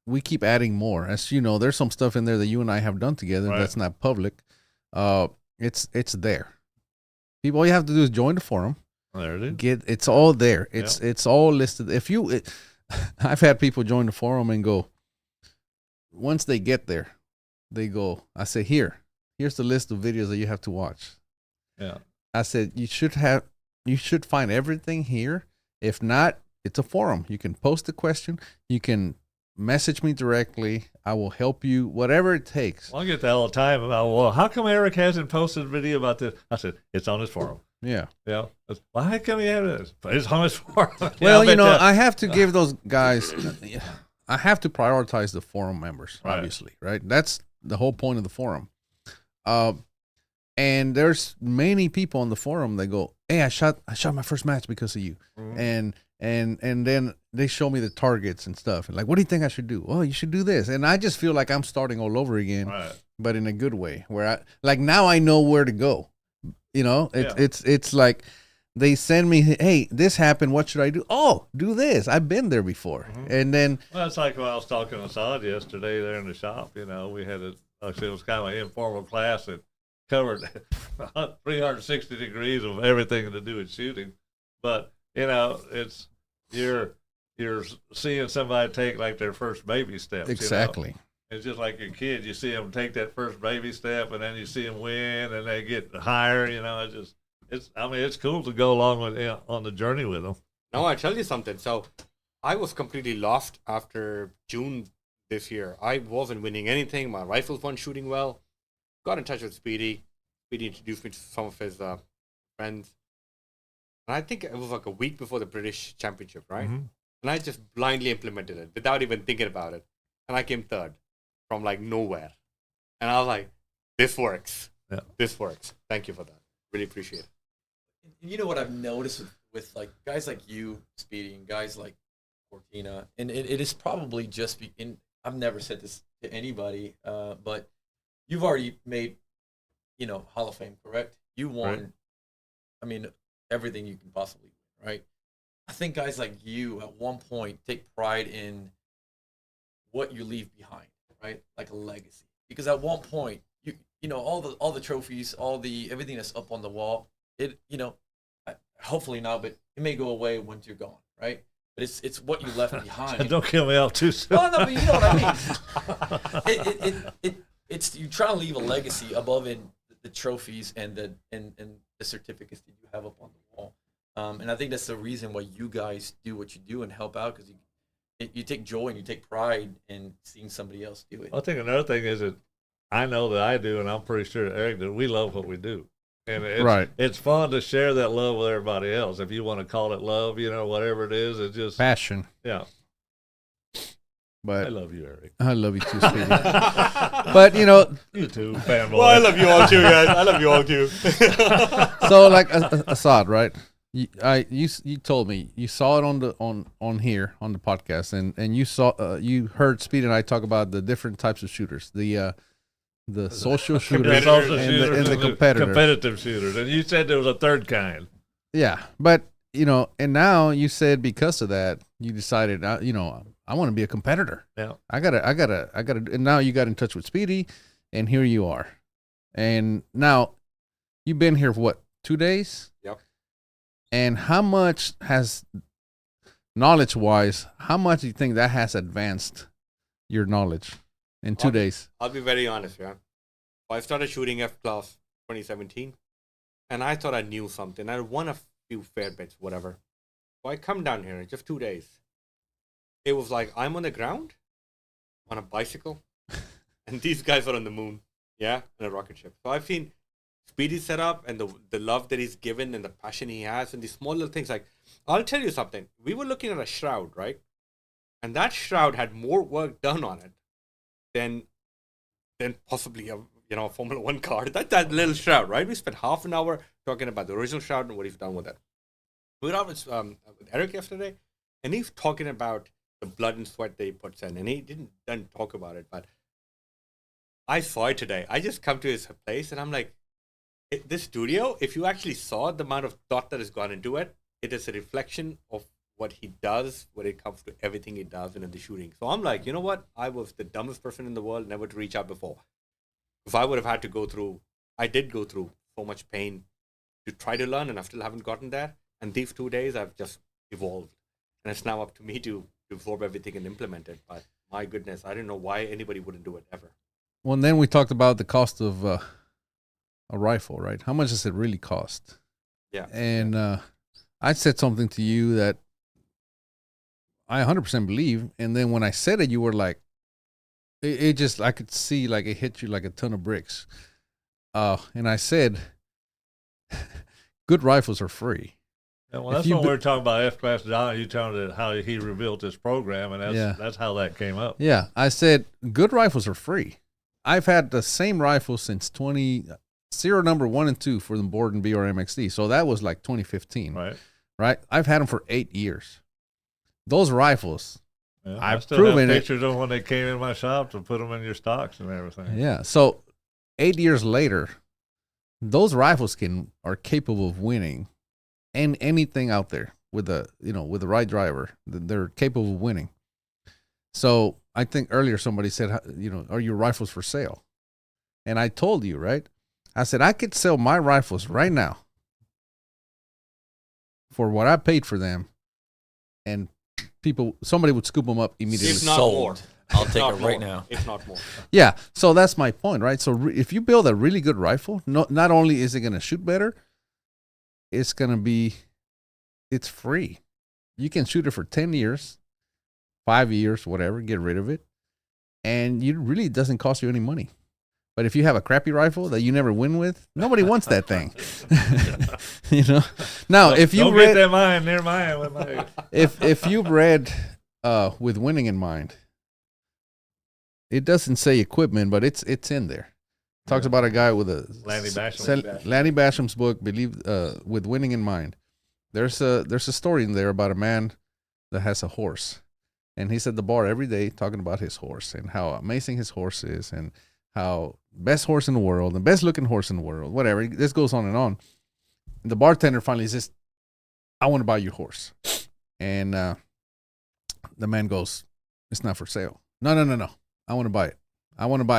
we keep adding more. As you know, there's some stuff in there that you and I have done together that's not public. It's there. People, all you have to do is join the forum. There it is. It's all there. It's all listed. I've had people join the forum and go, once they get there, they go, I say, here's the list of videos that you have to watch. Yeah. I said, you should find everything here. If not, it's a forum. You can post a question. You can message me directly. I will help you, whatever it takes. Well, I get that all the time about, well, how come Erik hasn't posted a video about this? I said, it's on his forum. Yeah. Yeah. Well, how come you have this? It's on his forum. Well, I have to give those guys, I have to prioritize the forum members, obviously, right? That's the whole point of the forum. And there's many people on the forum that go, hey, I shot my first match because of you. Mm-hmm. And then they show me the targets and stuff. And like, what do you think I should do? Oh, you should do this. And I just feel like I'm starting all over again, but in a good way, where now I know where to go. It's like they send me, hey, this happened. What should I do? Oh, do this. I've been there before. And then, Well, it's like when I was talking to Assad yesterday there in the shop. We had like I said, it was kind of an informal class that covered 360 degrees of everything to do with shooting. But it's you're seeing somebody take like their first baby steps. exactly. It's just like your kid. You see them take that first baby step, and then you see them win, and they get higher. It's cool to go along with on the journey with them. Now I tell you something. So I was completely lost after June this year. I wasn't winning anything. My rifles weren't shooting well. Got in touch with Speedy. Speedy introduced me to some of his friends. And I think it was like a week before the British Championship, right? Mm-hmm. And I just blindly implemented it without even thinking about it. And I came third from like nowhere. And I was like, this works. Yeah. This works. Thank you for that. Really appreciate it. You know what I've noticed with like guys like you, Speedy, and guys like Cortina, and it is probably just I've never said this to anybody, but you've already made, Hall of Fame, correct? You won, right. I mean, everything you can possibly win, right? I think guys like you at one point take pride in what you leave behind, right? Like a legacy. Because at one point, all the trophies, everything that's up on the wall, hopefully not, but it may go away once you're gone, right? But it's what you left behind. Don't kill me off too soon. Oh no, but you know what I mean. It's you trying to leave a legacy above in the trophies and the certificates that you have up on the wall. And I think that's the reason why you guys do what you do and help out, because you take joy and you take pride in seeing somebody else do it. I think another thing is that I know that I do, and I'm pretty sure that Erik, that we love what we do. And it's fun to share that love with everybody else. If you want to call it love, whatever it is, it's just Passion. Yeah. But I love you, Erik. I love you too, Speedy. But, You too, fanboy. Well, I love you all too, guys. I love you all too. so like Assad, right? You told me you saw it on here on the podcast, and you heard Speedy and I talk about the different types of shooters, the social shooters and the competitors. Competitive shooters. And you said there was a third kind. Yeah, but and now you said because of that you decided I want to be a competitor. Yeah, I gotta. And now you got in touch with Speedy, and here you are, and now you've been here for what, 2 days? Yep. And how much has, knowledge-wise, how much do you think that has advanced your knowledge in 2 days? I'll be very honest, yeah. I started shooting F-Class 2017, and I thought I knew something. I won a few fair bits, whatever. So I come down here in just 2 days. It was like I'm on the ground, on a bicycle, and these guys are on the moon, yeah, in a rocket ship. So I've seen Speedy set up and the love that he's given and the passion he has and these small little things. Like, I'll tell you something. We were looking at a shroud, right? And that shroud had more work done on it than possibly a Formula One car. That little shroud, right? We spent half an hour talking about the original shroud and what he's done with it. We were out with Erik yesterday, and he's talking about the blood and sweat that he puts in, and he didn't talk about it, but I saw it today. I just come to his place, and I'm like, this studio, if you actually saw the amount of thought that has gone into it, it is a reflection of what he does when it comes to everything he does and in the shooting. So I'm like, you know what? I was the dumbest person in the world never to reach out before. If I would have had to go through, I did go through so much pain to try to learn, and I still haven't gotten there. And these 2 days, I've just evolved. And it's now up to me to absorb everything and implement it. But my goodness, I don't know why anybody wouldn't do it ever. Well, and then we talked about the cost of a rifle, right? How much does it really cost? Yeah. And I said something to you that I 100% believe. And then when I said it, you were like, it just, I could see like it hit you like a ton of bricks. And I said, good rifles are free. Yeah, well, that's what we were talking about F-Class John. You telling how he rebuilt this program, and that's how that came up. Yeah, I said, good rifles are free. I've had the same rifle since serial number 1 and 2 for the Borden BRMXD. So that was like 2015. Right? I've had them for 8 years. Those rifles, yeah, I've I still proven have pictures of when they came in my shop to put them in your stocks and everything. Yeah. So 8 years later, those rifles are capable of winning and anything out there with the with the right driver, they're capable of winning. So I think earlier somebody said, are your rifles for sale? And I told you, right? I said I could sell my rifles right now for what I paid for them, and somebody would scoop them up immediately. If not Sold. more. I'll If take not it right more. now. If not more. Yeah, so that's my point, right? So if you build a really good rifle, not only is it going to shoot better, it's free. You can shoot it for 10 years, 5 years, whatever, get rid of it, and it really doesn't cost you any money. But if you have a crappy rifle that you never win with, nobody wants that thing. Now, if you don't read get that mine near mine with my if you've read with winning in mind, it doesn't say equipment, but it's in there. Talks about a guy with Lanny Basham's book, with winning in mind. There's a story in there about a man that has a horse, and he's at the bar every day talking about his horse and how amazing his horse is, and how best horse in the world, the best looking horse in the world, whatever. This goes on and on. And the bartender finally says, "I want to buy your horse," and the man goes, "It's not for sale." No. I want to buy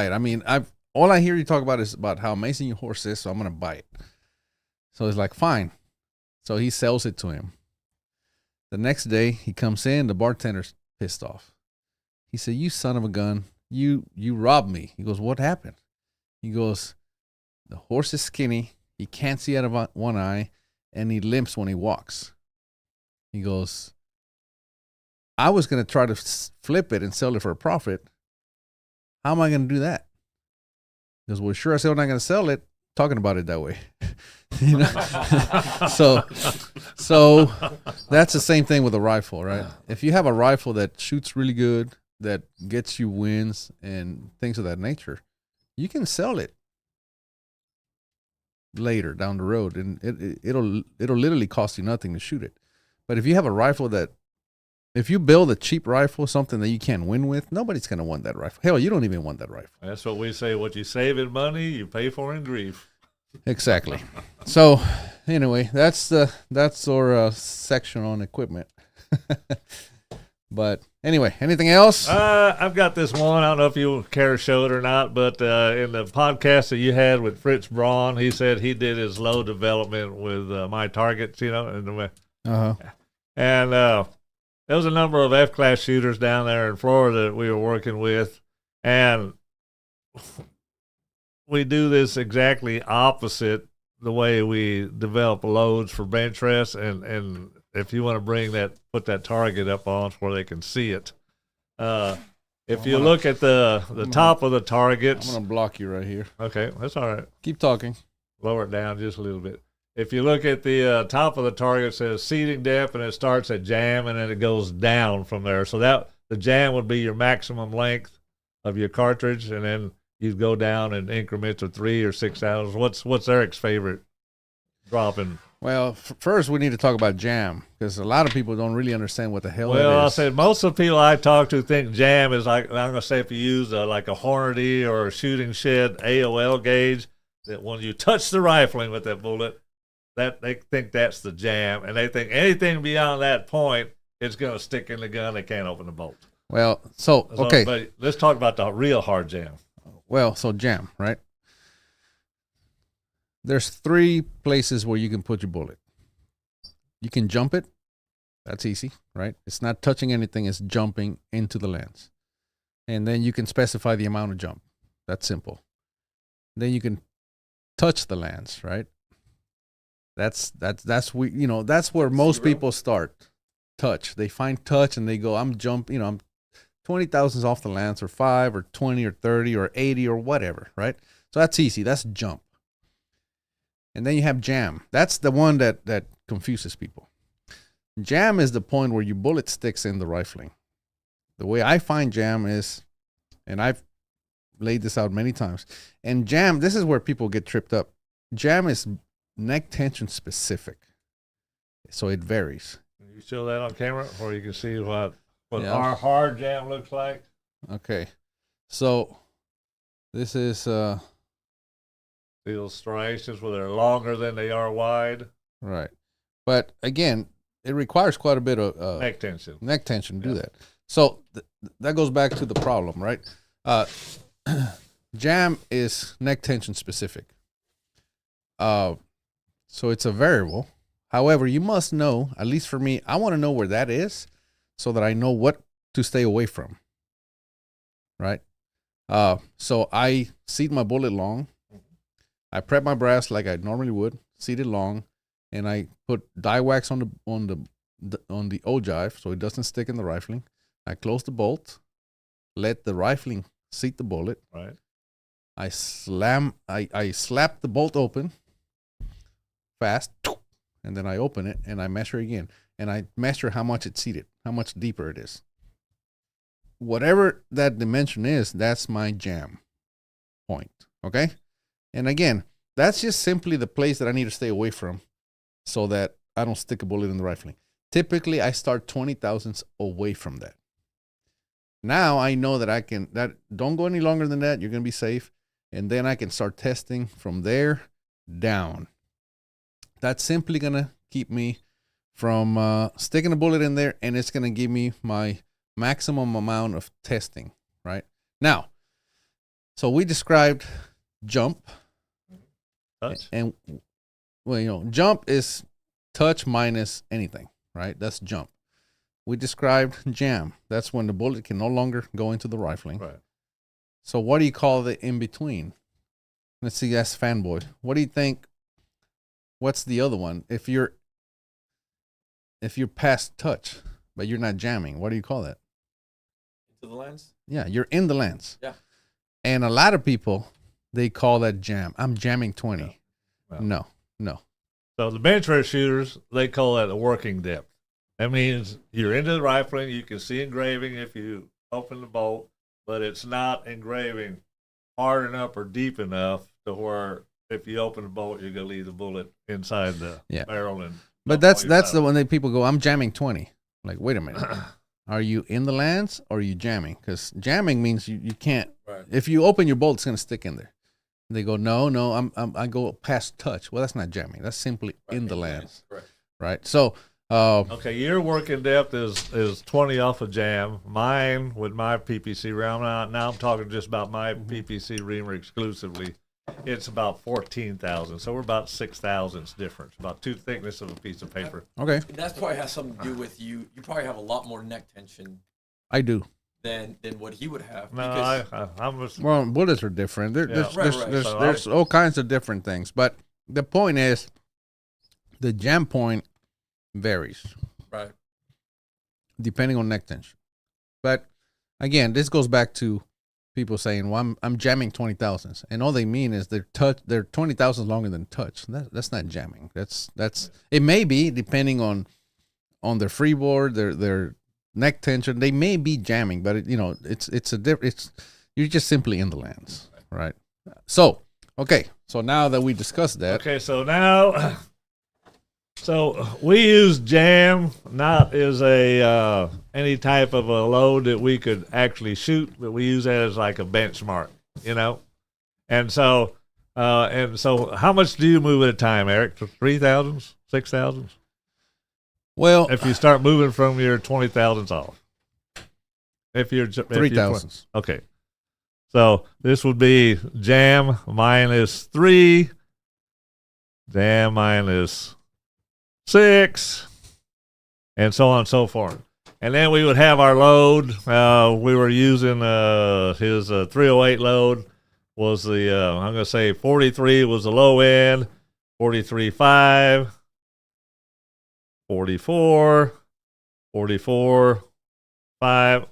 it. I mean, all I hear you talk about is about how amazing your horse is, so I'm going to buy it. So he's like, fine. So he sells it to him. The next day he comes in, the bartender's pissed off. He said, "You son of a gun, you robbed me." He goes, "What happened?" He goes, "The horse is skinny. He can't see out of one eye, and he limps when he walks." He goes, "I was going to try to flip it and sell it for a profit. How am I going to do that?" He goes, "Well, sure as hell not going to sell it talking about it that way." So that's the same thing with a rifle, right? If you have a rifle that shoots really good, that gets you wins and things of that nature, you can sell it later down the road, and it'll literally cost you nothing to shoot it. But if you have a rifle if you build a cheap rifle, something that you can't win with, nobody's going to want that rifle. Hell, you don't even want that rifle. That's what we say. What you save in money, you pay for in grief. Exactly. So anyway, that's our section on equipment. But anyway, anything else? I've got this one. I don't know if you care to show it or not, but in the podcast that you had with Fritz Braun, he said he did his low development with my targets, and there was a number of F-class shooters down there in Florida that we were working with, and we do this exactly opposite the way we develop loads for bench rest, and if you want to put that target up on where they can see it. If you look at the top of the targets. I'm going to block you right here. Okay, that's all right. Keep talking. Lower it down just a little bit. If you look at the top of the target, it says seating depth, and it starts at jam, and then it goes down from there. So the jam would be your maximum length of your cartridge, and then you'd go down in increments of 3 or 6 hours. What's Erik's favorite dropping? Well, first we need to talk about jam, because a lot of people don't really understand what the hell that is. Well, I said most of the people I talk to think jam is like, I'm going to say if you use like a Hornady or a shooting shed AOL gauge, that when you touch the rifling with that bullet, that they think that's the jam, and they think anything beyond that point is going to stick in the gun. They can't open the bolt. Well, okay. But let's talk about the real hard jam. Well, so jam, right? There's 3 places where you can put your bullet. You can jump it. That's easy, right? It's not touching anything. It's jumping into the lens. And then you can specify the amount of jump. That's simple. Then you can touch the lens, right? That's where most people start. Touch. They find touch and they go, I'm 20 thousandths off the lens, or 5 or 20 or 30 or 80 or whatever, right? So that's easy. That's jump. And then you have jam. That's the one that confuses people. Jam is the point where your bullet sticks in the rifling. The way I find jam is, and I've laid this out many times, and jam, this is where people get tripped up. Jam is neck tension specific. So it varies. Can you show that on camera where you can see what Yeah. our hard jam looks like? Okay. So this is Those striations where they're longer than they are wide. right. But again, it requires quite a bit of Neck tension. to do that. So that goes back to the problem, right? Jam is neck tension specific. So it's a variable. However, you must know, at least for me, I want to know where that is so that I know what to stay away from. Right? So I seat my bullet long. I prep my brass like I normally would, seat it long, and I put die wax on the ogive so it doesn't stick in the rifling. I close the bolt, let the rifling seat the bullet. Right. I slap the bolt open fast, and then I open it and I measure again. And I measure how much it's seated, how much deeper it is. Whatever that dimension is, that's my jam point. Okay? And again, that's just simply the place that I need to stay away from so that I don't stick a bullet in the rifling. Typically, I start 20 thousandths away from that. Now I know that don't go any longer than that. You're going to be safe. And then I can start testing from there down. That's simply going to keep me from sticking a bullet in there, and it's going to give me my maximum amount of testing, right? Now, so we described jump. Touch. And, well, jump is touch minus anything, right? That's jump. We described jam. That's when the bullet can no longer go into the rifling. Right. So what do you call the in-between? Let's see, that's fanboy. What do you think? What's the other one? If you're past touch, but you're not jamming, what do you call that? Into the lens? Yeah, you're in the lens. Yeah. And a lot of people, they call that jam. I'm jamming 20. No. No. So the bench rare shooters, they call that a working depth. That means you're into the rifling. You can see engraving if you open the bolt, but it's not engraving hard enough or deep enough to where if you open the bolt, you're going to leave the bullet inside the barrel. But that's the one that people go, I'm jamming 20. Like, wait a minute. Are you in the lens or are you jamming? Because jamming means you can't. Right. If you open your bolt, it's going to stick in there. They go, no, I go past touch. Well, that's not jamming. That's simply in the lens. Right. So. Okay, your working depth is 20 off of jam. Mine with my PPC round. Now I'm talking just about my PPC reamer exclusively. It's about 14,000. So we're about 6 thousandths difference, about two thickness of a piece of paper. Okay. That probably has something to do with you. You probably have a lot more neck tension. I do. Than what he would have. No, I'm just... Well, bullets are different. There's all kinds of different things. But the point is, the jam point varies. Right. Depending on neck tension. But again, this goes back to people saying, well, I'm jamming 20 thousandths. And all they mean is they're 20 thousandths longer than touch. That's not jamming. That's it may be depending on their freeboard, their neck tension. They may be jamming, but you're just simply in the lens, right? So, okay. So now that we discussed that. Okay, so now so we use jam not as a any type of a load that we could actually shoot, but we use that as like a benchmark, And so how much do you move at a time, Erik? 3,000, 6,000? Well, if you start moving from your 20 thousandths off, if you're 3,000. Okay, so this would be jam minus 3, jam minus 6, and so on and so forth. And then we would have our load. We were using his 308 load was the I'm going to say 43 was the low end, 43.5. 44, 5.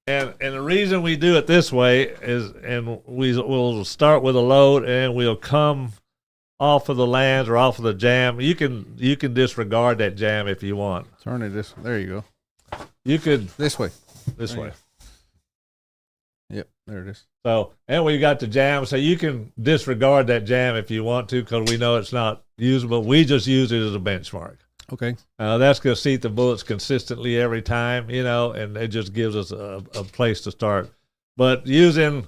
And the reason we do it this way is, and we'll start with a load and we'll come off of the lands or off of the jam. You can disregard that jam if you want. Turn it this. There you go. You could this way. This way. Yep, there it is. So, and we got the jam, so you can disregard that jam if you want to, because we know it's not usable. We just use it as a benchmark. Okay. That's going to seat the bullets consistently every time, and it just gives us a place to start. But using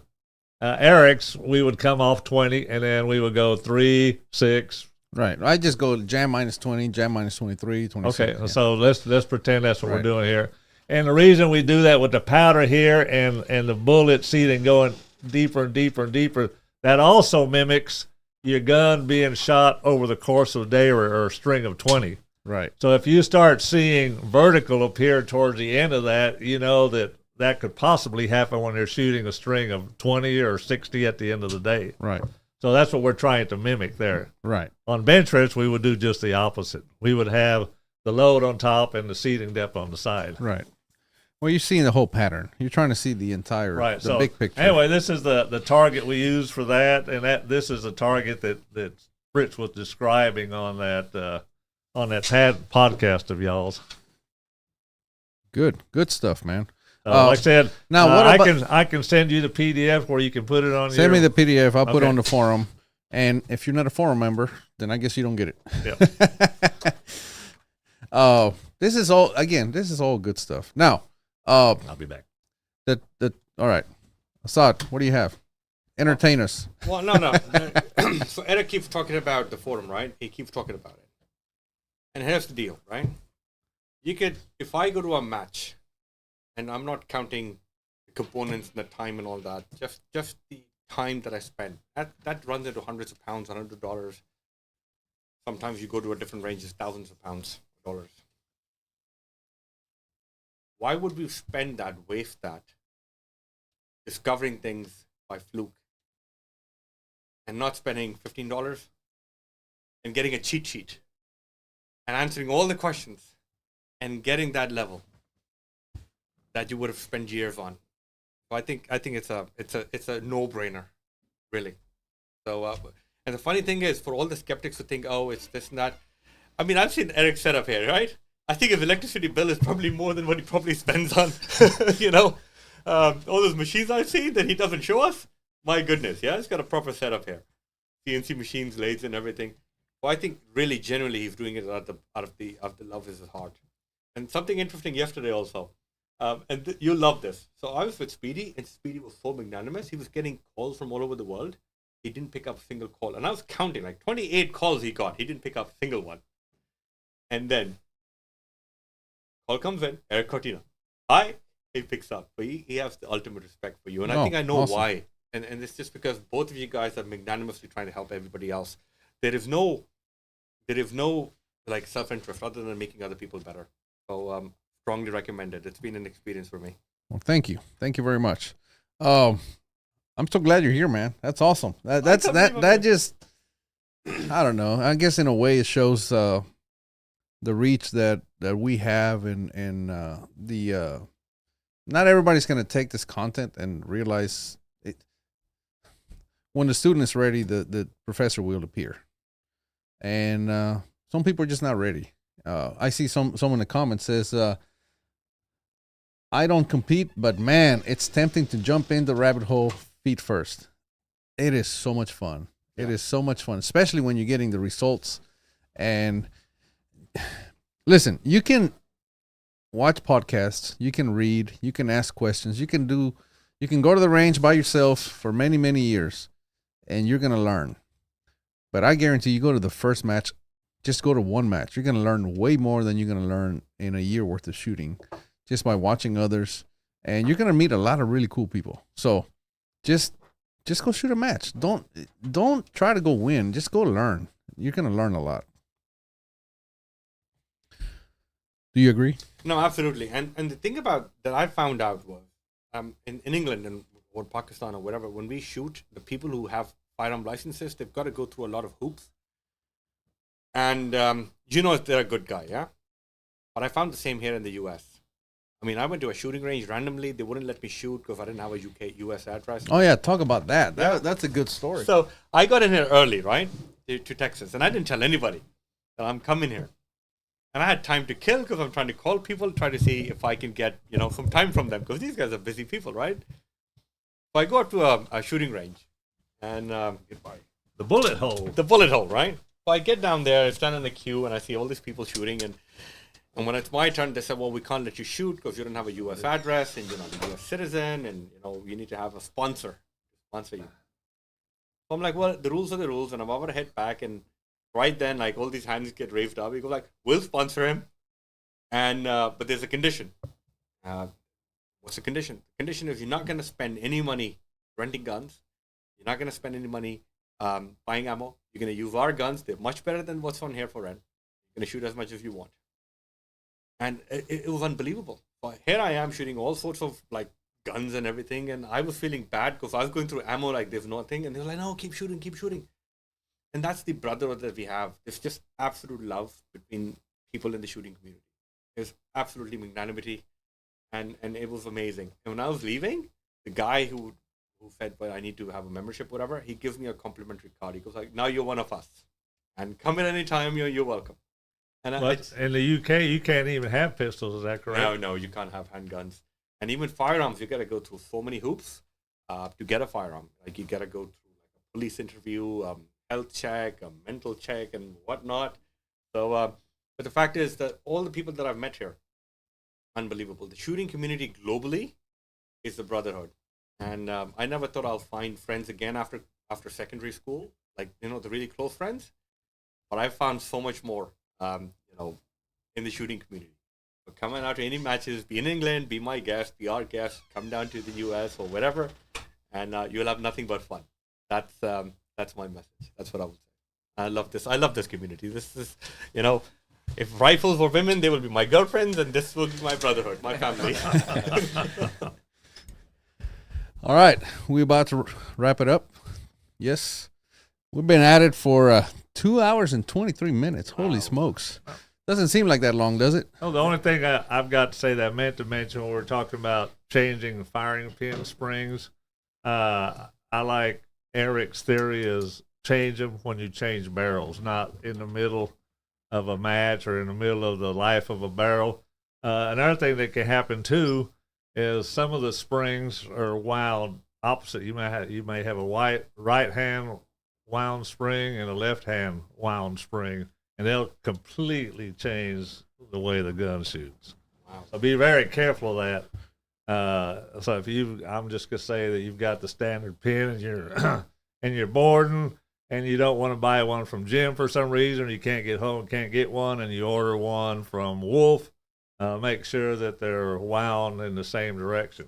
Erik's, we would come off 20, and then we would go 3, 6, Right. I just go jam minus 20, jam minus 23, 26. Okay, yeah. so let's pretend that's what we're Right. doing here. And the reason we do that with the powder here and the bullet seating going deeper and deeper and deeper, that also mimics your gun being shot over the course of a day or a string of 20. Right. So if you start seeing vertical appear towards the end of that, you know that could possibly happen when they're shooting a string of 20 or 60 at the end of the day. Right. So that's what we're trying to mimic there. Right. On bench reps, we would do just the opposite. We would have the load on top and the seating depth on the side. Right. Well, you're seeing the whole pattern. You're trying to see the entire, Right. the So big picture. anyway, this is the target we use for that, and this is the target that Fritz was describing on that podcast of y'all's. Good stuff, man. Like I said, now what about, I can send you the PDF where you can put it on. Send me the PDF. I'll put it Okay. on the forum. And if you're not a forum member, then I guess you don't get it. Yep. This is all good stuff. Now, I'll be back. all right. Assad, what do you have? Entertain us. Well, no. So Erik keeps talking about the forum, right? He keeps talking about it. And here's the deal, right? If I go to a match, and I'm not counting the components and the time and all that, just the time that I spend, that runs into hundreds of pounds, $100. Sometimes you go to a different range, it's thousands of pounds, dollars. Why would we waste that, discovering things by fluke, and not spending $15 and getting a cheat sheet and answering all the questions and getting that level that you would have spent years on? So I think it's a no-brainer, really. So and the funny thing is, for all the skeptics who think, oh, it's this and that, I mean, I've seen Erik's setup here, right? I think his electricity bill is probably more than what he probably spends on, all those machines I've seen that he doesn't show us. My goodness, yeah, he's got a proper setup here, CNC machines, lathes, and everything. Well, I think really, genuinely, he's doing it out of the love of his heart. And something interesting yesterday also, and you'll love this. So I was with Speedy, and Speedy was so magnanimous. He was getting calls from all over the world. He didn't pick up a single call, and I was counting like 28 calls he got. He didn't pick up a single one. And then call comes in, Erik Cortina. Hi. He picks up. But he has the ultimate respect for you. And I think I know awesome. why. And it's just because both of you guys are magnanimously trying to help everybody else. There is no like self-interest other than making other people better. So strongly recommend it. It's been an experience for me. Well, thank you. Thank you very much. I'm so glad you're here, man. That's awesome. That just, I don't know. I guess in a way it shows the reach that we have and the not everybody's going to take this content and realize it. When the student is ready, the professor will appear. And some people are just not ready. I see someone in the comments says, I don't compete, but man, it's tempting to jump in the rabbit hole feet first. It is so much fun. It is so much fun, especially when you're getting the results. And listen, you can watch podcasts, you can read, you can ask questions, you can go to the range by yourself for many, many years, and you're going to learn. But I guarantee you go to the first match, just go to one match. You're going to learn way more than you're going to learn in a year worth of shooting just by watching others. And you're going to meet a lot of really cool people. So just go shoot a match. Don't try to go win. Just go learn. You're going to learn a lot. Do you agree? No, absolutely. And the thing about that I found out was in England or Pakistan or whatever, when we shoot, the people who have firearm licenses, they've got to go through a lot of hoops. And they're a good guy, yeah? But I found the same here in the US. I mean, I went to a shooting range randomly. They wouldn't let me shoot because I didn't have a US address. Oh, yeah. Talk about that. That's a good story. So I got in here early, right, to Texas. And I didn't tell anybody that I'm coming here. And I had time to kill because I'm trying to call people, try to see if I can get, some time from them because these guys are busy people, right? So I go up to a shooting range and The bullet hole. the bullet hole, right? So I get down there, I stand in the queue, and I see all these people shooting. And when it's my turn, they said, well, we can't let you shoot because you don't have a U.S. address and you're not a U.S. citizen and, you need to have a sponsor to sponsor you. So I'm like, well, the rules are the rules, and I'm about to head back. And right then, like all these hands get raised up. We go like, we'll sponsor him, and but there's a condition. What's the condition? The condition is you're not going to spend any money renting guns. You're not going to spend any money buying ammo. You're going to use our guns. They're much better than what's on here for rent. You're going to shoot as much as you want. And it was unbelievable. But here I am shooting all sorts of like guns and everything, and I was feeling bad because I was going through ammo like there's nothing, and they were like, no, keep shooting, keep shooting. And that's the brotherhood that we have. There's just absolute love between people in the shooting community. There's absolutely magnanimity, and it was amazing. And when I was leaving, the guy who said, well, I need to have a membership, whatever, he gives me a complimentary card. He goes like, now you're one of us, and come in anytime, you're welcome. And in the UK, you can't even have pistols. Is that correct? No, you can't have handguns. And even firearms, you got to go through so many hoops to get a firearm. Like you got to go through like a police interview, health check, a mental check, and whatnot. So, but the fact is that all the people that I've met here, unbelievable. The shooting community globally is the brotherhood. And I never thought I'll find friends again after secondary school, like, the really close friends. But I found so much more, in the shooting community. But coming out to any matches, be in England, be my guest, be our guest, come down to the US or wherever, and you'll have nothing but fun. That's my message. That's what I would say. I love this. I love this community. This is, if rifles were women, they will be my girlfriends, and this will be my brotherhood, my family. All right, we're about to wrap it up. Yes, we've been at it for 2 hours and 23 minutes. Holy smokes. Doesn't seem like that long, does it? Oh, the only thing I've got to say that I meant to mention when we're talking about changing firing pin springs, I like Erik's theory is change them when you change barrels, not in the middle of a match or in the middle of the life of a barrel. Another thing that can happen too is some of the springs are wound opposite. You may have a right hand wound spring and a left hand wound spring, and they'll completely change the way the gun shoots. Wow. So be very careful of that. So I'm just gonna say that you've got the standard pin and you're boarding, and you don't want to buy one from Jim for some reason, or you can't get one, and you order one from Wolf. Make sure that they're wound in the same direction,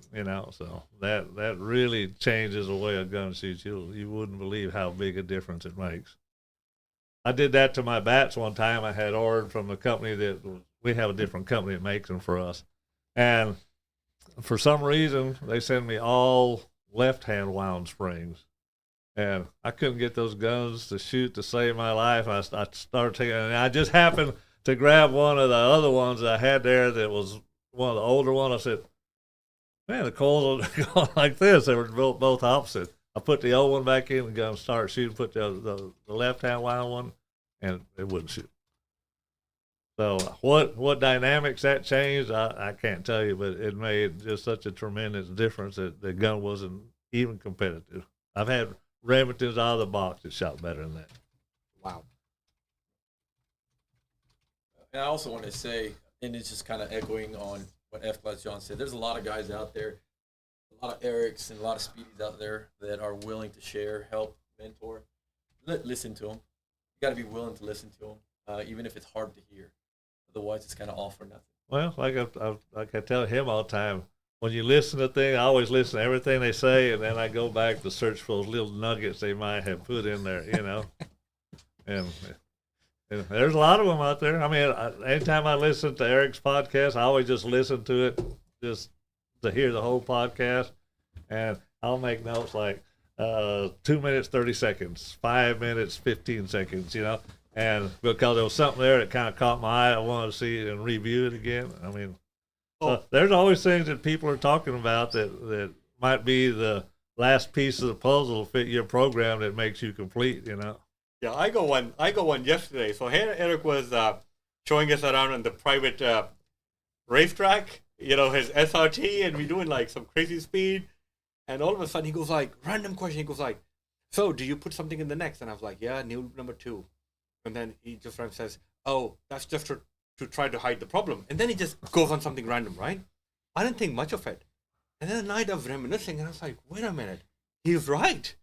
so that really changes the way a gun shoots. You wouldn't believe how big a difference it makes. I did that to my bats one time. I had ordered from a company we have a different company that makes them for us. And for some reason, they send me all left-hand wound springs. And I couldn't get those guns to shoot to save my life. I started taking, and I just happened to grab one of the other ones I had there that was one of the older ones. I said, man, the coils are going like this. They were both opposite. I put the old one back in, the gun started shooting, put the left-hand wound one, and it wouldn't shoot. So what dynamics that changed, I can't tell you, but it made just such a tremendous difference that the gun wasn't even competitive. I've had Remingtons out of the box that shot better than that. Wow. And I also want to say, and it's just kind of echoing on what F-Class John said, there's a lot of guys out there, a lot of Eriks and a lot of Speedies out there that are willing to share, help, mentor. Listen to them. You got to be willing to listen to them, even if it's hard to hear. Otherwise, it's kind of all for nothing. Well, like I tell him all the time, when you listen to things, I always listen to everything they say, and then I go back to search for those little nuggets they might have put in there, and there's a lot of them out there. I mean, anytime I listen to Erik's podcast, I always just listen to it just to hear the whole podcast, and I'll make notes like 2 minutes, 30 seconds, 5 minutes, 15 seconds, and because there was something there that kind of caught my eye, I wanted to see it and review it again. I mean, so there's always things that people are talking about that might be the last piece of the puzzle to fit your program that makes you complete, Yeah, I go one yesterday. So here Erik was showing us around on the private racetrack, his SRT, and we're doing like some crazy speed. And all of a sudden he goes like, random question. He goes like, so do you put something in the next? And I was like, yeah, new number 2. And then he just says, oh, that's just to try to hide the problem. And then he just goes on something random, right? I didn't think much of it. And then a night of reminiscing, and I was like, wait a minute, he's right.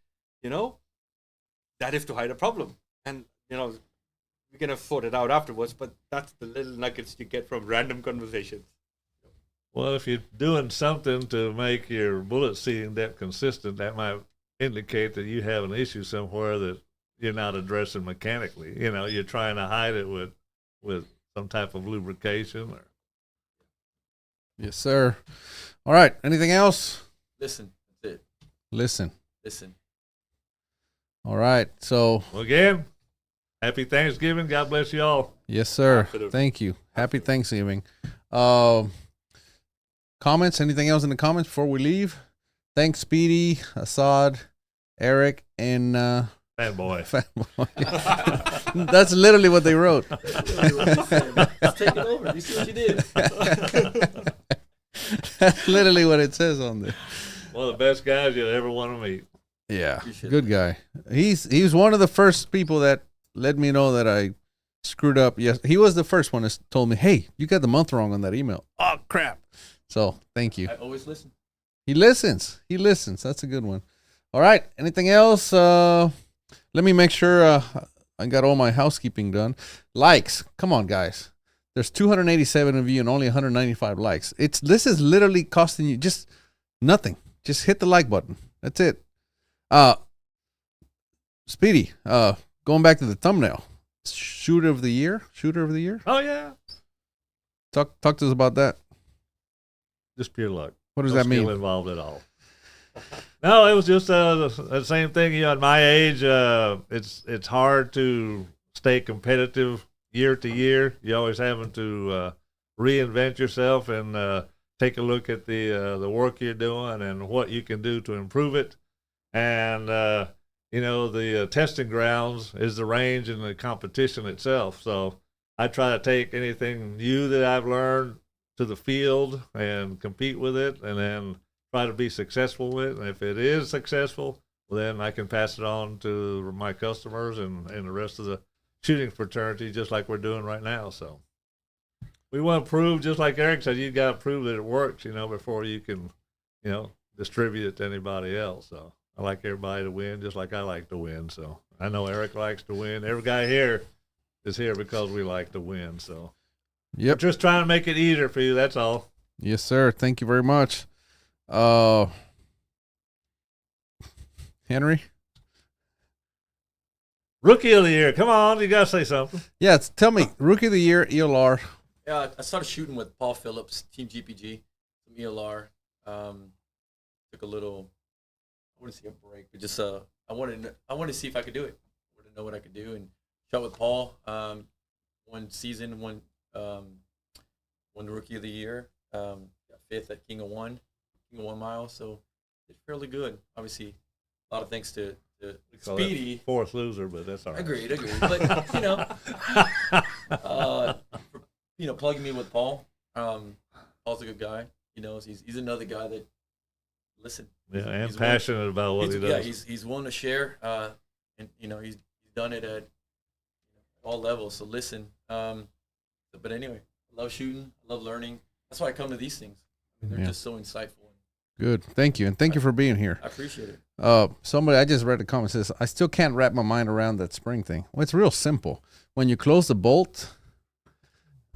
That is to hide a problem. And, we can have sorted out afterwards. But that's the little nuggets you get from random conversations. Well, if you're doing something to make your bullet seating depth consistent, that might indicate that you have an issue somewhere that you're not addressing mechanically. You know, you're trying to hide it with some type of lubrication. Or Yes, sir. All right. Anything else? Listen. That's it. Listen. Listen. All right. So, well, again, happy Thanksgiving. God bless you all. yes, sir. Absolutely. Thank you. Happy Thanksgiving. Comments? Anything else in the comments before we leave? Thanks, Speedy, Assad, Erik, and Bad boy. Fat Boy. That's literally what they wrote. Let's take it over. You see what you did. That's literally what it says on there. One of the best guys you'll ever want to meet. Yeah, Appreciate good guy. He's one of the first people that let me know that I screwed up. Yes, he was the first one that told me, "Hey, you got the month wrong on that email." Oh crap! So thank you. I always listen. He listens. That's a good one. All right. Anything else? Let me make sure I got all my housekeeping done. Likes. Come on, guys. There's 287 of you and only 195 likes. This is literally costing you just nothing. Just hit the like button. That's it. Speedy, going back to the thumbnail. Shooter of the year? Oh, yeah. Talk to us about that. Just pure luck. What does No that mean? skill involved at all. No, it was just the same thing. You know, at my age, it's hard to stay competitive year to year. You're always having to reinvent yourself and take a look at the work you're doing and what you can do to improve it. And you know, the testing grounds is the range and the competition itself. So I try to take anything new that I've learned to the field and compete with it, and then try to be successful with it. And if it is successful, well, then I can pass it on to my customers and the rest of the shooting fraternity, just like we're doing right now. So we want to prove, just like Erik said, you got to prove that it works, you know, before you can, you know, distribute it to anybody else. So I like everybody to win, just like I like to win. So I know Erik likes to win. Every guy here is here because we like to win. So Yep. just trying to make it easier for you. That's all. Yes, sir. Thank you very much. Henry? Rookie of the year. Come on, you gotta say something. Yeah, tell me, Rookie of the Year, ELR. Yeah, I started shooting with Paul Phillips, Team GPG, some ELR. Took a little, I wouldn't say a break, but just I wanted to see if I could do it. I wanted to know what I could do, and shot with Paul. One season, won Rookie of the Year. Got fifth at King of One Mile, so it's fairly good. Obviously, a lot of thanks to Speedy. Fourth loser, but that's all right. Agreed. But you know, plugging me with Paul. Paul's a good guy. You know, he's another guy that listen. Yeah, and he's passionate about what he does. Yeah, he's willing to share. And you know, he's done it at all levels. So listen. But anyway, I love shooting. I love learning. That's why I come to these things. I mean, they're just so insightful. Good. Thank you. And thank you for being here. I appreciate it. Somebody, I just read a comment says, I still can't wrap my mind around that spring thing. Well, it's real simple. When you close the bolt,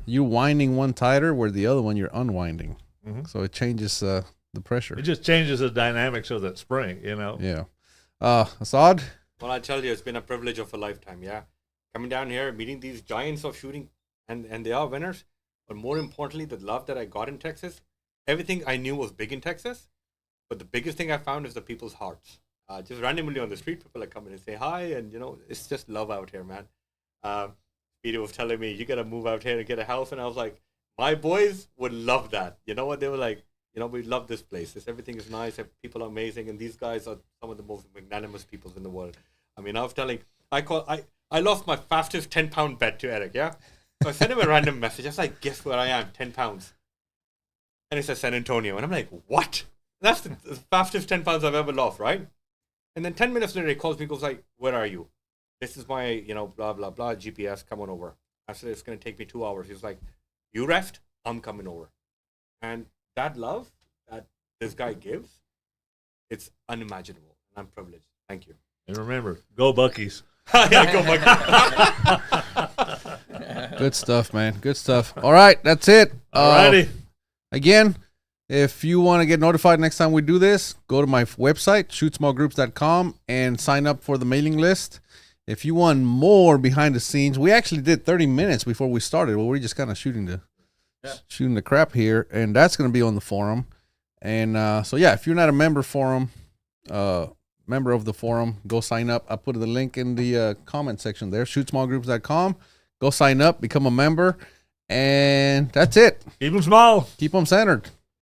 you're winding one tighter, where the other one you're unwinding. Mm-hmm. So it changes the pressure. It just changes the dynamics of that spring, you know. Yeah. Assad? Well, I tell you, it's been a privilege of a lifetime, yeah. Coming down here, meeting these giants of shooting, and they are winners. But more importantly, the love that I got in Texas, everything I knew was big in Texas, but the biggest thing I found is the people's hearts. Just randomly on the street, people come in and say hi, and, you know, it's just love out here, man. Peter was telling me, you got to move out here and get a house, and I was like, my boys would love that. You know what? They were like, you know, we love this place. Everything is nice, people are amazing, and these guys are some of the most magnanimous people in the world. I mean, I was telling, I lost my fastest 10-pound bet to Erik, yeah? So I sent him a random message. I was like, guess where I am, 10 pounds. And it says San Antonio. And I'm like, what? That's the fastest 10 pounds I've ever lost, right? And then 10 minutes later, he calls me, goes like, where are you? This is my, you know, blah, blah, blah, GPS, come on over. I said, it's going to take me 2 hours. He's like, you rest, I'm coming over. And that love that this guy gives, it's unimaginable. And I'm privileged. Thank you. And remember, go Buckies. Yeah, go Buckies. Good stuff, man. Good stuff. All right, that's it. Alrighty. Again, if you want to get notified next time we do this, go to my website, shootsmallgroups.com, and sign up for the mailing list. If you want more behind the scenes, we actually did 30 minutes before we started. Well, we're just kind of shooting the crap here, and that's going to be on the forum. And so, yeah, if you're not a member member of the forum, go sign up. I put the link in the comment section there, shootsmallgroups.com. Go sign up, become a member, and that's it. Keep them small. Keep them centered.